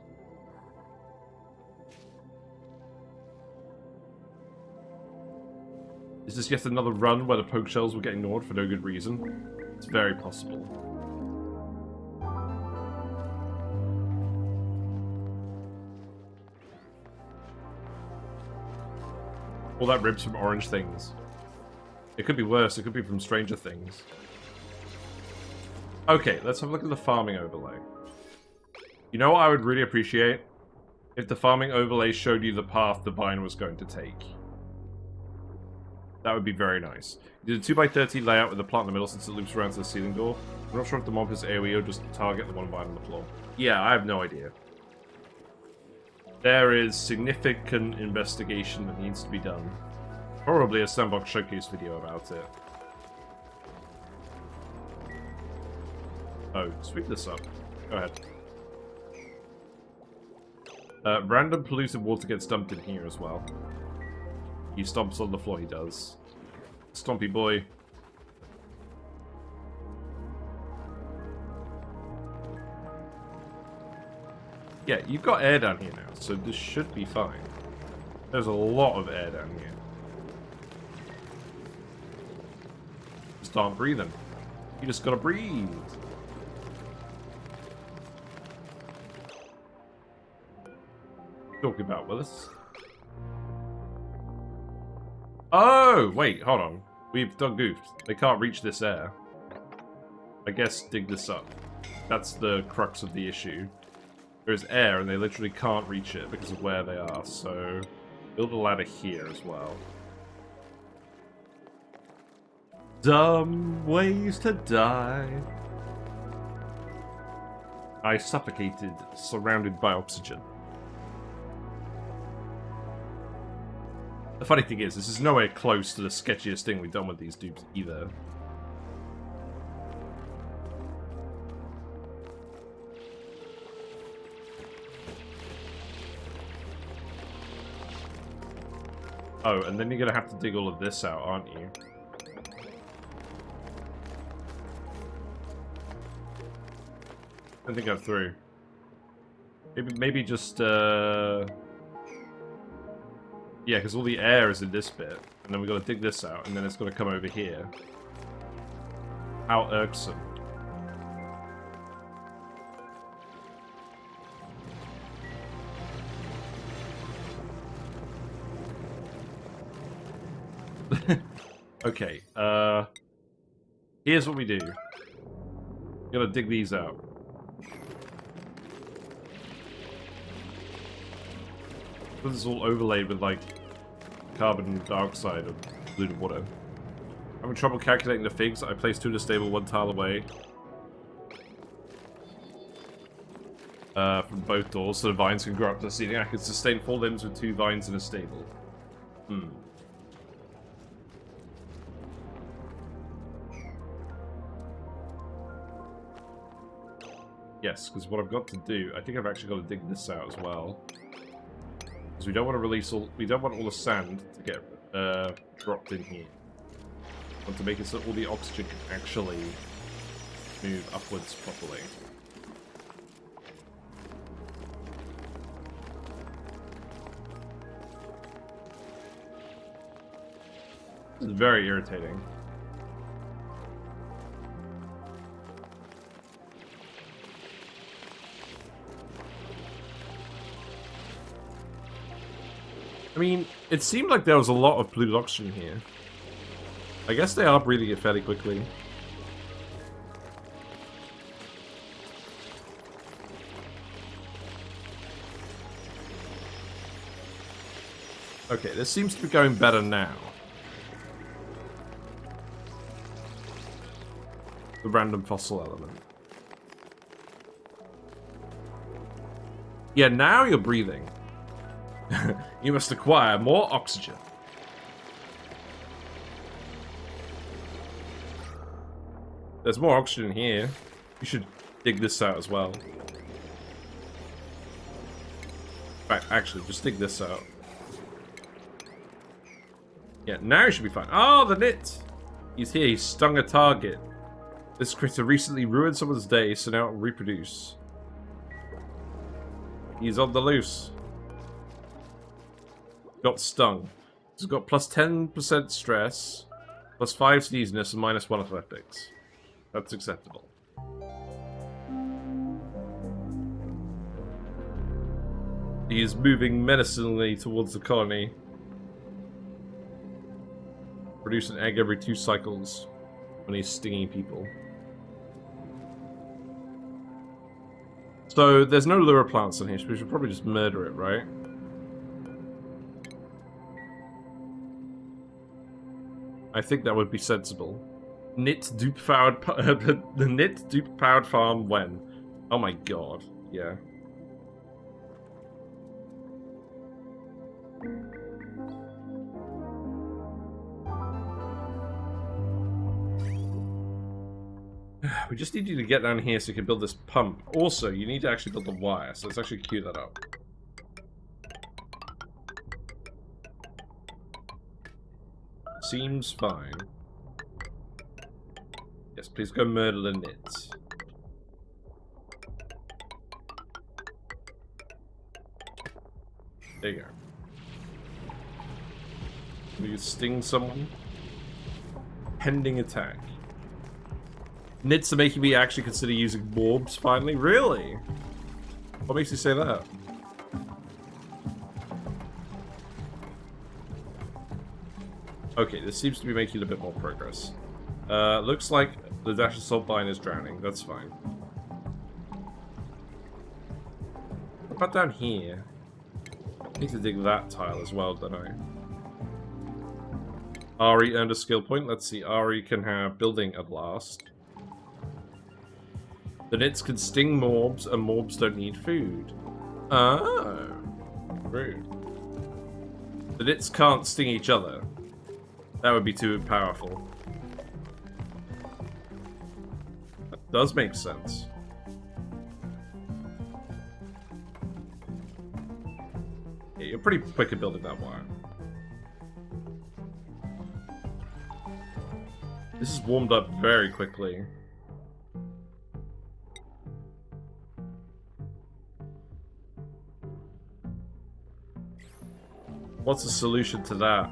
Is this yet another run where the poke shells will get ignored for no good reason? It's very possible. All that ribs from Orange Things. It could be worse. It could be from Stranger Things. Okay, let's have a look at the farming overlay. You know what I would really appreciate? If the farming overlay showed you the path the vine was going to take. That would be very nice. You did a 2x30 layout with the plant in the middle since it loops around to the ceiling door. I'm not sure if the mob is AoE or just target the one vine on the floor. Yeah, I have no idea. There is significant investigation that needs to be done. Probably a Sandbox Showcase video about it. Oh, sweep this up. Go ahead. Random polluted water gets dumped in here as well. He stomps on the floor, he does. Stompy boy. Yeah, you've got air down here now, so this should be fine. There's a lot of air down here. Just aren't breathing. You just gotta breathe. Talking about Willis. Oh, wait, hold on. We've done goofed. They can't reach this air. I guess dig this up. That's the crux of the issue. There's air, and they literally can't reach it because of where they are, so build a ladder here as well. Dumb ways to die. I suffocated, surrounded by oxygen. The funny thing is, this is nowhere close to the sketchiest thing we've done with these dupes either. Oh, and then you're gonna have to dig all of this out, aren't you? I don't think I'm through. Maybe just, yeah, because all the air is in this bit, and then we gotta dig this out, and then it's gotta come over here. How irksome. Okay, here's what we do. Gotta dig these out. This is all overlaid with, like, carbon dioxide and polluted water. I'm having trouble calculating the figs. I placed 2 in a stable 1 tile away. From both doors, so the vines can grow up to the ceiling. I can sustain 4 limbs with 2 vines in a stable. Hmm. Yes, because what I've got to do, I think I've actually got to dig this out as well. Because we don't want to release all, we don't want all the sand to get dropped in here. We want to make it so all the oxygen can actually move upwards properly. This is very irritating. I mean, it seemed like there was a lot of polluted oxygen here. I guess they are breathing it fairly quickly. Okay, this seems to be going better now. The random fossil element. Yeah, now you're breathing. You must acquire more oxygen. There's more oxygen here. You should dig this out as well. Right, actually, just dig this out. Yeah, now he should be fine. Oh, the nit! He's here, he stung a target. This critter recently ruined someone's day, so now it will reproduce. He's on the loose. Got stung. He's got plus 10% stress, plus 5 sneeziness, and minus 1 athletics. That's acceptable. He is moving menacingly towards the colony. Produce an egg every 2 cycles when he's stinging people. So, there's no lure plants in here, so we should probably just murder it, right? I think that would be sensible. Knit dupe powered the knit dupe powered farm when? Oh my god, yeah. We just need you to get down here so you can build this pump. Also, you need to actually build the wire, so let's actually queue that up. Seems fine. Yes, please go murder the nits. There you go. We can sting someone. Pending attack. Nits are making me actually consider using morbs finally? Really? What makes you say that? Okay, this seems to be making a bit more progress. Looks like the dash assault vine is drowning. That's fine. What about down here? I need to dig that tile as well, don't I? Ari earned a skill point. Let's see. Ari can have building at last. The nits can sting morbs, and morbs don't need food. Oh. Rude. The nits can't sting each other. That would be too powerful. That does make sense. Yeah, you're pretty quick at building that wire. This is warmed up very quickly. What's the solution to that?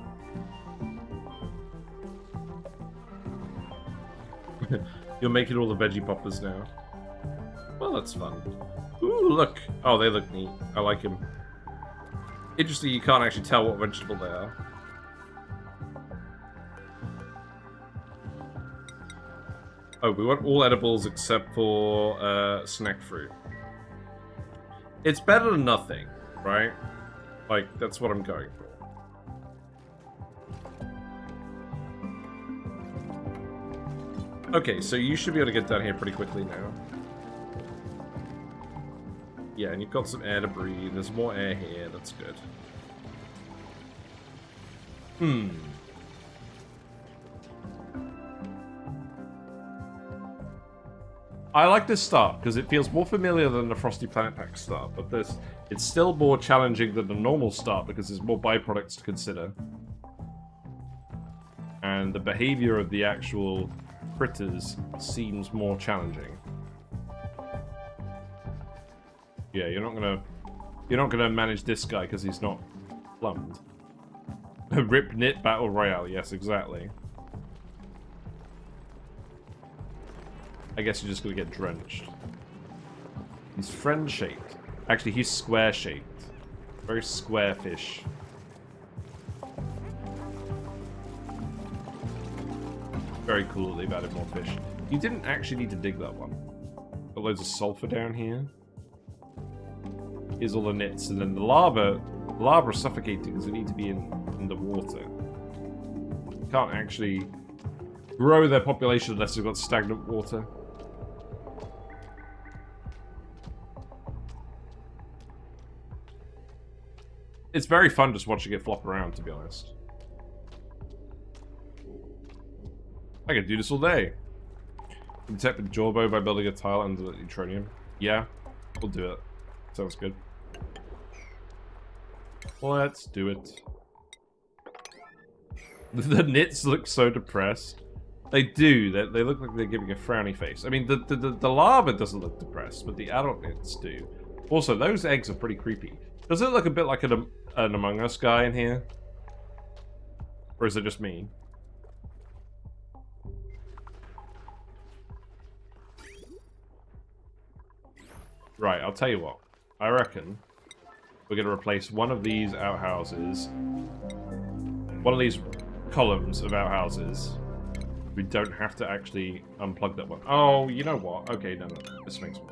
You're making all the veggie poppers now. Well, that's fun. Ooh, look. Oh, they look neat. I like him. Interesting, you can't actually tell what vegetable they are. Oh, we want all edibles except for snack fruit. It's better than nothing, right? Like, that's what I'm going for. Okay, so you should be able to get down here pretty quickly now. Yeah, and you've got some air to breathe. There's more air here. That's good. I like this start because it feels more familiar than the Frosty Planet Pack start, but it's still more challenging than the normal start because there's more byproducts to consider. And the behavior of the actual critters seems more challenging. Yeah, you're not gonna manage this guy because he's not plumbed. Rip Knit Battle Royale, yes, exactly. I guess you're just gonna get drenched. He's friend-shaped. Actually, he's square-shaped. Very square fish. Very cool that they've added more fish. You didn't actually need to dig that one. Got loads of sulfur down here. Here's all the nits, and then the larvae are suffocating because they need to be in the water. You can't actually grow their population unless they've got stagnant water. It's very fun just watching it flop around, to be honest. I could do this all day. Protect the jawbow by building a tile under the neutronium. Yeah, we'll do it. Sounds good. Let's do it. The nits look so depressed. They do. They look like they're giving a frowny face. I mean, the larva doesn't look depressed, but the adult nits do. Also, those eggs are pretty creepy. Does it look a bit like an Among Us guy in here? Or is it just me? Right, I'll tell you what. I reckon we're going to replace one of these outhouses, one of these columns of outhouses. We don't have to actually unplug that one. Oh, you know what? Okay, no. This makes sense.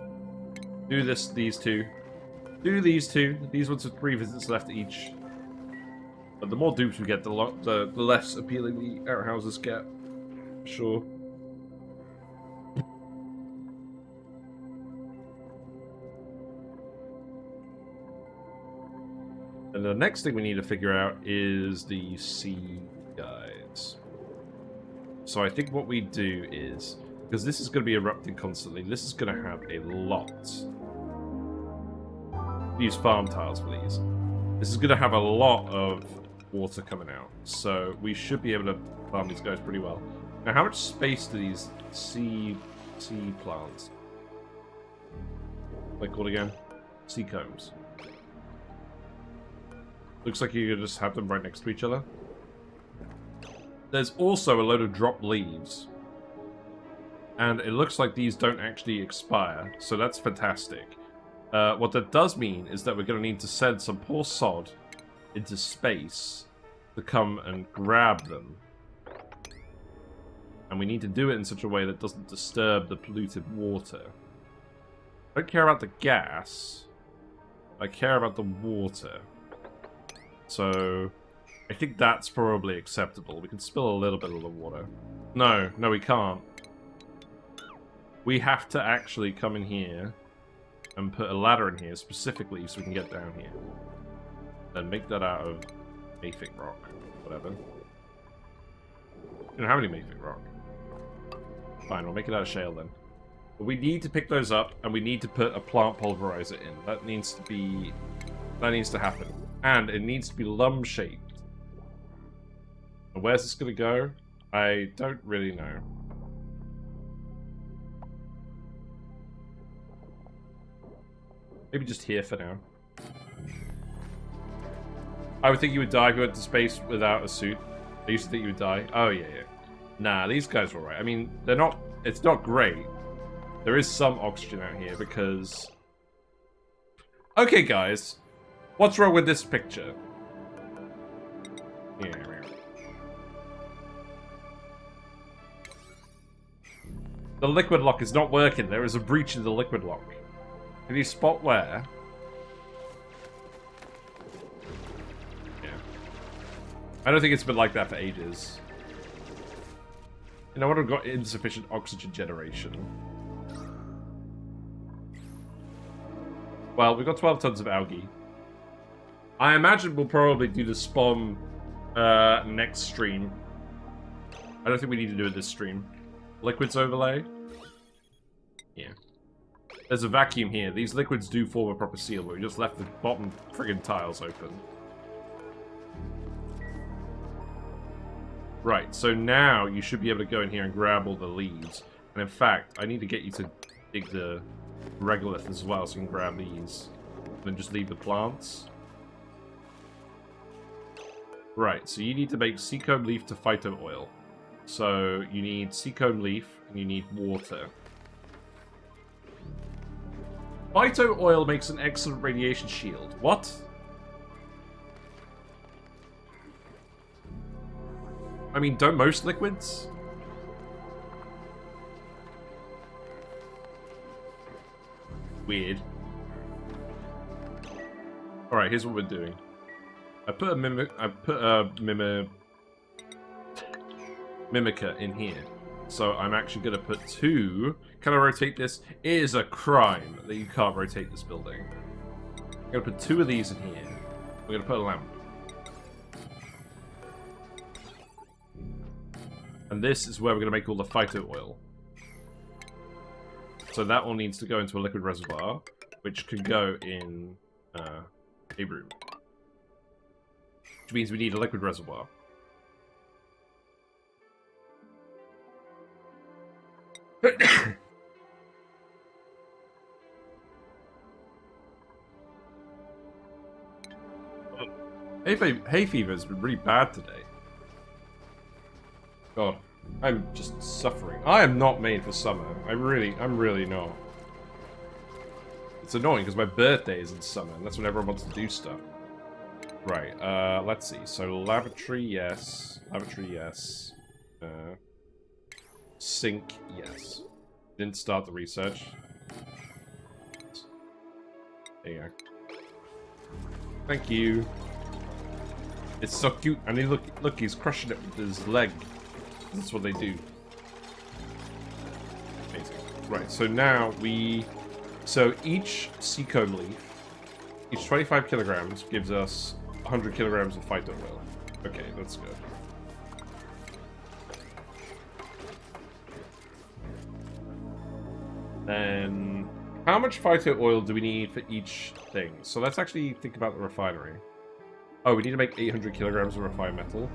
Do this, these two. Do these two. These ones with 3 visits left each. But the more dupes we get, the less appealing the outhouses get. Sure. And the next thing we need to figure out is the sea guys. So I think what we do is, because this is going to be erupting constantly, this is going to have a lot. Use farm tiles for these. This is going to have a lot of water coming out. So we should be able to farm these guys pretty well. Now, how much space do these sea plants? What are they called again? Sea combs. Looks like you could just have them right next to each other. There's also a load of dropped leaves. And it looks like these don't actually expire, so that's fantastic. What that does mean is that we're going to need to send some poor sod into space to come and grab them. And we need to do it in such a way that doesn't disturb the polluted water. I don't care about the gas. I care about the water. So, I think that's probably acceptable. We can spill a little bit of the water. No, we can't. We have to actually come in here and put a ladder in here specifically so we can get down here. Then make that out of mafic rock, whatever. We don't have any mafic rock. Fine, we'll make it out of shale then. But we need to pick those up, and we need to put a plant pulverizer in. That needs to happen. And it needs to be lumb shaped. And where's this gonna go? I don't really know. Maybe just here for now. I would think you would die if you went to space without a suit. I used to think you would die. Oh, yeah. Nah, these guys are alright. I mean, they're not... It's not great. There is some oxygen out here because... Okay, guys. What's wrong with this picture? Yeah. The liquid lock is not working. There is a breach in the liquid lock. Can you spot where? Yeah. I don't think it's been like that for ages. You know what? I've got insufficient oxygen generation. Well, we've got 12 tons of algae. I imagine we'll probably do the spawn next stream. I don't think we need to do it this stream. Liquids overlay? Yeah. There's a vacuum here. These liquids do form a proper seal, but we just left the bottom friggin' tiles open. Right, so now you should be able to go in here and grab all the leaves. And in fact, I need to get you to dig the regolith as well so you can grab these. And then just leave the plants. Right, so you need to make seacomb leaf to phyto oil. So you need seacomb leaf and you need water. Phyto oil makes an excellent radiation shield. What? I mean, don't most liquids? Weird. Alright, here's what we're doing. I put a mimica in here. So I'm actually going to put 2. Can I rotate this? It is a crime that you can't rotate this building. I'm going to put 2 of these in here. I'm going to put a lamp. And this is where we're going to make all the phyto oil. So that all needs to go into a liquid reservoir, which could go in a room. which means we need a liquid reservoir. Hay fever has been really bad today. God, I'm just suffering. I am not made for summer. I'm really not. It's annoying because my birthday is in summer, and that's when everyone wants to do stuff. Right, let's see. So lavatory, yes. Lavatory, yes. Sink, yes. Didn't start the research. There you go. Thank you. It's so cute. And he look, he's crushing it with his leg. That's what they do. Amazing. Right, so now so each seacomb leaf, each 25 kilograms gives us 100 kilograms of phyto oil. Okay, that's good. Then, how much phyto oil do we need for each thing? So let's actually think about the refinery. Oh, we need to make 800 kilograms of refined metal.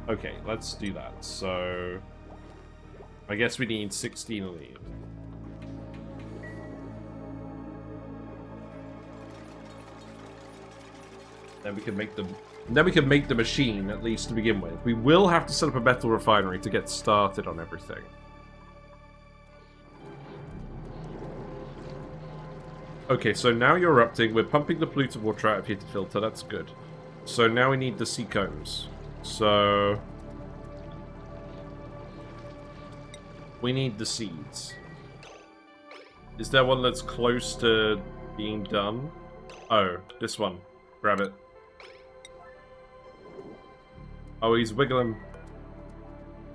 Okay, let's do that. So, I guess we need 16 of these. Then we can make them. Then we can make the machine, at least to begin with. We will have to set up a metal refinery to get started on everything. Okay, so now you're erupting. We're pumping the polluted water out of here to filter. That's good. So now we need the sea combs. So we need the seeds. Is there one that's close to being done? Oh, this one. Grab it. Oh, he's wiggling.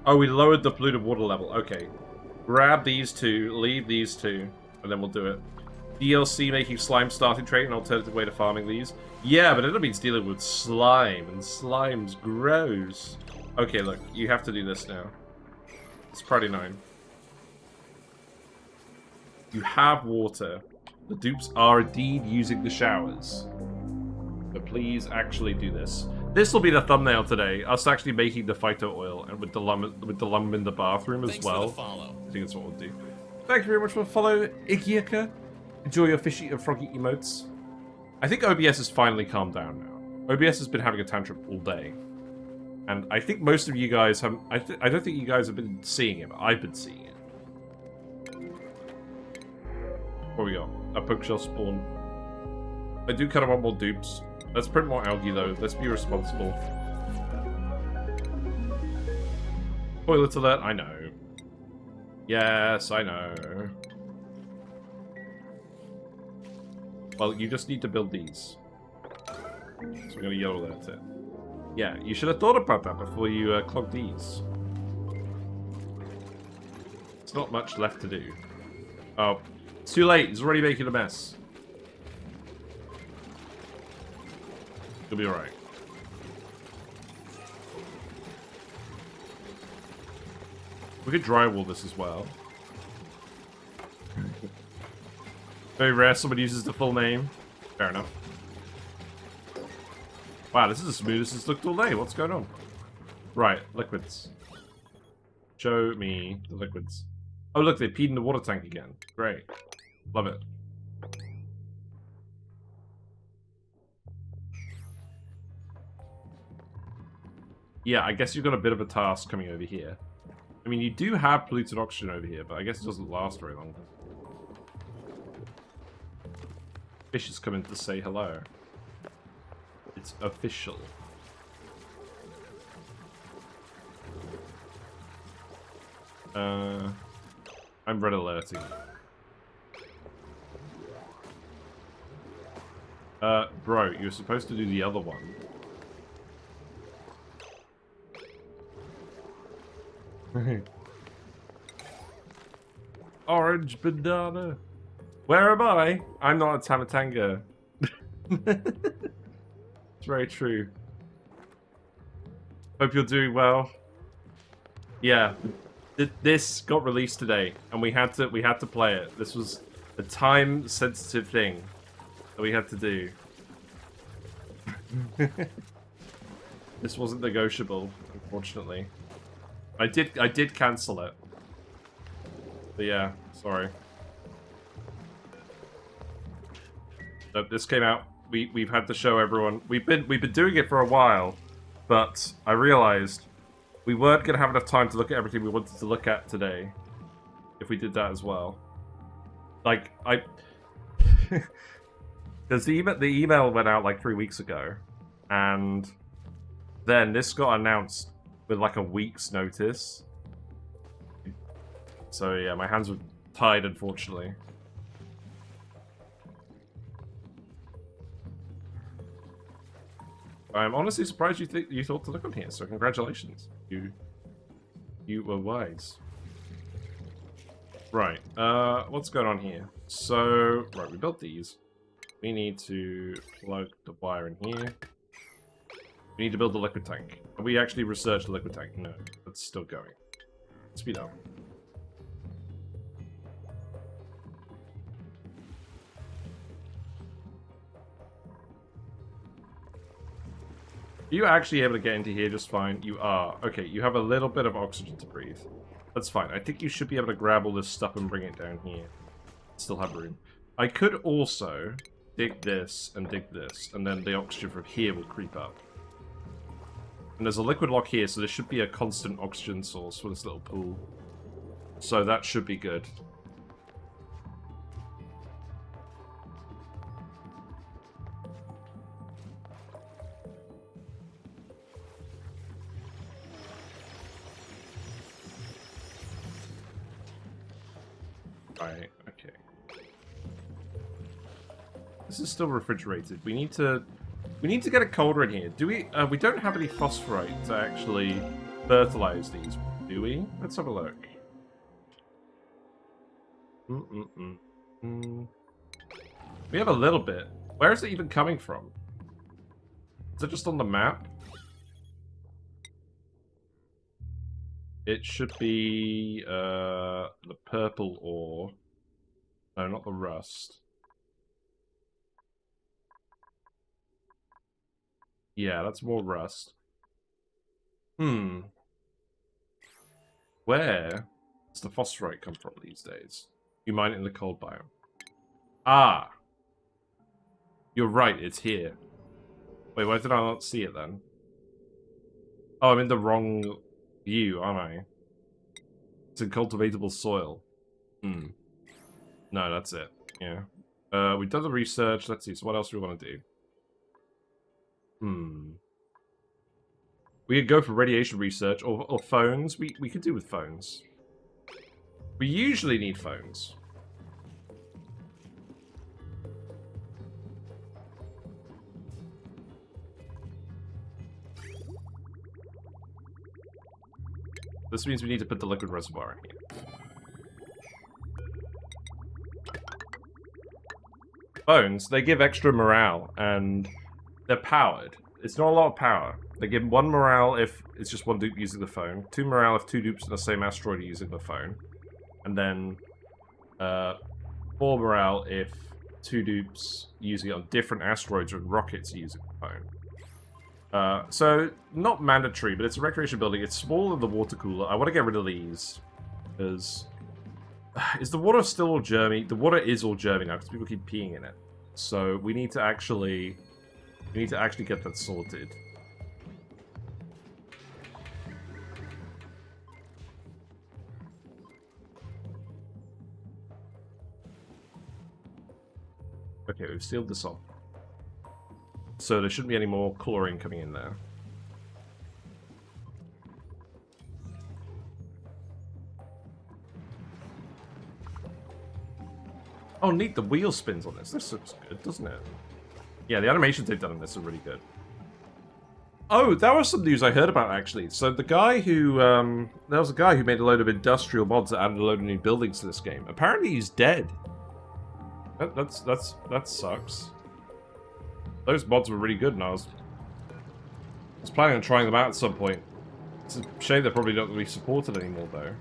Oh, we lowered the polluted water level. Okay. Grab these two, leave these two, and then we'll do it. DLC making slime starting trait, an alternative way to farming these. Yeah, but it means dealing with slime, and slime's gross. Okay, look, you have to do this now. It's priority 9. You have water. The dupes are indeed using the showers. But please actually do this. This will be the thumbnail today. Us actually making the phyto oil and with the lumb in the bathroom as well. I think that's what we'll do. Thank you very much for the follow, Ikiaka. Enjoy your fishy and froggy emotes. I think OBS has finally calmed down now. OBS has been having a tantrum all day. And I think most of you guys have... I don't think you guys have been seeing it, but I've been seeing it. What we got? A pokeshell spawn. I do kind of want more dupes. Let's print more algae though. Let's be responsible. Toilet alert, I know. Yes, I know. Well, you just need to build these. So I'm gonna yodel at it. Yeah, you should have thought about that before you clogged these. It's not much left to do. Oh, it's too late. It's already making a mess. You'll be alright. We could drywall this as well. Very rare someone uses the full name. Fair enough. Wow, this is the smoothest it's looked all day. What's going on? Right, liquids. Show me the liquids. Oh look, they peed in the water tank again. Great. Love it. Yeah, I guess you've got a bit of a task coming over here. I mean, you do have polluted oxygen over here, but I guess it doesn't last very long. Fish is coming to say hello. It's official. I'm red alerting. Bro, you're supposed to do the other one. Orange banana. Where am I? I'm not a Tamatanga. It's very true. Hope you're doing well. Yeah, this got released today, and we had to play it. This was a time-sensitive thing that we had to do. This wasn't negotiable, unfortunately. I did cancel it. But yeah, sorry. So this came out. We've had to show everyone. We've been doing it for a while, but I realized we weren't gonna have enough time to look at everything we wanted to look at today. If we did that as well. Like because the email went out like 3 weeks ago, and then this got announced with like a week's notice. So yeah, my hands were tied, unfortunately. I'm honestly surprised you thought to look on here. So congratulations, you were wise. Right, what's going on here? So right, we built these. We need to plug the wire in here. We need to build the liquid tank. Have we actually researched the liquid tank? No, it's still going. Speed up. Are you actually able to get into here just fine? You are. Okay, you have a little bit of oxygen to breathe. That's fine. I think you should be able to grab all this stuff and bring it down here. Still have room. I could also dig this, and then the oxygen from here will creep up. And there's a liquid lock here, so there should be a constant oxygen source for this little pool. So that should be good. Right, okay. This is still refrigerated. We need to get it colder in here. Do we? We don't have any phosphorite to actually fertilize these, do we? Let's have a look. We have a little bit. Where is it even coming from? Is it just on the map? It should be the purple ore. No, not the rust. Yeah, that's more rust. Where does the phosphorite come from these days? You mine it in the cold biome. Ah! You're right, it's here. Wait, why did I not see it then? Oh, I'm in the wrong view, aren't I? It's in cultivatable soil. No, that's it. Yeah. We've done the research. Let's see, so what else do we want to do? We could go for radiation research or phones. We could do with phones. We usually need phones. This means we need to put the liquid reservoir in here. Phones, they give extra morale, and they're powered. It's not a lot of power. They give 1 morale if it's just 1 dupe using the phone, 2 morale if 2 dupes in the same asteroid are using the phone, and then 4 morale if 2 dupes using it on different asteroids or rockets are using the phone. So, not mandatory, but it's a recreation building. It's smaller than the water cooler. I want to get rid of these, because... Is the water still all germy? The water is all germy now, because people keep peeing in it. So, we need to actually... get that sorted. Okay, we've sealed this off. So there shouldn't be any more chlorine coming in there. Oh, neat, the wheel spins on this. This looks good, doesn't it? Yeah, the animations they've done on this are really good. Oh, that was some news I heard about, actually. So the guy who, there was a guy who made a load of industrial mods that added a load of new buildings to this game. Apparently he's dead. That sucks. Those mods were really good, and I was planning on trying them out at some point. It's a shame they're probably not going to be supported anymore, though.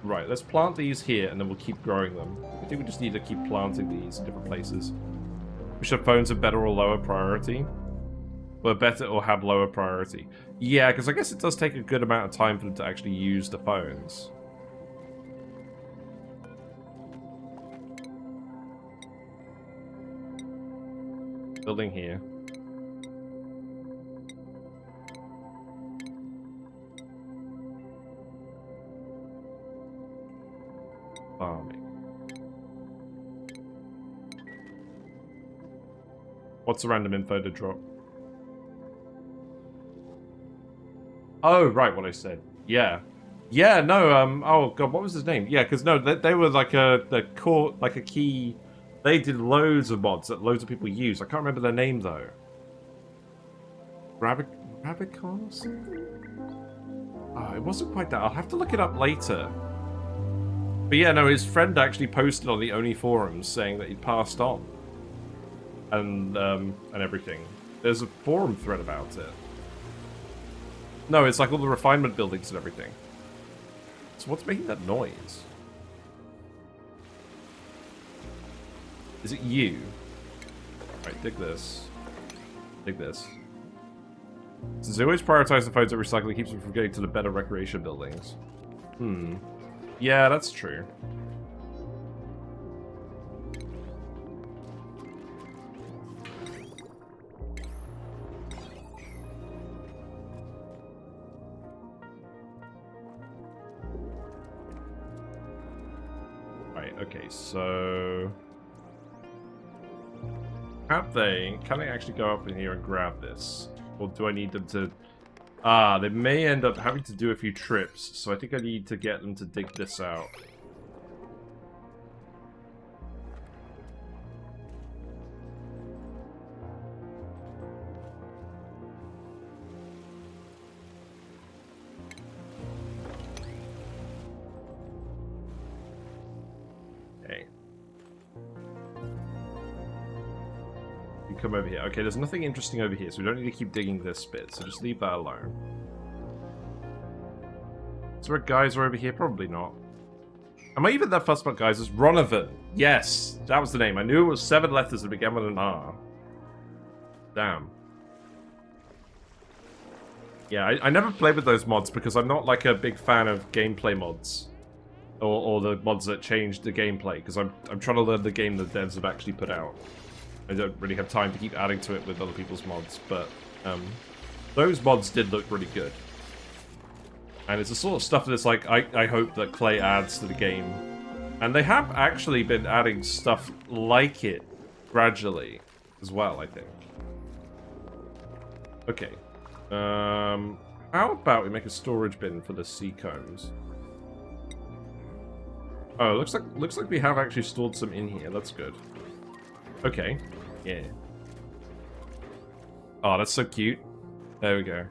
Right, let's plant these here, and then we'll keep growing them. I think we just need to keep planting these in different places. We should have phones a better or lower priority. were better or had lower priority. Yeah, because I guess it does take a good amount of time for them to actually use the phones. Building here. Farming. What's the random info to drop? Oh, right, what I said. Yeah. Yeah, no, oh god, what was his name? Yeah, because no, they were like the core, like a key. They did loads of mods that loads of people use. I can't remember their name though. Rabicon or something? Oh, it wasn't quite that. I'll have to look it up later. But yeah, no, his friend actually posted on the Oni forums saying that he passed on. And everything. There's a forum thread about it. No, it's like all the refinement buildings and everything. So what's making that noise? Is it you? Right, dig this. Dig this. Since they always prioritize the phones that recycle, it keeps them from getting to the better recreation buildings. Yeah, that's true. Right, okay, so... Can they actually go up in here and grab this? Or do I need them to... Ah, they may end up having to do a few trips, so I think I need to get them to dig this out. Okay. You come over here. Okay, there's nothing interesting over here, so we don't need to keep digging this bit, so just leave that alone. Is there a geyser over here? Probably not. Am I even that fussed about geysers? Ronovan. Yes, that was the name. I knew it was 7 letters that began with an R. Damn. Yeah, I never played with those mods because I'm not like a big fan of gameplay mods. Or the mods that change the gameplay, because I'm trying to learn the game the devs have actually put out. I don't really have time to keep adding to it with other people's mods, but those mods did look really good. And it's the sort of stuff that's like, I hope that Clay adds to the game. And they have actually been adding stuff like it gradually as well, I think. Okay. How about we make a storage bin for the sea combs? Oh, looks like we have actually stored some in here. That's good. Okay. Yeah. Oh, that's so cute. There we go.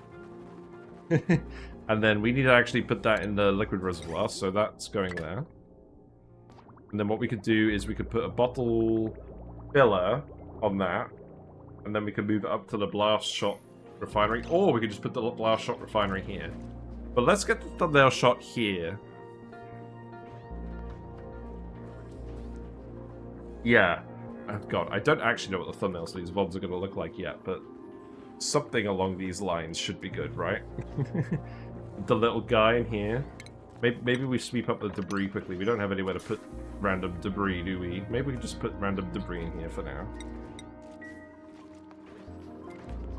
And then we need to actually put that in the liquid reservoir, so that's going there. And then what we could do is we could put a bottle filler on that, and then we could move it up to the blast shot refinery, or we could just put the blast shot refinery here. But let's get the thumbnail shot here. Yeah. Oh god, I don't actually know what the thumbnails of these VODs are going to look like yet, but something along these lines should be good, right? The little guy in here. Maybe we sweep up the debris quickly. We don't have anywhere to put random debris, do we? Maybe we can just put random debris in here for now.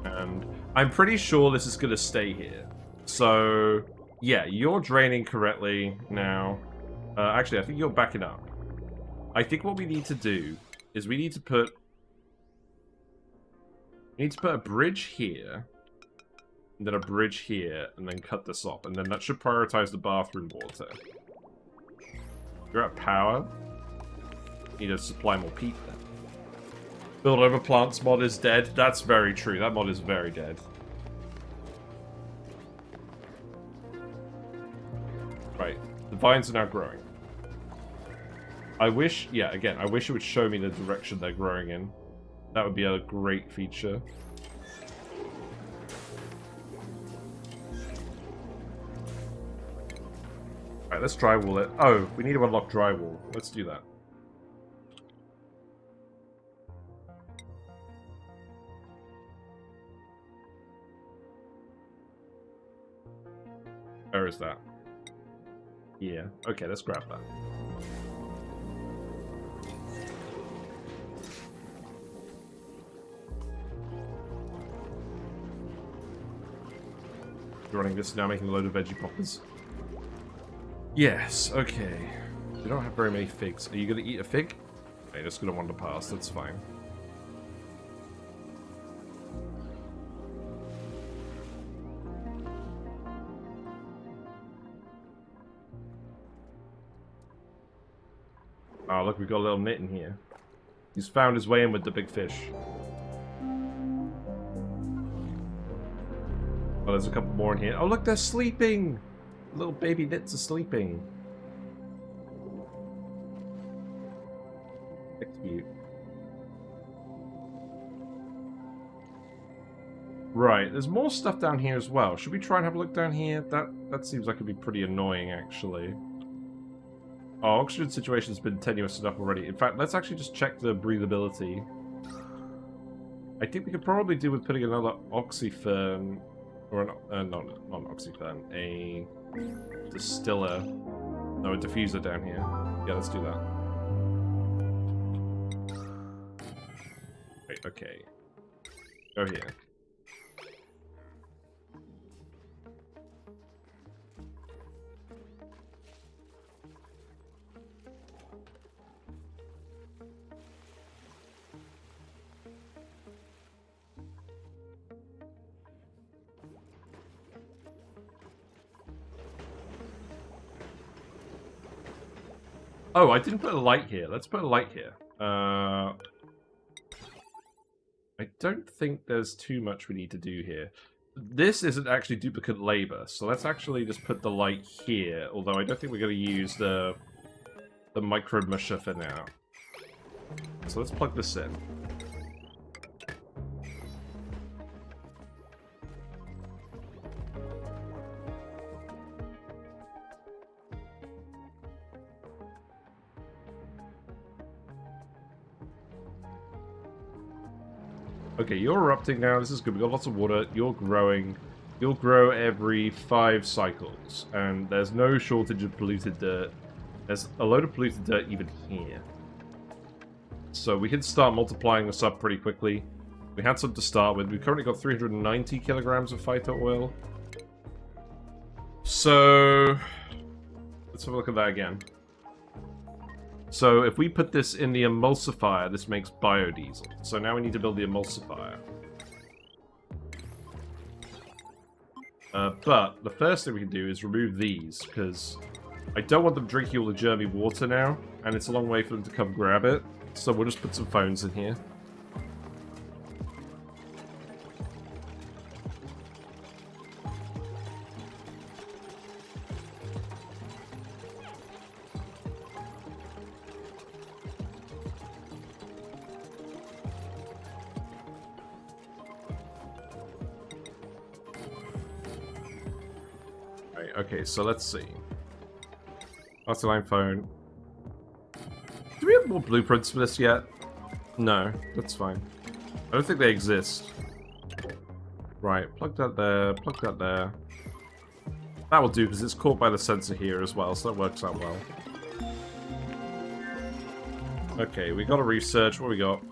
And I'm pretty sure this is going to stay here. So, yeah, you're draining correctly now. Actually, I think you're backing up. I think what we need to do is we need to put a bridge here, and then a bridge here, and then cut this off, and then that should prioritize the bathroom water. You're at power. Need to supply more peat then. Build over plants mod is dead. That's very true. That mod is very dead. Right. The vines are now growing. I wish, yeah, again, I wish it would show me the direction they're growing in. That would be a great feature. Alright, let's drywall it. Oh, we need to unlock drywall. Let's do that. Where is that? Yeah. Okay, let's grab that. You're running this now, making a load of veggie poppers. Yes, okay. We don't have very many figs. Are you going to eat a fig? Okay, just going to wander past. That's fine. Oh, look, we've got a little nit in here. He's found his way in with the big fish. Oh, there's a couple more in here. Oh, look, they're sleeping! Little baby nits are sleeping. That's cute. Right, there's more stuff down here as well. Should we try and have a look down here? That seems like it'd be pretty annoying, actually. Oh, oxygen situation's been tenuous enough already. In fact, let's actually just check the breathability. I think we could probably do with putting another oxyfern, or not an oxyfern, a distiller, no, a diffuser down here. Yeah, let's do that. Wait, okay. Go here. Oh, I didn't put a light here. Let's put a light here. I don't think there's too much we need to do here. This isn't actually duplicate labor, so let's actually just put the light here, although I don't think we're going to use the micro musher for now. So let's plug this in. Okay, you're erupting now. This is good. We've got lots of water. You're growing. You'll grow every 5 cycles. And there's no shortage of polluted dirt. There's a load of polluted dirt even here. So we can start multiplying this up pretty quickly. We had some to start with. We've currently got 390 kilograms of phyto oil. So let's have a look at that again. So if we put this in the emulsifier, this makes biodiesel. So now we need to build the emulsifier. But the first thing we can do is remove these, because I don't want them drinking all the germy water now, and it's a long way for them to come grab it. So we'll just put some phones in here. Okay, so let's see. Line phone. Do we have more blueprints for this yet? No, that's fine. I don't think they exist. Right, plug that there, plug that there. That will do, because it's caught by the sensor here as well, so that works out well. Okay, we got a research. What do we got?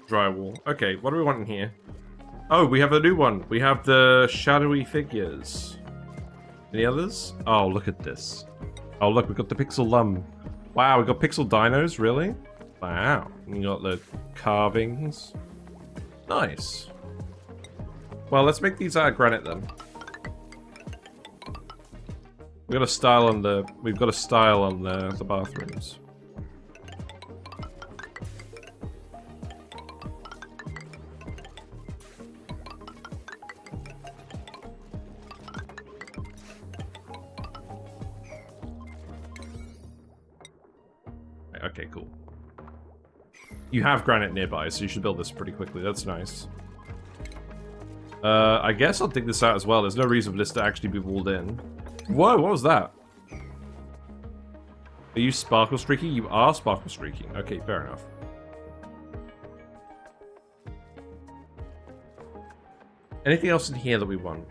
Drywall. Okay, what do we want in here? Oh, we have a new one. We have the shadowy figures. Any others? Oh, look at this. Oh, look, we've got the pixel lumb. Wow, we got pixel dinos, really? Wow. And you got the carvings. Nice. Well, let's make these out of granite then. We've got a style on the the bathrooms. Okay, cool. You have granite nearby, so you should build this pretty quickly. That's nice. I guess I'll dig this out as well. There's no reason for this to actually be walled in. Whoa, what was that? Are you sparkle streaking? You are sparkle streaking. Okay, fair enough. Anything else in here that we want?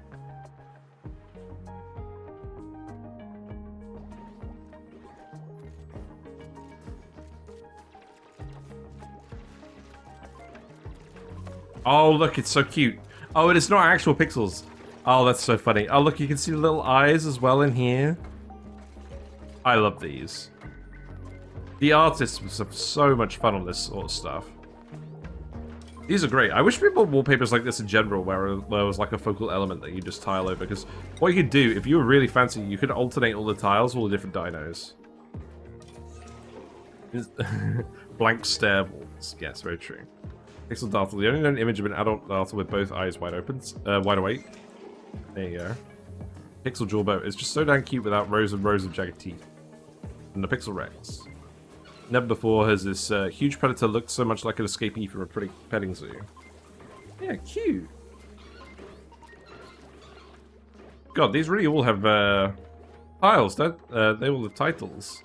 Oh, look, it's so cute. Oh, and it's not actual pixels. Oh, that's so funny. Oh, look, you can see the little eyes as well in here. I love these. The artists must have so much fun on this sort of stuff. These are great. I wish we had wallpapers like this in general, where there was like a focal element that you just tile over. Because what you could do, if you were really fancy, you could alternate all the tiles, all the different dinos. Blank stare walls. Yes, very true. Pixel Dartle, the only known image of an adult Dartle with both eyes wide open, wide awake. There you go. Pixel Jawboat is just so damn cute without rows and rows of jagged teeth. And the Pixel Rex. Never before has this huge predator looked so much like an escapee from a pretty petting zoo. Yeah, cute. God, these really all have tiles, don't they? All have titles.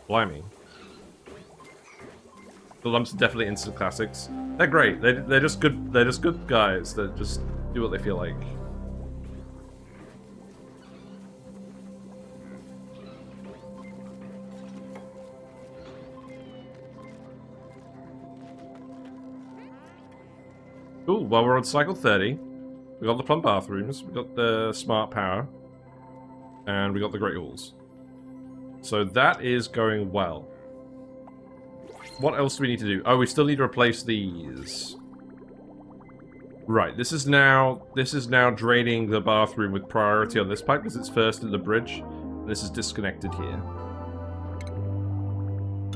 Blimey. The Lumbs are definitely instant classics. They're great. They're just good. They're just good guys that just do what they feel like. Cool. Well, we're on cycle 30. We got the plumb bathrooms. We got the smart power, and we got the great halls. So that is going well. What else do we need to do? Oh, we still need to replace these. Right, this is now draining the bathroom with priority on this pipe because it's first in the bridge. And this is disconnected here.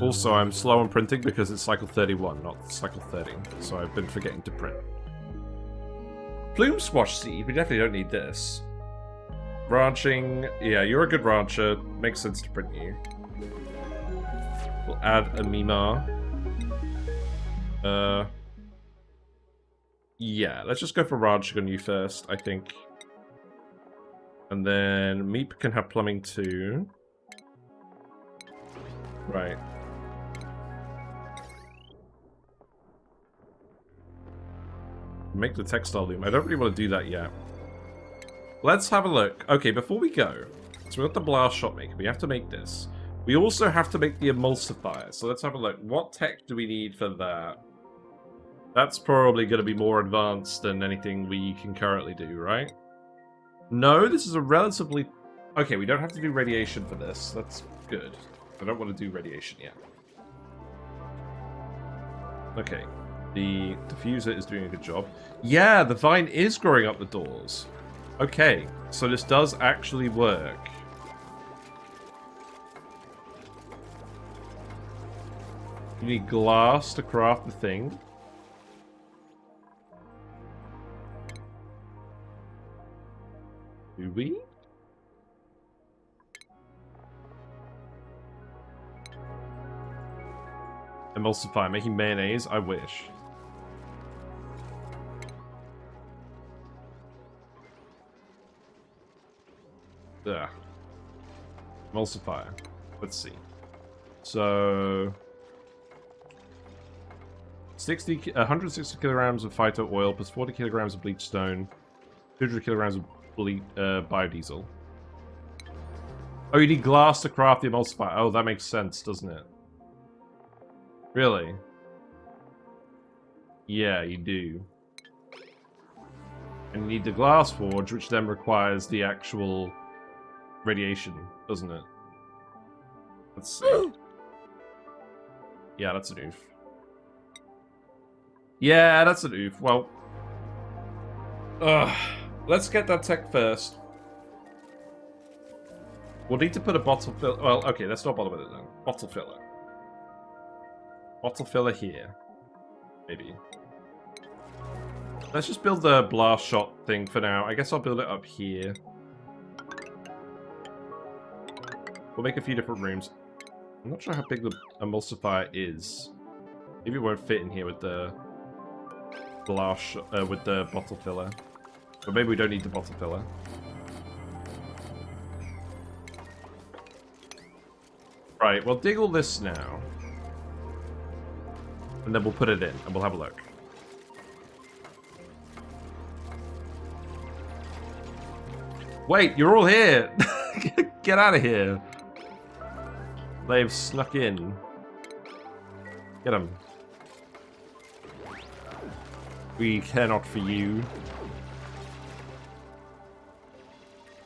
Also, I'm slow on printing because it's cycle 31, not cycle 30. So I've been forgetting to print. Plume squash seed, we definitely don't need this. Ranching, yeah, you're a good rancher. Makes sense to print you. We'll add a Mimar. Yeah, let's just go for ranching on you first, I think. And then Meep can have plumbing too. Right. Make the textile loom. I don't really want to do that yet. Let's have a look. Okay, before we go, so we got the blast shot maker. We have to make this. We also have to make the emulsifier. So let's have a look. What tech do we need for that? That's probably going to be more advanced than anything we can currently do, right? No, this is a relatively... Okay, we don't have to do radiation for this. That's good. I don't want to do radiation yet. Okay. The diffuser is doing a good job. Yeah, the vine is growing up the doors. Okay, so this does actually work. You need glass to craft the thing. Do we? Emulsify, making mayonnaise? I wish. Ugh. Emulsifier. Let's see. So... 160 kilograms of phyto oil plus 40 kilograms of bleach stone, 200 kilograms of biodiesel. Oh, you need glass to craft the emulsifier. Oh, that makes sense, doesn't it? Really? Yeah, you do. And you need the glass forge, which then requires the actual radiation, doesn't it? Let's see. Yeah, that's an oof. Yeah, that's an oof. Well, let's get that tech first. We'll need to put a bottle filler. Well, okay, let's not bother with it then. Bottle filler. Bottle filler here. Maybe. Let's just build the blast shot thing for now. I guess I'll build it up here. We'll make a few different rooms. I'm not sure how big the emulsifier is. Maybe it won't fit in here with the blast with the bottle filler. But maybe we don't need the bottle filler. Right, we'll dig all this now. And then we'll put it in, and we'll have a look. Wait, you're all here! Get out of here! They've snuck in. Get them. We care not for you.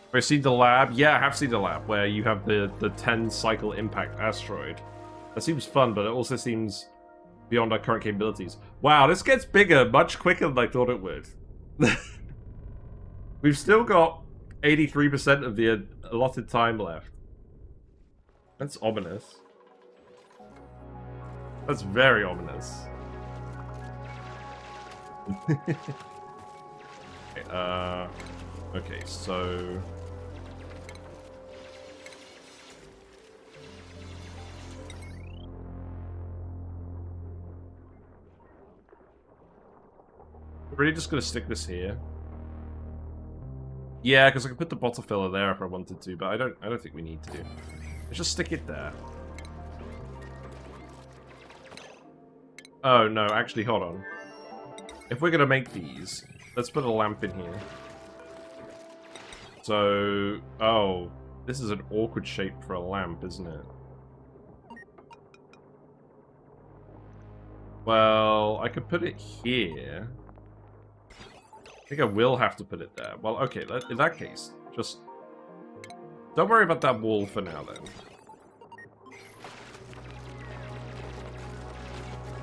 Have you seen the lab? Yeah, I have seen the lab, where you have the 10-cycle impact asteroid. That seems fun, but it also seems beyond our current capabilities. Wow, this gets bigger much quicker than I thought it would. We've still got 83% of the allotted time left. That's ominous. That's very ominous. Okay, so... We're really just gonna stick this here. Yeah, because I could put the bottle filler there if I wanted to, but I don't think we need to. Let's just stick it there. Oh no, actually hold on. If we're gonna make these, let's put a lamp in here. So, oh, this is an awkward shape for a lamp, isn't it? Well, I could put it here. I think I will have to put it there. Well, okay, in that case, just... Don't worry about that wall for now, then.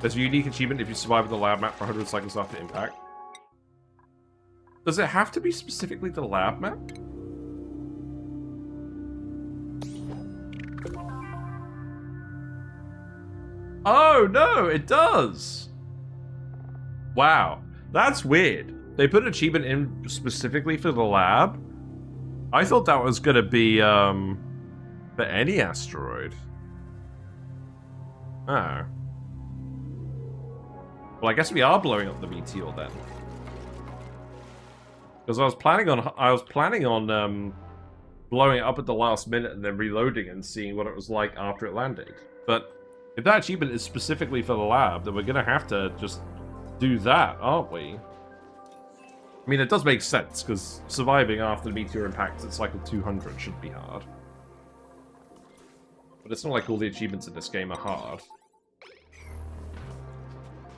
There's a unique achievement if you survive the lab map for 100 cycles after impact. Does it have to be specifically the lab map? Oh, no, it does! Wow, that's weird. They put an achievement in specifically for the lab? I thought that was gonna be, for any asteroid. Oh. Well, I guess we are blowing up the meteor then. Because I was planning on blowing it up at the last minute and then reloading and seeing what it was like after it landed. But if that achievement is specifically for the lab, then we're gonna have to just do that, aren't we? I mean, it does make sense, because surviving after the meteor impact at cycle 200 should be hard. But it's not like all the achievements in this game are hard.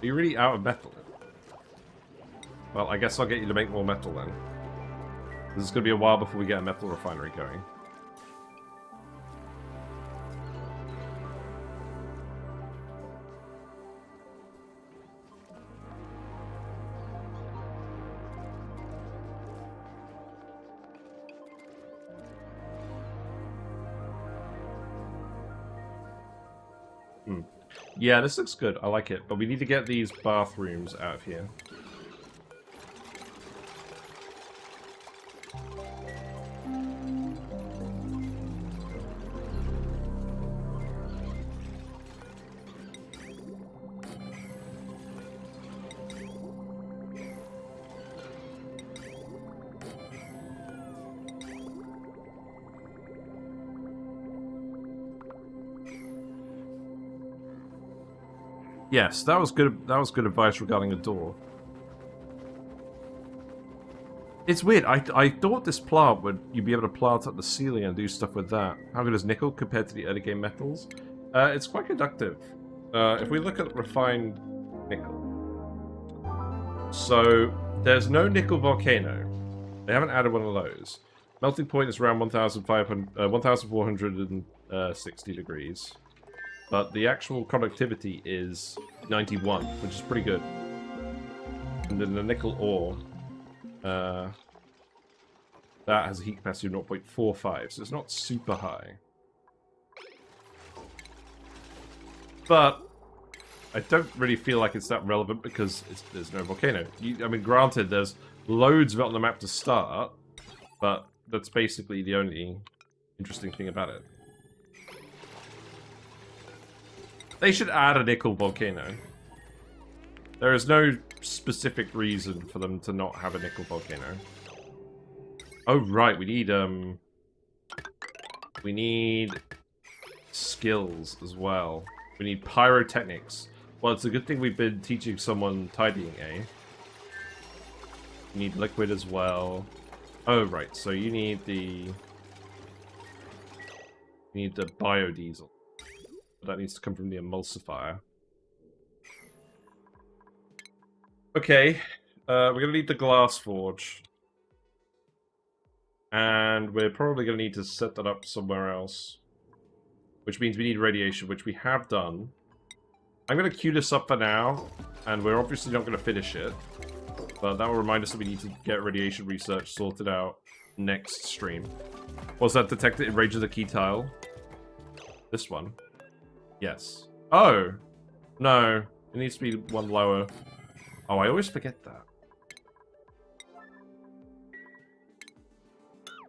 Are you really out of metal? Well, I guess I'll get you to make more metal then. This is going to be a while before we get a metal refinery going. Yeah, this looks good. I like it. But we need to get these bathrooms out of here. Yes, that was good. That was good advice regarding a door. It's weird. I thought this plant would you'd be able to plant up the ceiling and do stuff with that. How good is nickel compared to the early game metals? It's quite conductive. If we look at refined nickel, so there's no nickel volcano. They haven't added one of those. Melting point is around 1,460 degrees. But the actual conductivity is 91, which is pretty good. And then the nickel ore, that has a heat capacity of 0.45, so it's not super high. But I don't really feel like it's that relevant because there's no volcano. I mean, granted, there's loads of it on the map to start, but that's basically the only interesting thing about it. They should add a nickel volcano. There is no specific reason for them to not have a nickel volcano. Oh, right, we need skills as well. We need pyrotechnics. Well, it's a good thing we've been teaching someone tidying, eh? You need liquid as well. Oh, right, so you need the biodiesel. That needs to come from the emulsifier. Okay, We're going to need the glass forge. And we're probably going to need to set that up somewhere else. Which means we need radiation, which we have done. I'm going to queue this up for now. And we're obviously not going to finish it. But that will remind us that we need to get radiation research sorted out next stream. Was that detected in range of the key tile? This one? Yes. Oh! No. It needs to be one lower. Oh, I always forget that.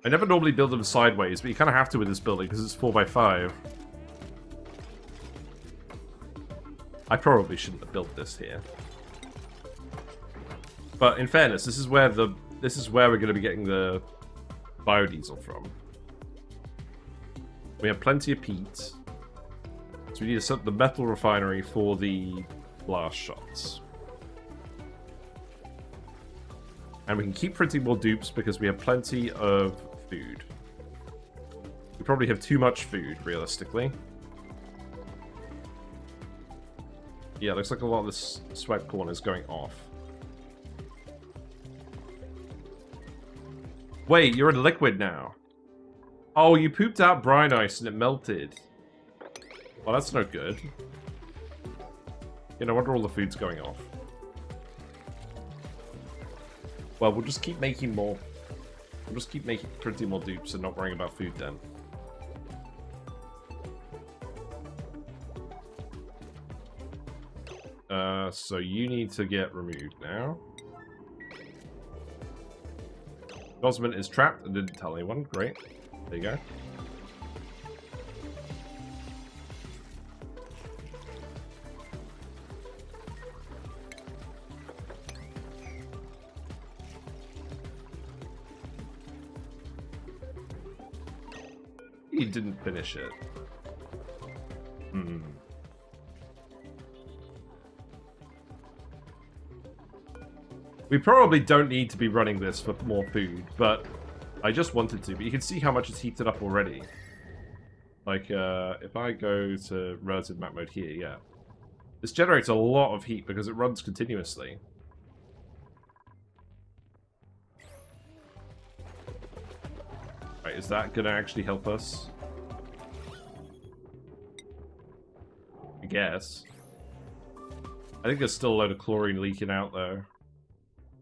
I never normally build them sideways, but you kind of have to with this building because it's 4x5. I probably shouldn't have built this here. But in fairness, this is where we're going to be getting the biodiesel from. We have plenty of peat. So we need to set up the metal refinery for the blast shots. And we can keep printing more dupes because we have plenty of food. We probably have too much food, realistically. Yeah, looks like a lot of this sweat corn is going off. Wait, you're in liquid now. Oh, you pooped out brine ice and it melted. Well, that's no good. You know, I wonder all the food's going off. Well, we'll just keep making more. We'll just keep printing more dupes and not worrying about food then. So you need to get removed now. Osmond is trapped and didn't tell anyone. Great. There you go. He didn't finish it. We probably don't need to be running this for more food, but I just wanted to. But you can see how much it's heated up already. Like, if I go to relative map mode here, yeah. This generates a lot of heat because it runs continuously. Right, is that going to actually help us? I guess. I think there's still a load of chlorine leaking out, though.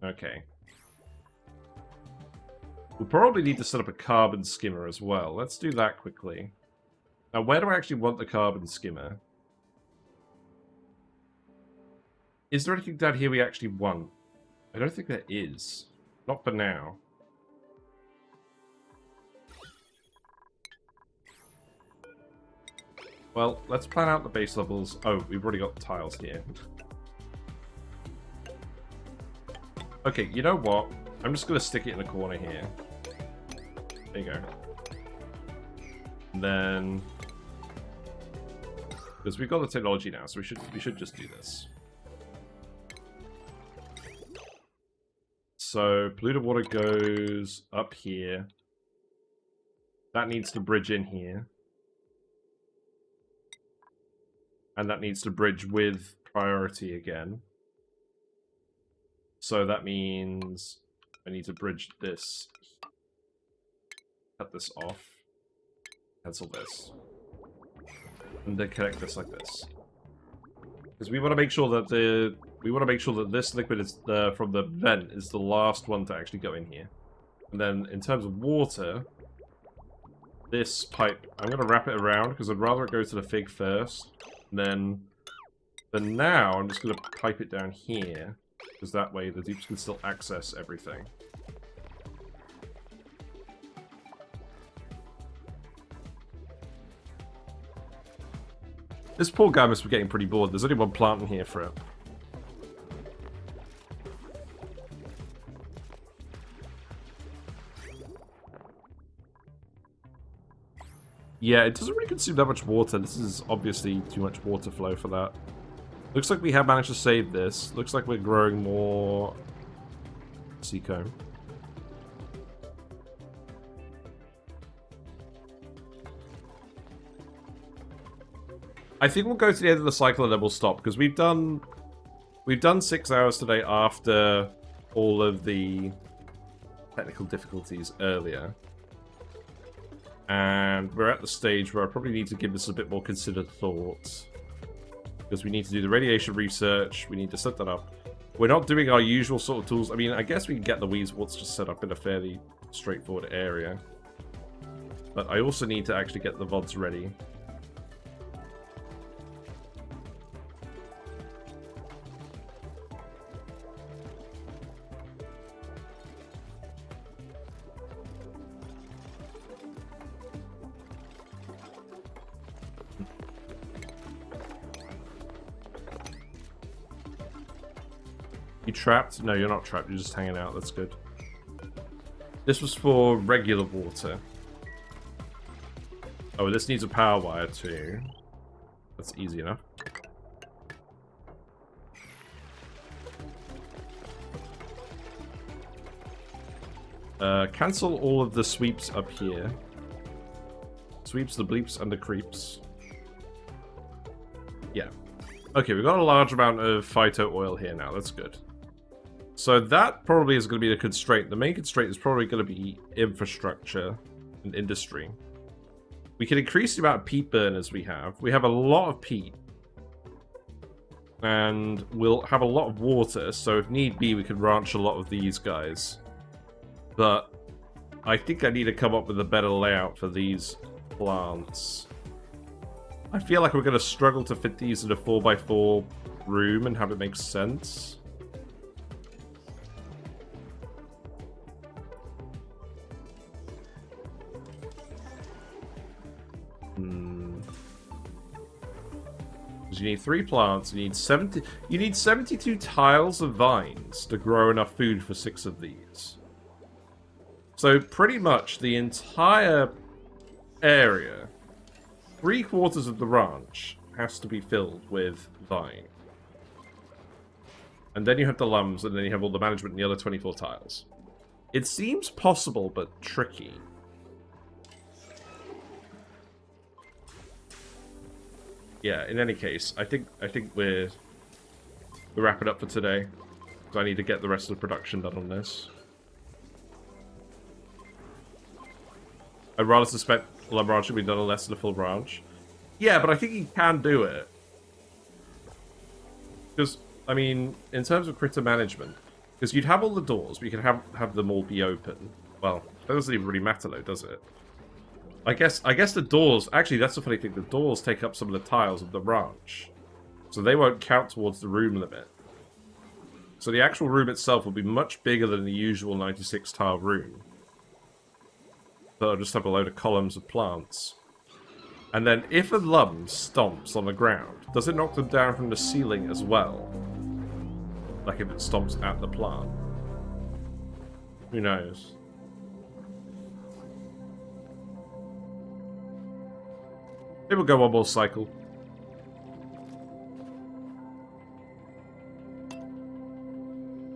Okay. We'll probably need to set up a carbon skimmer as well. Let's do that quickly. Now, where do I actually want the carbon skimmer? Is there anything down here we actually want? I don't think there is. Not for now. Well, let's plan out the base levels. Oh, we've already got tiles here. Okay, you know what? I'm just going to stick it in the corner here. There you go. And then... because we've got the technology now, so we should just do this. So, polluted water goes up here. That needs to bridge in here. And that needs to bridge with priority again. So that means I need to bridge this. Cut this off. Cancel this. And then connect this like this. Because we want to make sure that this liquid is from the vent is the last one to actually go in here. And then in terms of water, this pipe, I'm going to wrap it around because I'd rather it go to the fig first. And then for now, I'm just going to pipe it down here. Because that way the dupes can still access everything. This poor guy must be getting pretty bored. There's only one plant in here for it. Yeah, it doesn't really consume that much water. This is obviously too much water flow for that. Looks like we have managed to save this. Looks like we're growing more sea comb. I think we'll go to the end of the cycle and then we'll stop because we've done 6 hours today after all of the technical difficulties earlier. And we're at the stage where I probably need to give this a bit more considered thought. Because we need to do the radiation research, we need to set that up. We're not doing our usual sort of tools. I mean, I guess we can get the Weezewarts just set up in a fairly straightforward area. But I also need to actually get the VODs ready. You trapped? No, you're not trapped. You're just hanging out. That's good. This was for regular water. Oh, this needs a power wire too. That's easy enough. Cancel all of the sweeps up here. Sweeps, the bleeps, and the creeps. Yeah. Okay, we've got a large amount of phyto oil here now. That's good. So that probably is going to be the constraint. The main constraint is probably going to be infrastructure and industry. We can increase the amount of peat burners we have. We have a lot of peat. And we'll have a lot of water, so if need be, we can ranch a lot of these guys. But I think I need to come up with a better layout for these plants. I feel like we're going to struggle to fit these in a 4x4 room and have it make sense. You need 3 plants, you need 72 tiles of vines to grow enough food for 6 of these. So pretty much the entire area, 3/4 of the ranch, has to be filled with vine. And then you have the Lumbs, and then you have all the management and the other 24 tiles. It seems possible, but tricky. Yeah, in any case, I think we're wrapping up for today. So I need to get the rest of the production done on this. I'd rather suspect Lumb Ranch should be done on less than a full ranch. Yeah, but I think you can do it. Because, I mean, in terms of critter management, because you'd have all the doors, but you can have them all be open. Well, that doesn't even really matter though, does it? I guess the doors... Actually, that's the funny thing. The doors take up some of the tiles of the ranch. So they won't count towards the room limit. So the actual room itself will be much bigger than the usual 96 tile room. So I'll just have a load of columns of plants. And then if a lump stomps on the ground, does it knock them down from the ceiling as well? Like if it stomps at the plant? Who knows? It will go one more cycle.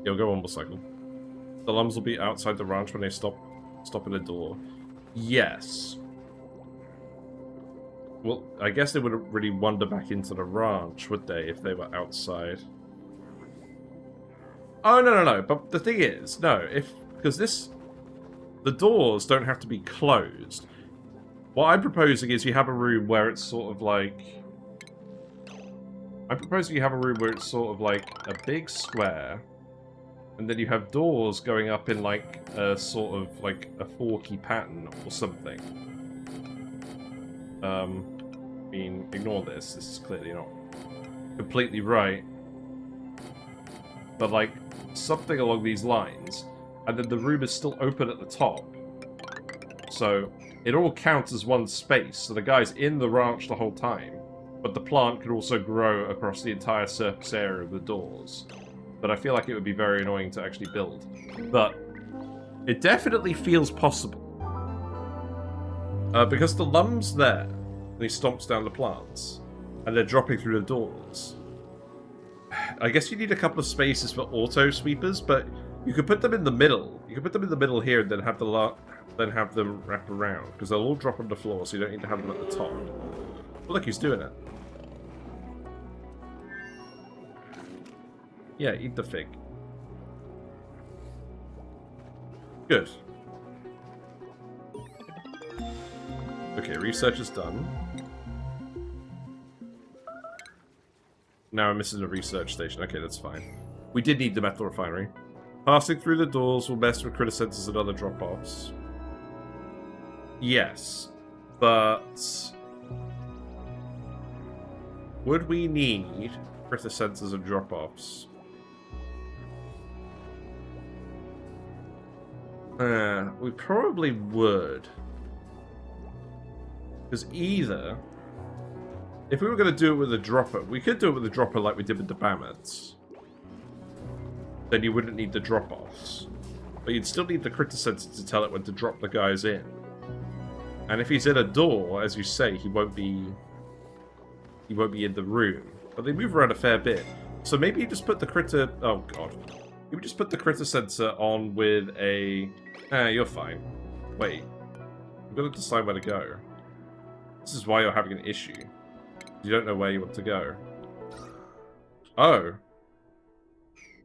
It'll go one more cycle. The Lumbs will be outside the ranch when they stop at the door. Yes. Well, I guess they wouldn't really wander back into the ranch, would they, if they were outside? Oh, no. But the thing is, no, because the doors don't have to be closed. What I'm proposing is you have a room where it's sort of like... I'm proposing you have a room where it's sort of like a big square, and then you have doors going up in like a sort of like a forky pattern or something. I mean, ignore this. This is clearly not completely right. But like something along these lines, and then the room is still open at the top. So it all counts as one space, so the guy's in the ranch the whole time, but the plant could also grow across the entire surface area of the doors. But I feel like it would be very annoying to actually build. But it definitely feels possible. Because the Lumb's there, and he stomps down the plants, and they're dropping through the doors. I guess you need a couple of spaces for auto sweepers, but you could put them in the middle. You could put them in the middle here and then have them wrap around, because they'll all drop on the floor, so you don't need to have them at the top. But look, he's doing it. Yeah, eat the fig. Good. Okay, research is done. Now I'm missing a research station. Okay, that's fine. We did need the metal refinery. Passing through the doors will mess with critter sensors and other drop-offs. Yes, but would we need critter sensors and drop-offs? We probably would. Because either, if we were going to do it with a dropper, we could do it with a dropper like we did with the Bammets. Then you wouldn't need the drop-offs. But you'd still need the critter sensor to tell it when to drop the guys in. And if he's in a door, as you say, he won't be in the room. But they move around a fair bit. So maybe you just put the critter... Oh, God. You would just put the critter sensor on with a... you're fine. Wait. I'm going to decide where to go. This is why you're having an issue. You don't know where you want to go. Oh.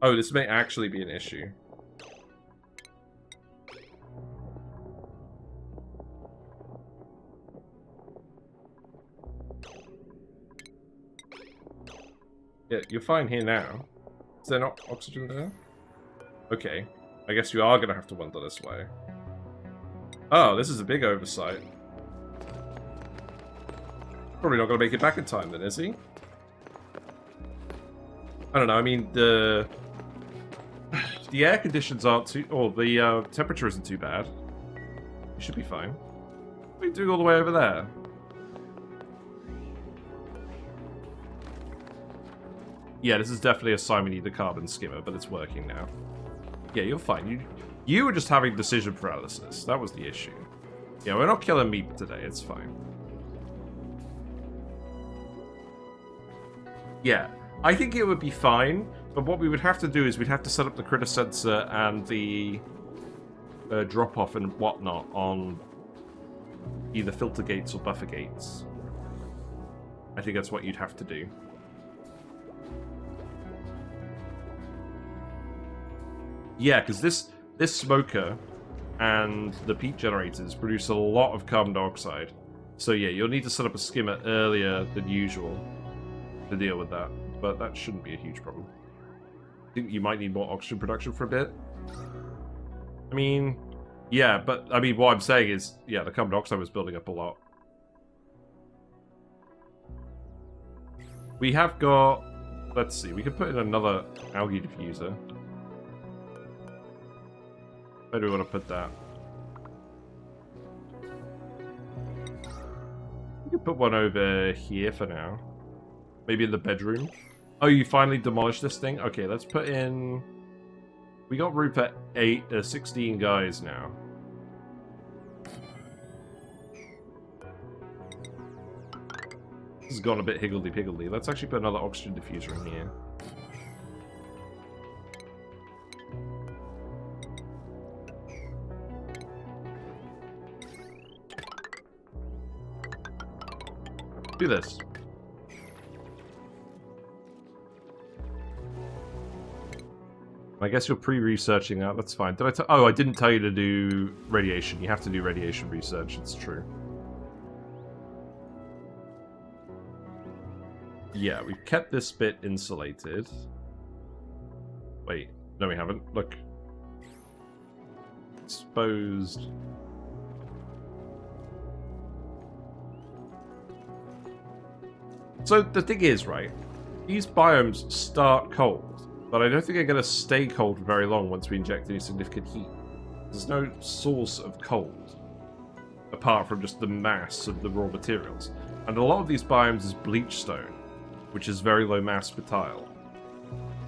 Oh, this may actually be an issue. Yeah, you're fine here now. Is there not oxygen there? Okay. I guess you are going to have to wander this way. Oh, this is a big oversight. Probably not going to make it back in time then, is he? I don't know, I mean, the air conditions aren't too... Or the temperature isn't too bad. You should be fine. What are you doing all the way over there? Yeah, this is definitely a sign we need the carbon skimmer, but it's working now. Yeah, you're fine. You were just having decision paralysis. That was the issue. Yeah, we're not killing meat today. It's fine. Yeah, I think it would be fine, but what we would have to do is we'd have to set up the critter sensor and the drop-off and whatnot on either filter gates or buffer gates. I think that's what you'd have to do. Yeah, because this smoker and the peat generators produce a lot of carbon dioxide. So yeah, you'll need to set up a skimmer earlier than usual to deal with that, but that shouldn't be a huge problem. I think you might need more oxygen production for a bit. I mean, yeah, but I mean, what I'm saying is, yeah, the carbon dioxide was building up a lot. We have got, let's see, we could put in another algae diffuser. Where do we want to put that? We could put one over here for now. Maybe in the bedroom. Oh, you finally demolished this thing? Okay, let's put in... We got room for 16 guys now. This has gone a bit higgledy-piggledy. Let's actually put another oxygen diffuser in here. Do this. I guess you're pre-researching that. That's fine. Did I oh, I didn't tell you to do radiation. You have to do radiation research. It's true. Yeah, we've kept this bit insulated. Wait. No, we haven't. Look. Exposed. So the thing is, right, these biomes start cold, but I don't think they're going to stay cold for very long once we inject any significant heat. There's no source of cold, apart from just the mass of the raw materials. And a lot of these biomes is bleach stone, which is very low mass per tile.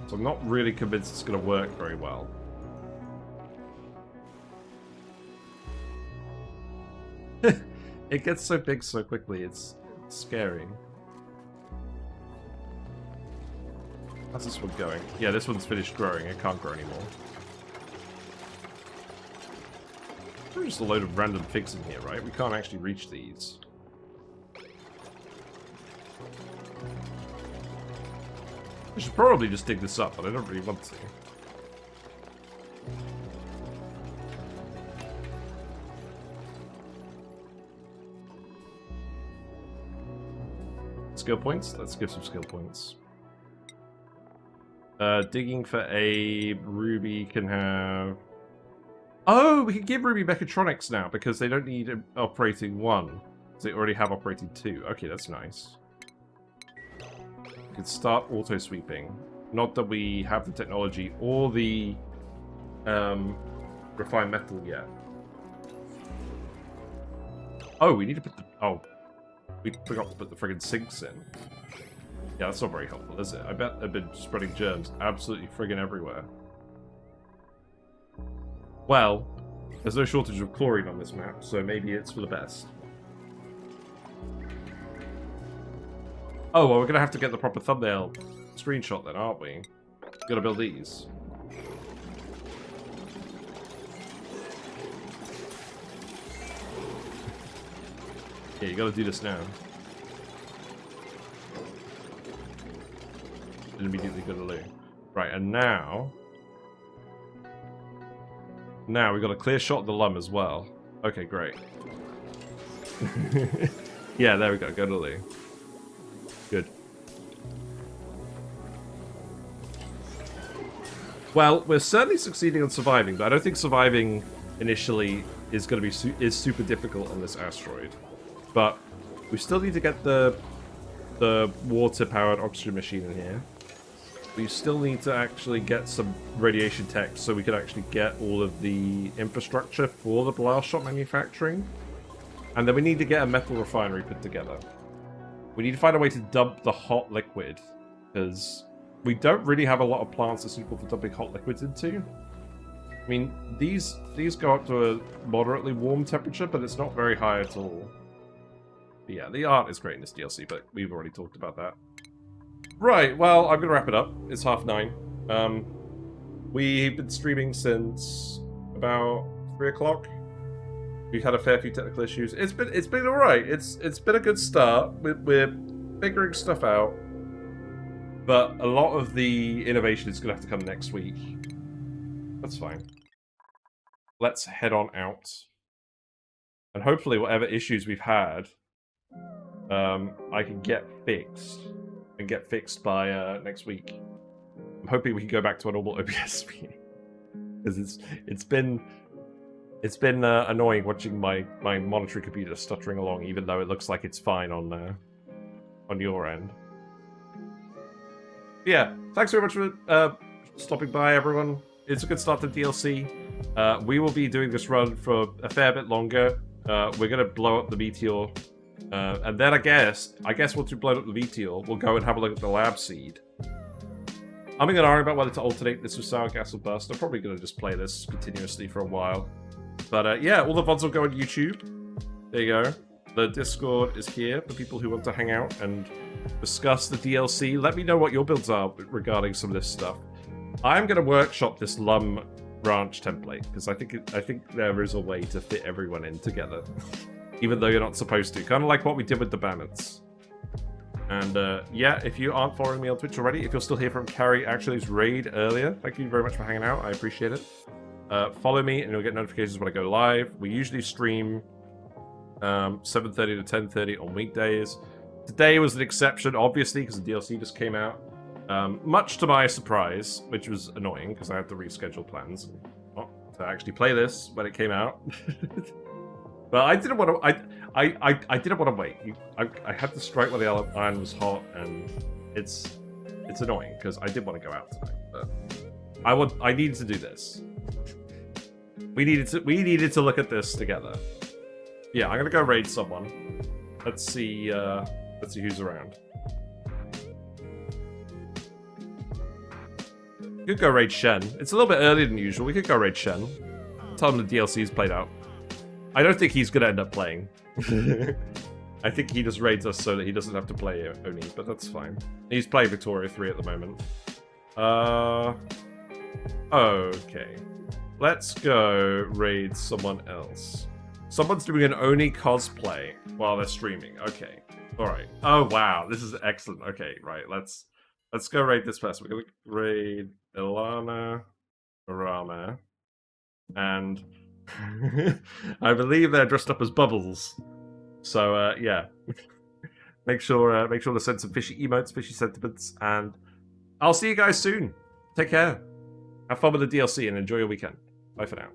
So I'm not really convinced it's going to work very well. It gets so big so quickly, it's scary. How's this one going? Yeah, this one's finished growing. It can't grow anymore. There's just a load of random figs in here, right? We can't actually reach these. I should probably just dig this up, but I don't really want to. skill points? Let's give some skill points. Digging for Abe. Ruby can have... Oh, we can give Ruby mechatronics now because they don't need operating 1. They already have operating 2. Okay, that's nice. We can start auto-sweeping. Not that we have the technology or the refined metal yet. Oh, we need to put the... Oh, we forgot to put the friggin' sinks in. Yeah, that's not very helpful, is it? I bet they've been spreading germs absolutely friggin' everywhere. Well, there's no shortage of chlorine on this map, so maybe it's for the best. Oh, well, we're gonna have to get the proper thumbnail screenshot then, aren't we? We've gotta build these. Yeah, you gotta do this now. And immediately go to loo. Right, and now... Now we've got a clear shot of the Lum as well. Okay, great. Yeah, there we go. Go to loo. Good. Well, we're certainly succeeding on surviving, but I don't think surviving initially is going to be super difficult on this asteroid. But we still need to get the water-powered oxygen machine in here. We still need to actually get some radiation tech so we can actually get all of the infrastructure for the blast shot manufacturing. And then we need to get a metal refinery put together. We need to find a way to dump the hot liquid, because we don't really have a lot of plants that are suitable for dumping hot liquids into. I mean, these go up to a moderately warm temperature, but it's not very high at all. But yeah, the art is great in this DLC, but we've already talked about that. Right, well, I'm going to wrap it up. It's 9:30. We've been streaming since about 3 o'clock. We've had a fair few technical issues. It's been all right. It's been a good start. We're figuring stuff out, but a lot of the innovation is going to have to come next week. That's fine. Let's head on out, and hopefully, whatever issues we've had, I can get fixed. And get fixed by next week. I'm hoping we can go back to a normal OBS speed, because it's been annoying watching my monitoring computer stuttering along, even though it looks like it's fine on your end. But yeah, thanks very much for stopping by, everyone. It's a good start to DLC. We will be doing this run for a fair bit longer. We're gonna blow up the meteor. And then I guess once we blow up the meteor, we'll go and have a look at the lab seed. I'm going to argue about whether to alternate this with sour gas or bust. I'm probably going to just play this continuously for a while. But yeah, all the VODs will go on YouTube. There you go. The Discord is here for people who want to hang out and discuss the DLC. Let me know what your builds are regarding some of this stuff. I'm going to workshop this Lum branch template, because I think there is a way to fit everyone in together. Even though you're not supposed to. Kind of like what we did with the banners. And yeah, if you aren't following me on Twitch already, if you're still here from Carrie Actually's raid earlier, thank you very much for hanging out. I appreciate it. Follow me and you'll get notifications when I go live. We usually stream 7:30 to 10:30 on weekdays. Today was an exception, obviously, because the DLC just came out. Much to my surprise, which was annoying, because I had to reschedule plans to actually play this when it came out. But I didn't want to. I didn't want to wait. I had to strike while the iron was hot, and it's annoying because I did want to go out tonight. But I needed to do this. We needed to look at this together. Yeah, I'm gonna go raid someone. Let's see who's around. We could go raid Shen. It's a little bit earlier than usual. We could go raid Shen. Tell him the DLC's played out. I don't think he's gonna end up playing. I think he just raids us so that he doesn't have to play Oni, but that's fine. He's playing Victoria 3 at the moment. Okay. Let's go raid someone else. Someone's doing an Oni cosplay while they're streaming. Okay. Alright. Oh wow, this is excellent. Okay, right, let's go raid this person. We're gonna raid Ilana Rama. And I believe they're dressed up as Bubbles. So, yeah. Make sure to send some fishy emotes, fishy sentiments, and I'll see you guys soon. Take care. Have fun with the DLC and enjoy your weekend. Bye for now.